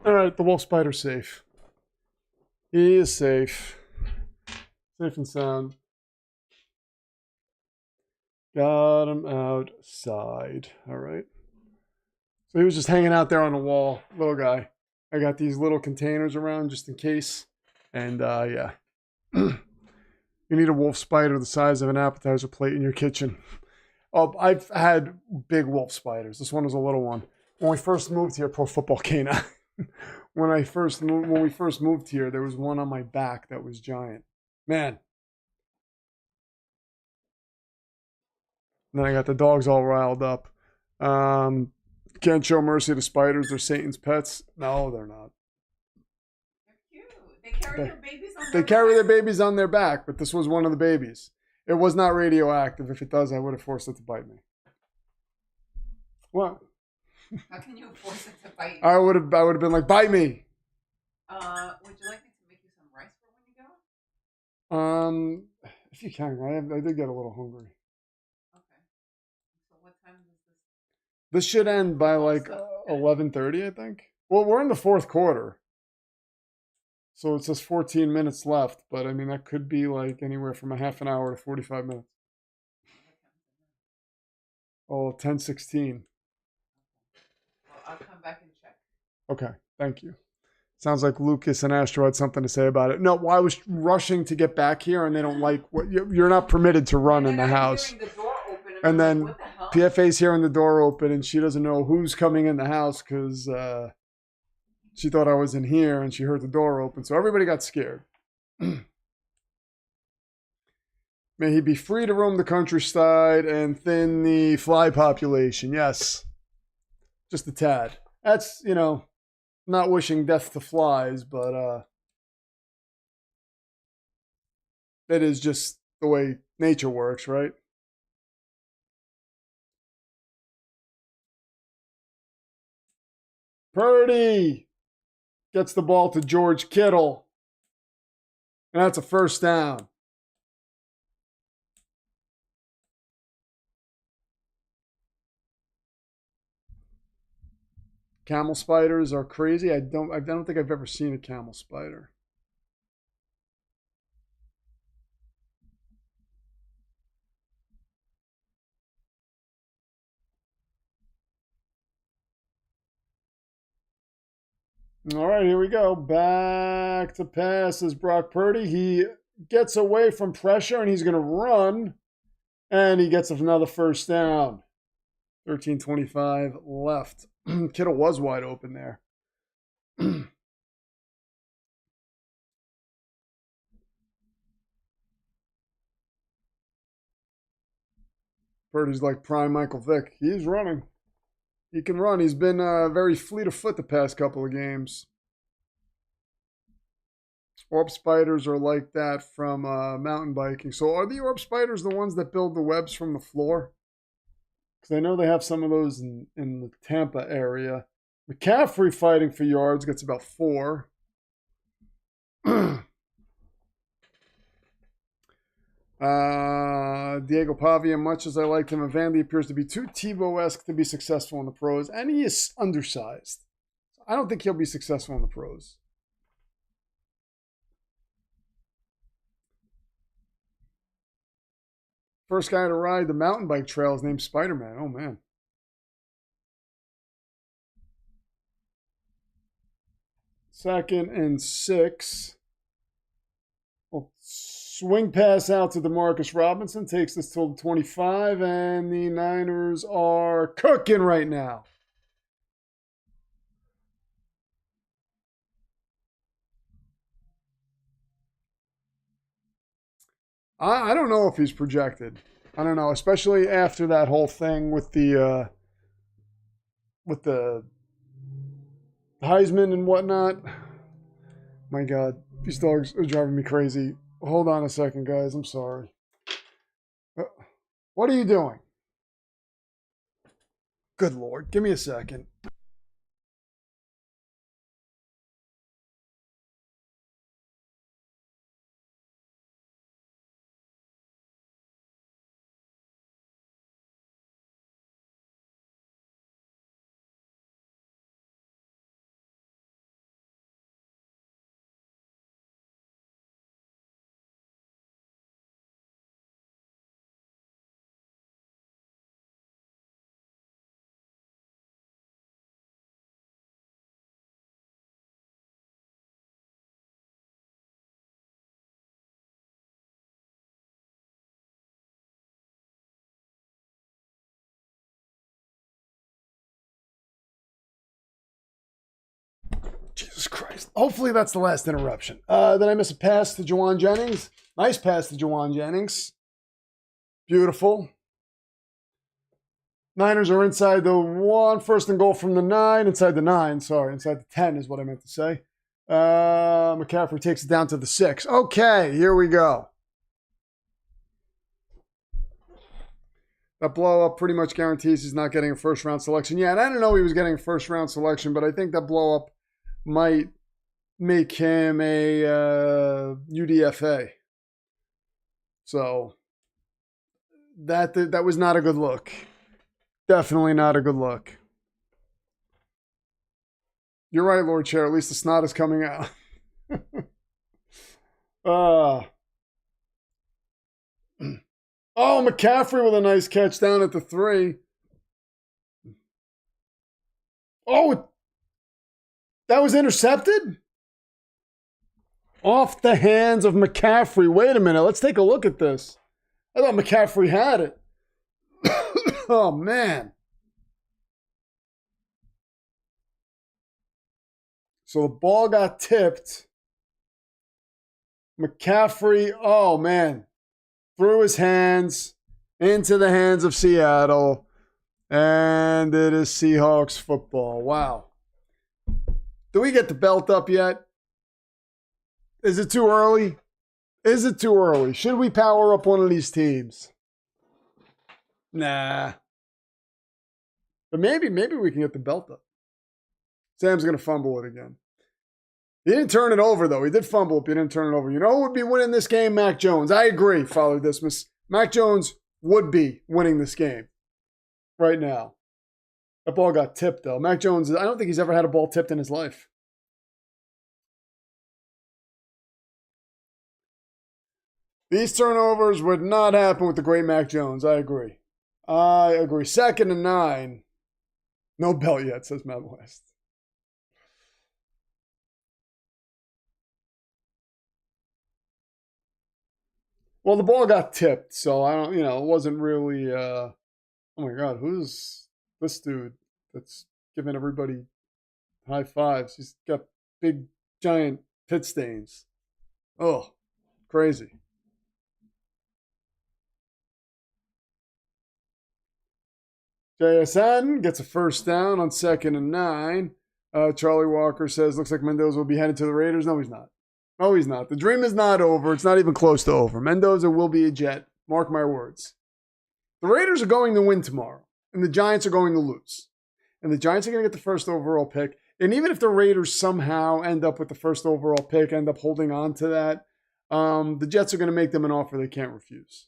S1: All right, the wolf spider's safe. He is safe. Safe and sound. Got him outside. All right. So he was just hanging out there on the wall, little guy. I got these little containers around just in case. And yeah. You need a wolf spider the size of an appetizer plate in your kitchen. Oh, I've had big wolf spiders. This one was a little one. When we first moved here, poor football canine. When we first moved here, there was one on my back that was giant. Man. And then I got the dogs all riled up. Can't show mercy to spiders. They're Satan's pets. No, they're not.
S2: They're cute. They carry their babies on
S1: They carry their babies on their back, but this was one of the babies. It was not radioactive. If it does, I would have forced it to bite me. What?
S2: How can you force it to bite you?
S1: I would have been like, bite me.
S2: Would you like me to make you some rice for when you go?
S1: If you can, I did get a little hungry.
S2: Okay. So what time does this?
S1: This should end by like 11:30, I think. Well, we're in the fourth quarter, so it's just 14 minutes left. But I mean, that could be like anywhere from a half an hour to 45 minutes. Oh, 10:16.
S2: I'll come back and check.
S1: Okay, thank you. Sounds like Lucas and Astro had something to say about it. No, well, I was rushing to get back here, and they don't like what you're not permitted to run in the house.
S2: The door open,
S1: And then
S2: like, what the hell?
S1: PFA's hearing the door open, and she doesn't know who's coming in the house because she thought I was in here, and she heard the door open. So everybody got scared. May he be free to roam the countryside and thin the fly population. Yes. Just a tad. That's, not wishing death to flies, but it is just the way nature works, right? Purdy gets the ball to George Kittle. And that's a first down. Camel spiders are crazy. I don't think I've ever seen a camel spider. All right, here we go. Back to pass is Brock Purdy. He gets away from pressure and he's going to run. And he gets another first down. 13:25 left. Kittle was wide open there. Purdy's like prime Michael Vick. He's running. He can run. He's been very fleet of foot the past couple of games. Orb spiders are like that from mountain biking. So are the orb spiders the ones that build the webs from the floor? Because I know they have some of those in the Tampa area. McCaffrey fighting for yards gets about 4. Diego Pavia, much as I liked him, Vandy appears to be too Tebow-esque to be successful in the pros, and he is undersized. I don't think he'll be successful in the pros. First guy to ride the mountain bike trail is named Spider-Man. Oh, man. Second and 6. Well, swing pass out to DeMarcus Robinson. Takes this till the 25, and the Niners are cooking right now. I don't know if he's projected. I don't know, especially after that whole thing with the Heisman and whatnot. My God, these dogs are driving me crazy. Hold on a second, guys. I'm sorry. What are you doing? Good Lord. Give me a second. Jesus Christ. Hopefully that's the last interruption. Did I miss a pass to Jawan Jennings? Nice pass to Jawan Jennings. Beautiful. Niners are inside the 1. First and goal from the 9. Inside the 9. Sorry, inside the 10 is what I meant to say. McCaffrey takes it down to the 6. Okay, here we go. That blow up pretty much guarantees he's not getting a first round selection. Yeah, and I didn't know he was getting a first round selection, but I think that blow up might make him a UDFA. So that was not a good look. Definitely not a good look. You're right, Lord Chair. At least the snot is coming out. Oh, McCaffrey with a nice catch down at the 3. Oh, that was intercepted? Off the hands of McCaffrey. Wait a minute. Let's take a look at this. I thought McCaffrey had it. Oh, man. So the ball got tipped. McCaffrey, oh, man, threw his hands into the hands of Seattle. And it is Seahawks football. Wow. Do we get the belt up yet? Is it too early? Is it too early? Should we power up one of these teams? Nah. But maybe we can get the belt up. Sam's going to fumble it again. He didn't turn it over, though. He did fumble it, but he didn't turn it over. You know who would be winning this game? Mac Jones. I agree, Father Dismas. Mac Jones would be winning this game right now. That ball got tipped, though. Mac Jones, I don't think he's ever had a ball tipped in his life. These turnovers would not happen with the great Mac Jones. I agree. I agree. 2nd and 9. No belt yet, says Matt West. Well, the ball got tipped, so I don't, it wasn't really, oh my God, who's this dude that's giving everybody high fives? He's got big, giant pit stains. Oh, crazy. JSN gets a first down on 2nd and 9. Charlie Walker says, looks like Mendoza will be headed to the Raiders. No, he's not. No, he's not. The dream is not over. It's not even close to over. Mendoza will be a Jet. Mark my words. The Raiders are going to win tomorrow. And the Giants are going to lose. And the Giants are going to get the first overall pick. And even if the Raiders somehow end up with the first overall pick, end up holding on to that, the Jets are going to make them an offer they can't refuse.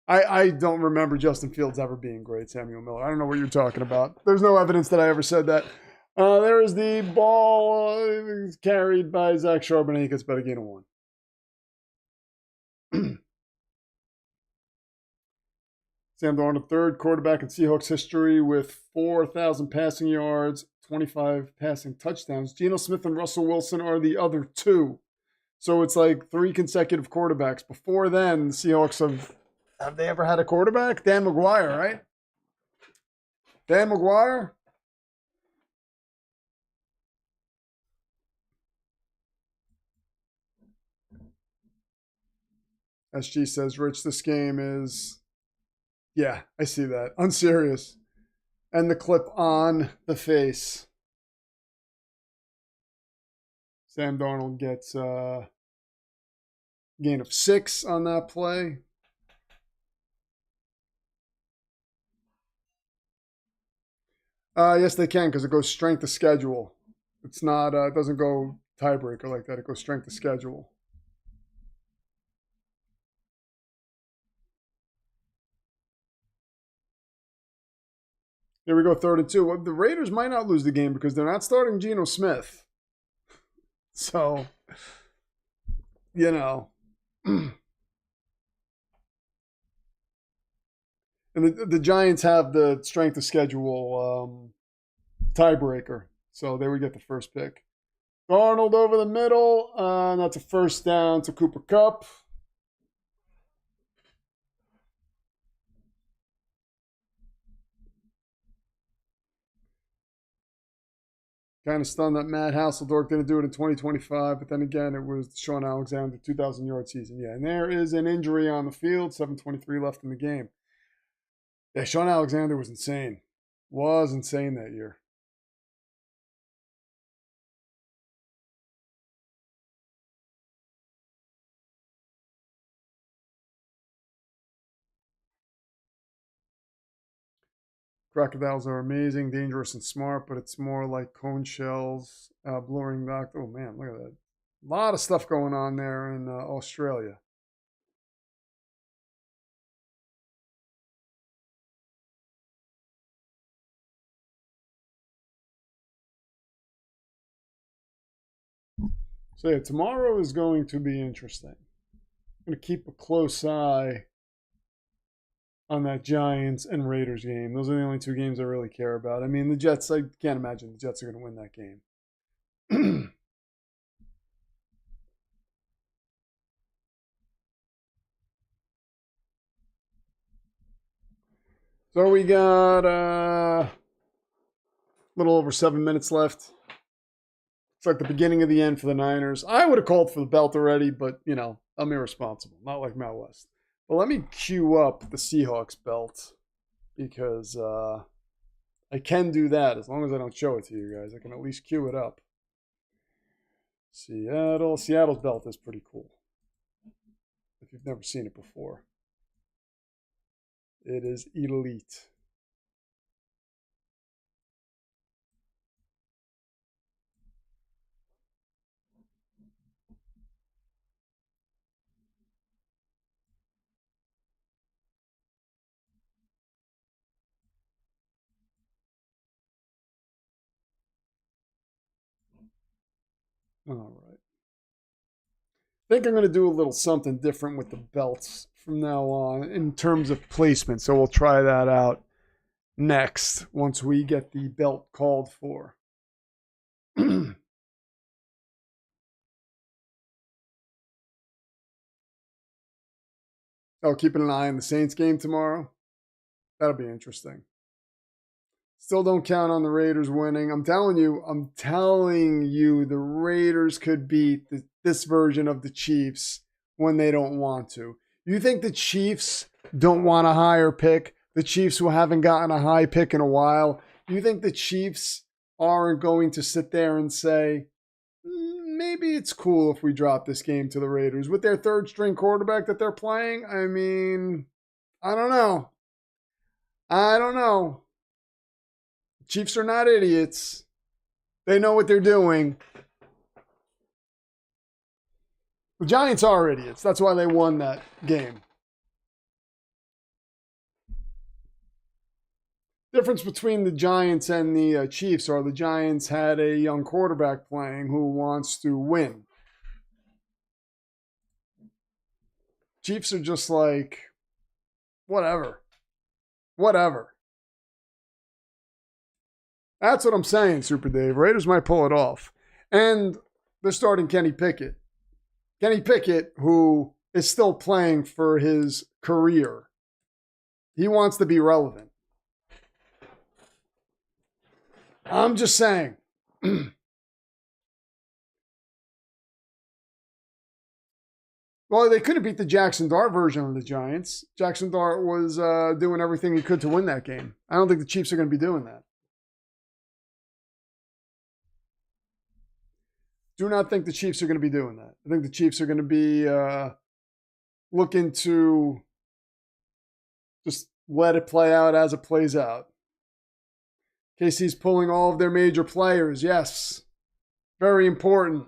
S1: I don't remember Justin Fields ever being great, Samuel Miller. I don't know what you're talking about. There's no evidence that I ever said that. There is the ball carried by Zach Charbonnet. He gets better gain of 1. Sam Darnold, third quarterback in Seahawks history with 4,000 passing yards, 25 passing touchdowns. Geno Smith and Russell Wilson are the other 2. So it's like 3 consecutive quarterbacks. Before then, the Seahawks have they ever had a quarterback? Dan McGuire, right? Dan McGuire? SG says, Rich, this game is... Yeah, I see that. Unserious. And the clip on the face. Sam Darnold gets a gain of 6 on that play. Yes, they can because it goes strength of schedule. It's not. It doesn't go tiebreaker like that. It goes strength of schedule. Here we go, 3rd and 2. Well, the Raiders might not lose the game because they're not starting Geno Smith. So, you know. And the Giants have the strength of schedule tiebreaker. So they would get the first pick. Darnold over the middle. And that's a first down to Cooper Kupp. Kind of stunned that Matt Hasseldork didn't do it in 2025, but then again, it was Sean Alexander 2,000-yard season. Yeah, and there is an injury on the field. 7:23 left in the game. Yeah, Sean Alexander was insane. Was insane that year. Crocodiles are amazing, dangerous, and smart, but it's more like cone shells, blurring back. Oh, man, look at that. A lot of stuff going on there in Australia. So, yeah, tomorrow is going to be interesting. I'm going to keep a close eye on that Giants and Raiders game. Those are the only 2 games I really care about. I mean, the Jets, I can't imagine the Jets are going to win that game. So we got a little over 7 minutes left. It's like the beginning of the end for the Niners. I would have called for the belt already, but, you know, I'm irresponsible. Not like Matt West. But let me cue up the Seahawks belt because I can do that as long as I don't show it to you guys. I can at least cue it up. Seattle's belt is pretty cool. If you've never seen it before. It is elite. All right. I think I'm going to do a little something different with the belts from now on in terms of placement. So we'll try that out next once we get the belt called for. Oh, keeping an eye on the Saints game tomorrow. That'll be interesting. Still don't count on the Raiders winning. I'm telling you, the Raiders could beat this version of the Chiefs when they don't want to. You think the Chiefs don't want a higher pick? The Chiefs who haven't gotten a high pick in a while? You think the Chiefs aren't going to sit there and say, maybe it's cool if we drop this game to the Raiders with their 3rd string quarterback that they're playing? I mean, I don't know. I don't know. Chiefs are not idiots. They know what they're doing. The Giants are idiots. That's why they won that game. Difference between the Giants and the Chiefs are the Giants had a young quarterback playing who wants to win. Chiefs are just like, whatever. Whatever. That's what I'm saying, Super Dave. Raiders might pull it off. And they're starting Kenny Pickett. Kenny Pickett, who is still playing for his career. He wants to be relevant. I'm just saying. Well, they couldn't beat the Jackson Dart version of the Giants. Jackson Dart was doing everything he could to win that game. I don't think the Chiefs are going to be doing that. Do not think the Chiefs are going to be doing that. I think the Chiefs are going to be looking to just let it play out as it plays out. KC's pulling all of their major players. Yes. Very important.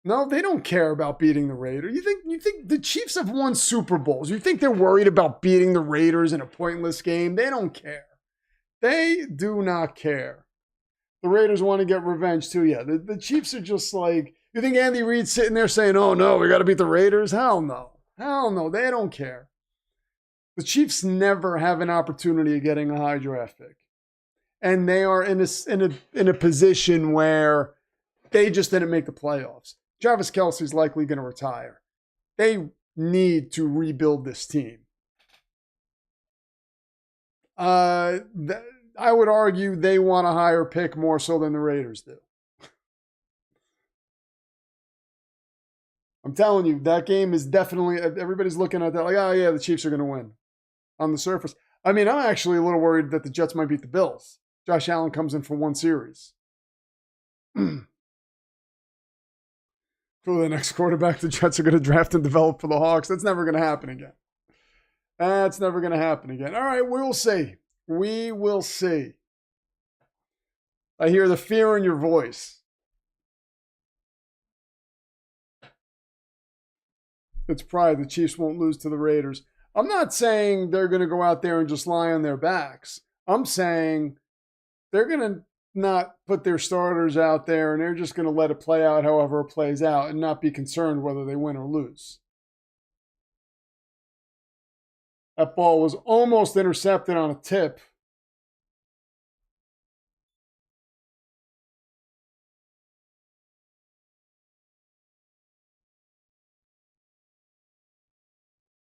S1: No, they don't care about beating the Raiders. You think the Chiefs have won Super Bowls? You think they're worried about beating the Raiders in a pointless game? They don't care. They do not care. The Raiders want to get revenge too. Yeah, the Chiefs are just like, you think Andy Reid's sitting there saying, oh no, we got to beat the Raiders? Hell no. Hell no. They don't care. The Chiefs never have an opportunity of getting a high draft pick. And they are in a position where they just didn't make the playoffs. Travis Kelce's likely going to retire. They need to rebuild this team. I would argue they want a higher pick more so than the Raiders do. I'm telling you, that game is definitely, everybody's looking at that like, oh yeah, the Chiefs are going to win on the surface. I mean, I'm actually a little worried that the Jets might beat the Bills. Josh Allen comes in for one series. For the next quarterback the Jets are going to draft and develop for the Hawks. That's never going to happen again. That's never going to happen again. All right, we will see. We will see. I hear the fear in your voice. It's pride. The Chiefs won't lose to the Raiders. I'm not saying they're going to go out there and just lie on their backs. I'm saying they're going to not put their starters out there and they're just going to let it play out however it plays out and not be concerned whether they win or lose. That ball was almost intercepted on a tip.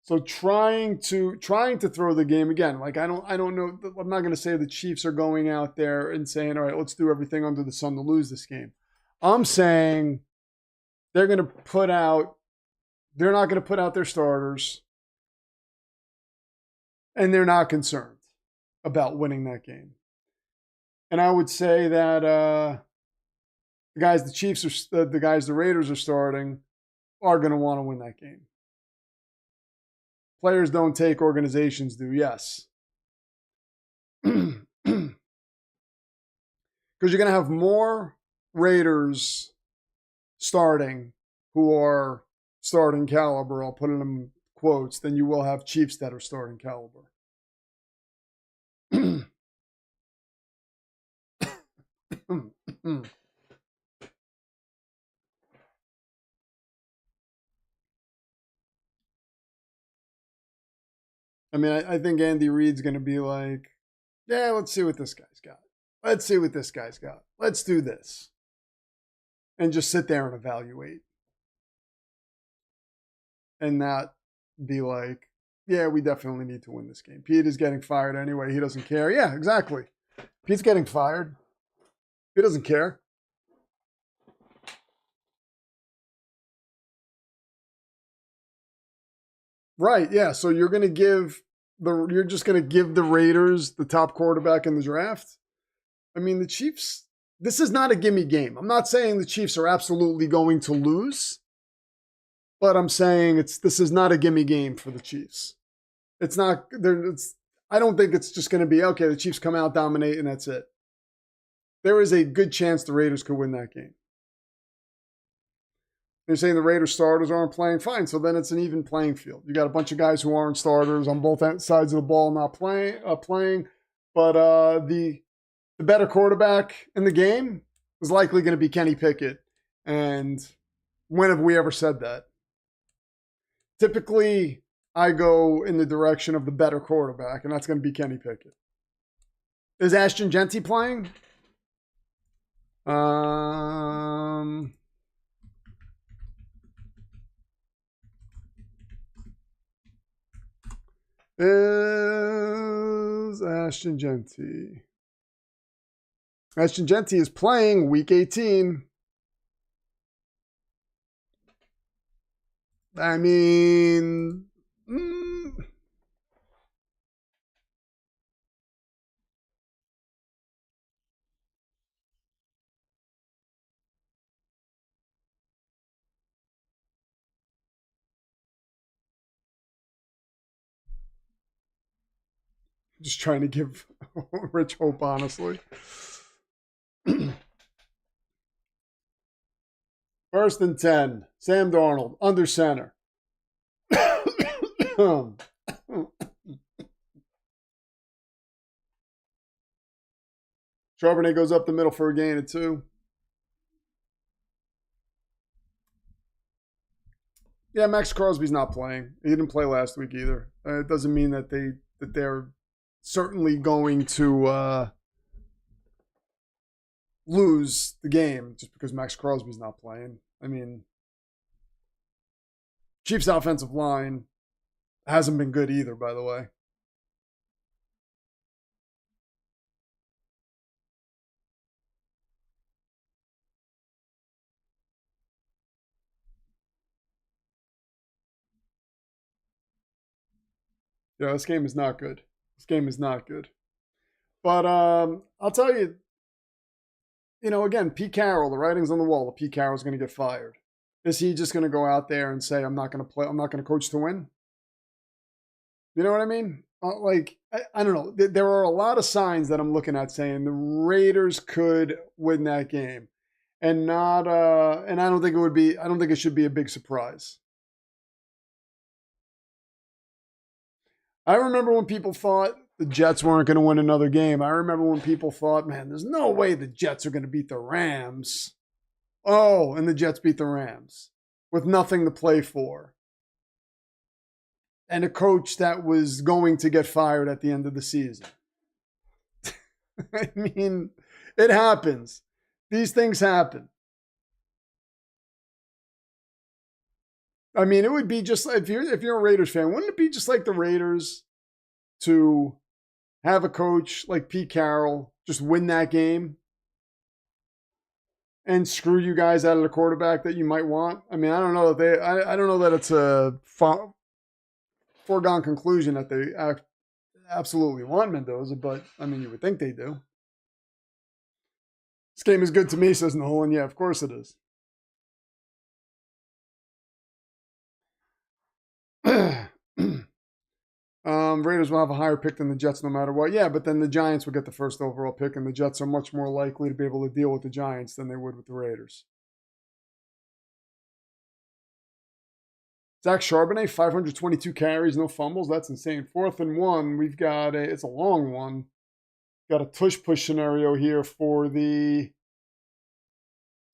S1: So trying to throw the game again, like I don't know. I'm not going to say the Chiefs are going out there and saying, all right, let's do everything under the sun to lose this game. I'm saying they're not going to put out their starters, and they're not concerned about winning that game. And I would say that the guys the Raiders are starting are going to want to win that game. Players don't take, organizations do, yes. Because you're going to have more Raiders starting who are starting caliber, I'll put it in quotes, than you will have Chiefs that are starting caliber. I mean, I think Andy Reid's going to be like, yeah, let's see what this guy's got. Let's see what this guy's got. Let's do this. And just sit there and evaluate. And not be like, yeah, we definitely need to win this game. Pete is getting fired anyway. He doesn't care. Yeah, exactly. Pete's getting fired. He doesn't care. Right, yeah. So you're just going to give the Raiders the top quarterback in the draft? I mean, the Chiefs, this is not a gimme game. I'm not saying the Chiefs are absolutely going to lose, but I'm saying this is not a gimme game for the Chiefs. It's not there. I don't think it's just going to be okay. The Chiefs come out, dominate, and that's it. There is a good chance the Raiders could win that game. You're saying the Raiders starters aren't playing? Fine. So then it's an even playing field. You got a bunch of guys who aren't starters on both sides of the ball not playing. But the better quarterback in the game is likely going to be Kenny Pickett. And when have we ever said that? Typically, I go in the direction of the better quarterback, and that's going to be Kenny Pickett. Is Ashton Genty playing? Is Ashton Genty? Ashton Genty is playing week 18. I mean, just trying to give Rich hope, honestly. First and 10. Sam Darnold, under center. Charbonnet goes up the middle for a gain of 2. Yeah, Max Crosby's not playing. He didn't play last week either. It doesn't mean that they're certainly going to lose the game just because Max Crosby's not playing. I mean, Chiefs' offensive line hasn't been good either, by the way. Yeah, this game is not good. This game is not good. But I'll tell you, again, Pete Carroll, the writing's on the wall. Pete Carroll's going to get fired. Is he just going to go out there and say, I'm not going to play, I'm not going to coach to win? You know what I mean? I don't know. There are a lot of signs that I'm looking at saying the Raiders could win that game. And not, and I don't think it should be a big surprise. I remember when people thought the Jets weren't going to win another game. I remember when people thought, man, there's no way the Jets are going to beat the Rams. Oh, and the Jets beat the Rams with nothing to play for. And a coach that was going to get fired at the end of the season. I mean, it happens. These things happen. I mean, it would be just if you're a Raiders fan, wouldn't it be just like the Raiders to have a coach like Pete Carroll just win that game and screw you guys out of the quarterback that you might want? I mean, I don't know that I don't know that it's a foregone conclusion that they absolutely want Mendoza, but I mean, you would think they do. This game is good to me, says Nolan. Yeah, of course it is. Raiders will have a higher pick than the Jets no matter what. Yeah, but then the Giants will get the first overall pick, and the Jets are much more likely to be able to deal with the Giants than they would with the Raiders. Zach Charbonnet, 522 carries, no fumbles. That's insane. 4th and 1. We've got it's a long one. Got a tush-push scenario here for the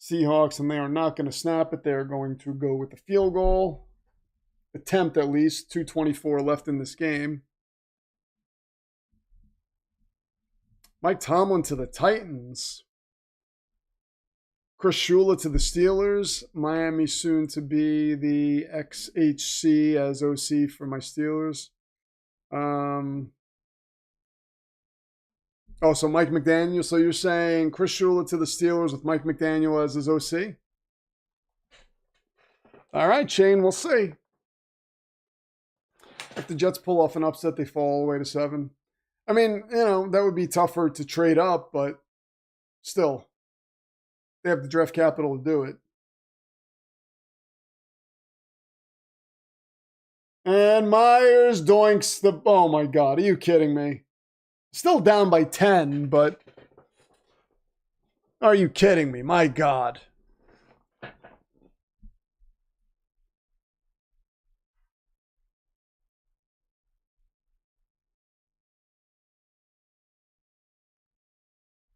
S1: Seahawks, and they are not going to snap it. They're going to go with the field goal. Attempt at least. 2:24 left in this game. Mike Tomlin to the Titans. Chris Shula to the Steelers. Miami soon to be the XHC as OC for my Steelers. So Mike McDaniel. So you're saying Chris Shula to the Steelers with Mike McDaniel as his OC? All right, Shane, we'll see. If the Jets pull off an upset, they fall all the way to 7. I mean, that would be tougher to trade up, but still, they have the draft capital to do it. And Myers doinks the... Oh, my God. Are you kidding me? Still down by 10, but... Are you kidding me? My God.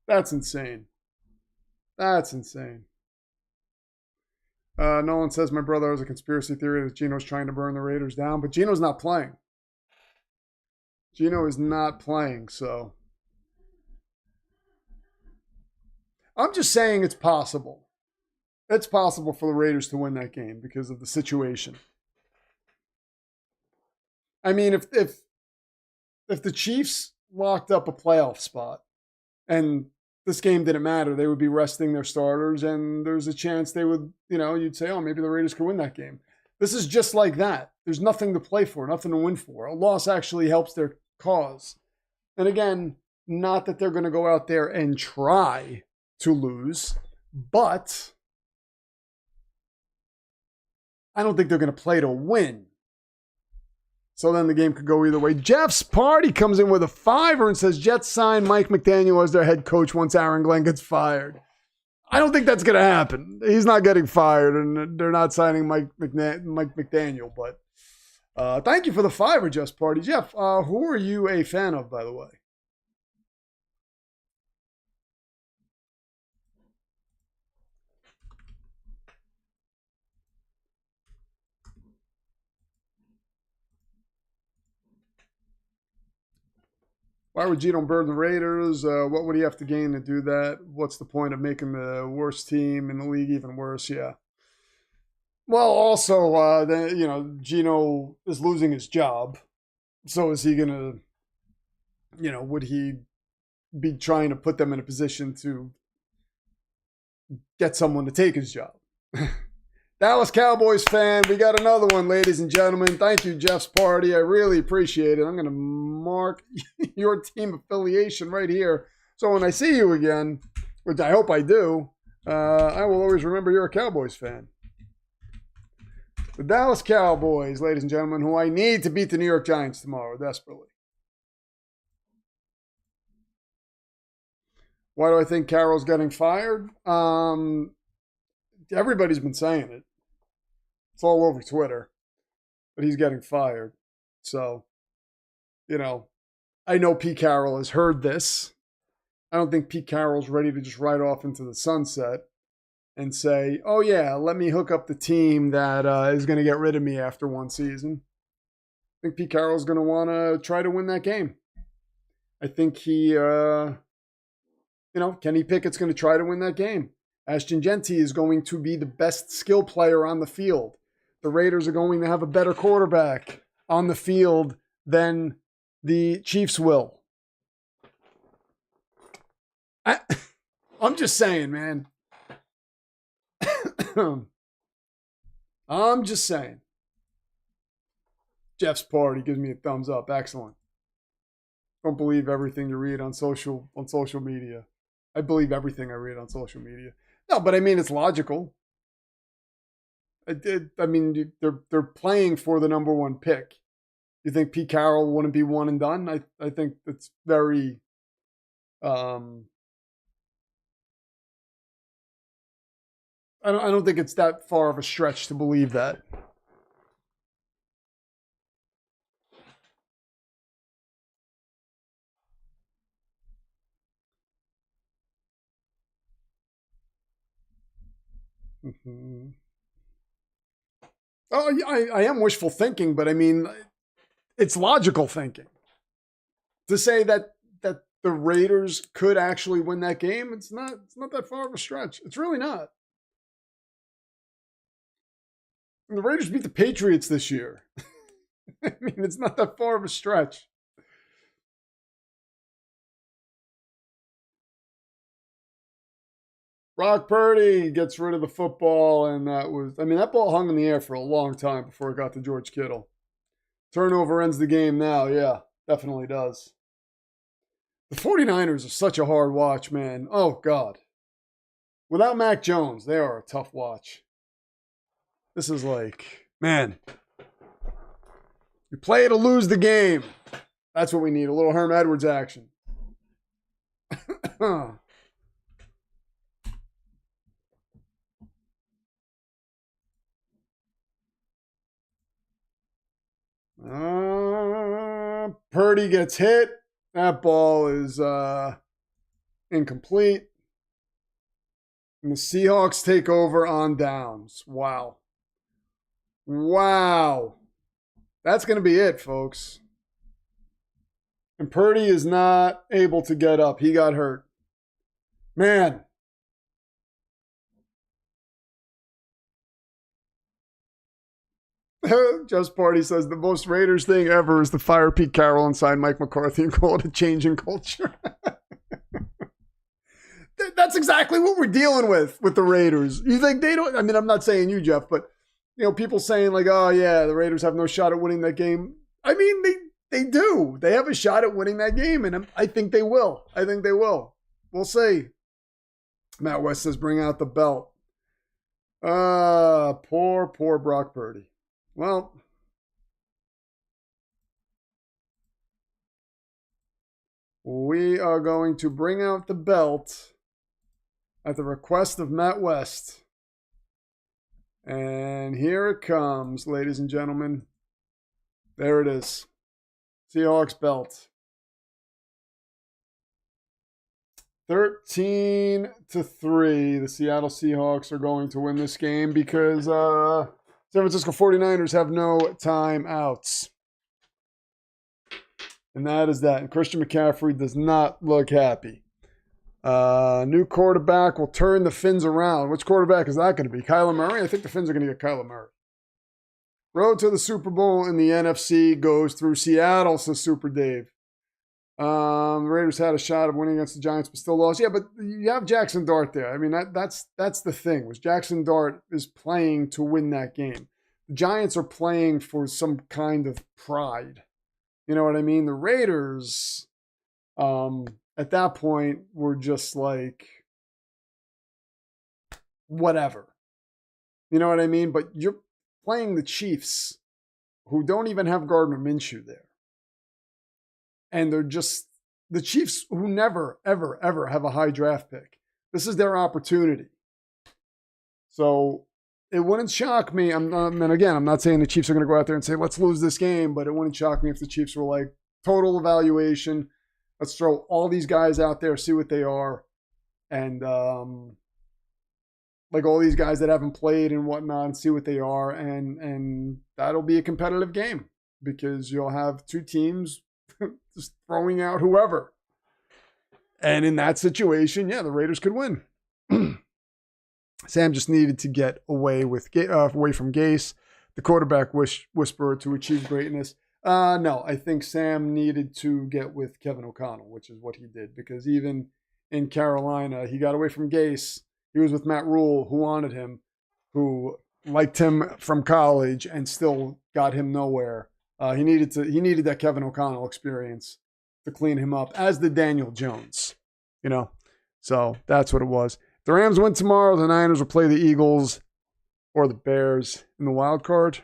S1: That's insane. That's insane. Nolan says my brother has a conspiracy theory that Gino's trying to burn the Raiders down, but Gino's not playing. Gino is not playing, so... I'm just saying it's possible. It's possible for the Raiders to win that game because of the situation. I mean, if the Chiefs locked up a playoff spot and this game didn't matter, they would be resting their starters, and there's a chance they would, you'd say, oh, maybe the Raiders could win that game. This is just like that. There's nothing to play for, nothing to win for. A loss actually helps their cause. And again, not that they're going to go out there and try to lose, but I don't think they're going to play to win. So then the game could go either way. Jeff's Party comes in with a $5 and says Jets sign Mike McDaniel as their head coach once Aaron Glenn gets fired. I don't think that's going to happen. He's not getting fired, and they're not signing Mike McDaniel. But thank you for the $5, Jeff's Party. Jeff, who are you a fan of, by the way? Why would Gino burn the Raiders? What would he have to gain to do that? What's the point of making the worst team in the league even worse? Yeah. Well, also, Gino is losing his job. So is he going to, would he be trying to put them in a position to get someone to take his job? Dallas Cowboys fan, we got another one, ladies and gentlemen. Thank you, Jeff's Party. I really appreciate it. I'm going to mark your team affiliation right here. So when I see you again, which I hope I do, I will always remember you're a Cowboys fan. The Dallas Cowboys, ladies and gentlemen, who I need to beat the New York Giants tomorrow desperately. Why do I think Carroll's getting fired? Everybody's been saying it. It's all over Twitter. But he's getting fired. So, I know Pete Carroll has heard this. I don't think Pete Carroll's ready to just ride off into the sunset and say, oh, yeah, let me hook up the team that is going to get rid of me after one season. I think Pete Carroll's going to want to try to win that game. I think he, Kenny Pickett's going to try to win that game. Ashton Genty is going to be the best skill player on the field. The Raiders are going to have a better quarterback on the field than the Chiefs will. I'm just saying, man. I'm just saying. Jeff's Party gives me a thumbs up. Excellent. Don't believe everything you read on social media. I believe everything I read on social media. No, but I mean, it's logical. I mean, they're playing for the number one pick. You think Pete Carroll wouldn't be one and done? I think it's very I don't think it's that far of a stretch to believe that. Mm-hmm. Oh, I am wishful thinking, but I mean, it's logical thinking. To say that the Raiders could actually win that game, it's not that far of a stretch. It's really not. And the Raiders beat the Patriots this year. I mean, it's not that far of a stretch. Brock Purdy gets rid of the football, and that ball hung in the air for a long time before it got to George Kittle. Turnover ends the game now. Yeah, definitely does. The 49ers are such a hard watch, man. Oh, God. Without Mac Jones, they are a tough watch. This is like, man. You play to lose the game. That's what we need. A little Herm Edwards action. Purdy gets hit. That ball is incomplete. And the Seahawks take over on downs. Wow. Wow. That's going to be it, folks. And Purdy is not able to get up. He got hurt. Man. Just Party says the most Raiders thing ever is to fire Pete Carroll and sign Mike McCarthy and call it a change in culture. That's exactly what we're dealing with the Raiders. You think they don't? I mean, I'm not saying you, Jeff, but you know, people saying like, "Oh yeah, the Raiders have no shot at winning that game." I mean, they do. They have a shot at winning that game, and I think they will. I think they will. We'll see. Matt West says, "Bring out the belt." Poor Brock Purdy. Well, we are going to bring out the belt at the request of Matt West. And here it comes, ladies and gentlemen. There it is. Seahawks belt. 13-3. The Seattle Seahawks are going to win this game because San Francisco 49ers have no timeouts. And that is that. And Christian McCaffrey does not look happy. New quarterback will turn the Fins around. Which quarterback is that going to be? Kyler Murray? I think the Fins are going to get Kyler Murray. Road to the Super Bowl in the NFC goes through Seattle, says Super Dave. The Raiders had a shot of winning against the Giants, but still lost. Yeah, but you have Jackson Dart there. I mean, that's the thing. Was Jackson Dart is playing to win that game. The Giants are playing for some kind of pride. You know what I mean? The Raiders, at that point, were just like, whatever. You know what I mean? But you're playing the Chiefs, who don't even have Gardner Minshew there. And they're just the Chiefs who never, ever, ever have a high draft pick. This is their opportunity. So it wouldn't shock me. And again, I'm not saying the Chiefs are going to go out there and say, let's lose this game, but it wouldn't shock me if the Chiefs were like, total evaluation. Let's throw all these guys out there, see what they are. And like all these guys that haven't played and whatnot, and see what they are. And that'll be a competitive game because you'll have two teams just throwing out whoever. And in that situation, yeah, the Raiders could win. Sam just needed to get away from Gase, the quarterback whisperer, to achieve greatness. No, I think Sam needed to get with Kevin O'Connell, which is what he did. Because even in Carolina, he got away from Gase. He was with Matt Rule, who wanted him, who liked him from college and still got him nowhere. He needed that Kevin O'Connell experience to clean him up, as did Daniel Jones. You know, so that's what it was. If the Rams win tomorrow, the Niners will play the Eagles or the Bears in the wild card.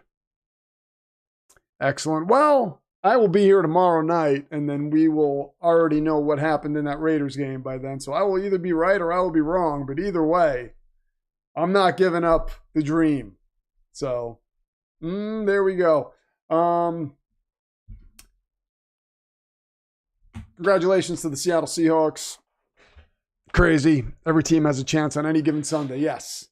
S1: Excellent. Well, I will be here tomorrow night, and then we will already know what happened in that Raiders game by then. So I will either be right or I will be wrong. But either way, I'm not giving up the dream. So there we go. Congratulations to the Seattle Seahawks. Crazy. Every team has a chance on any given Sunday. Yes.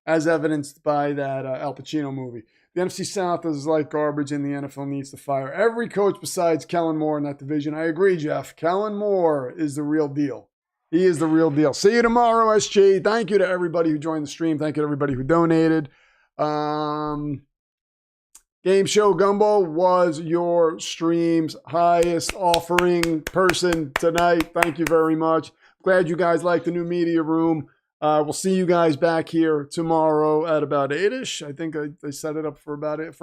S1: As evidenced by that Al Pacino movie. The NFC South is like garbage, and the NFL needs to fire every coach besides Kellen Moore in that division. I agree, Jeff. Kellen Moore is the real deal. He is the real deal. See you tomorrow, SG. Thank you to everybody who joined the stream. Thank you to everybody who donated. Game Show Gumbo was your stream's highest offering person tonight. Thank you very much. Glad you guys like the new media room. We'll see you guys back here tomorrow at about 8-ish. I think I set it up for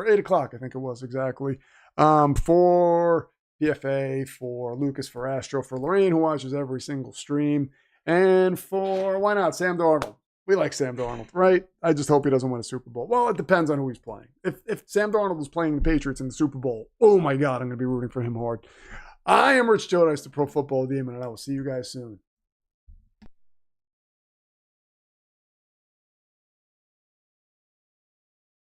S1: 8 o'clock, I think it was exactly. For PFA, for Lucas, for Astro, for Lorraine, who watches every single stream, and for, why not, Sam Darnold. We like Sam Darnold, right? I just hope he doesn't win a Super Bowl. Well, it depends on who he's playing. If Sam Darnold was playing the Patriots in the Super Bowl, oh my God, I'm going to be rooting for him hard. I am Rich Jodice, the Pro Football Demon, and I will see you guys soon.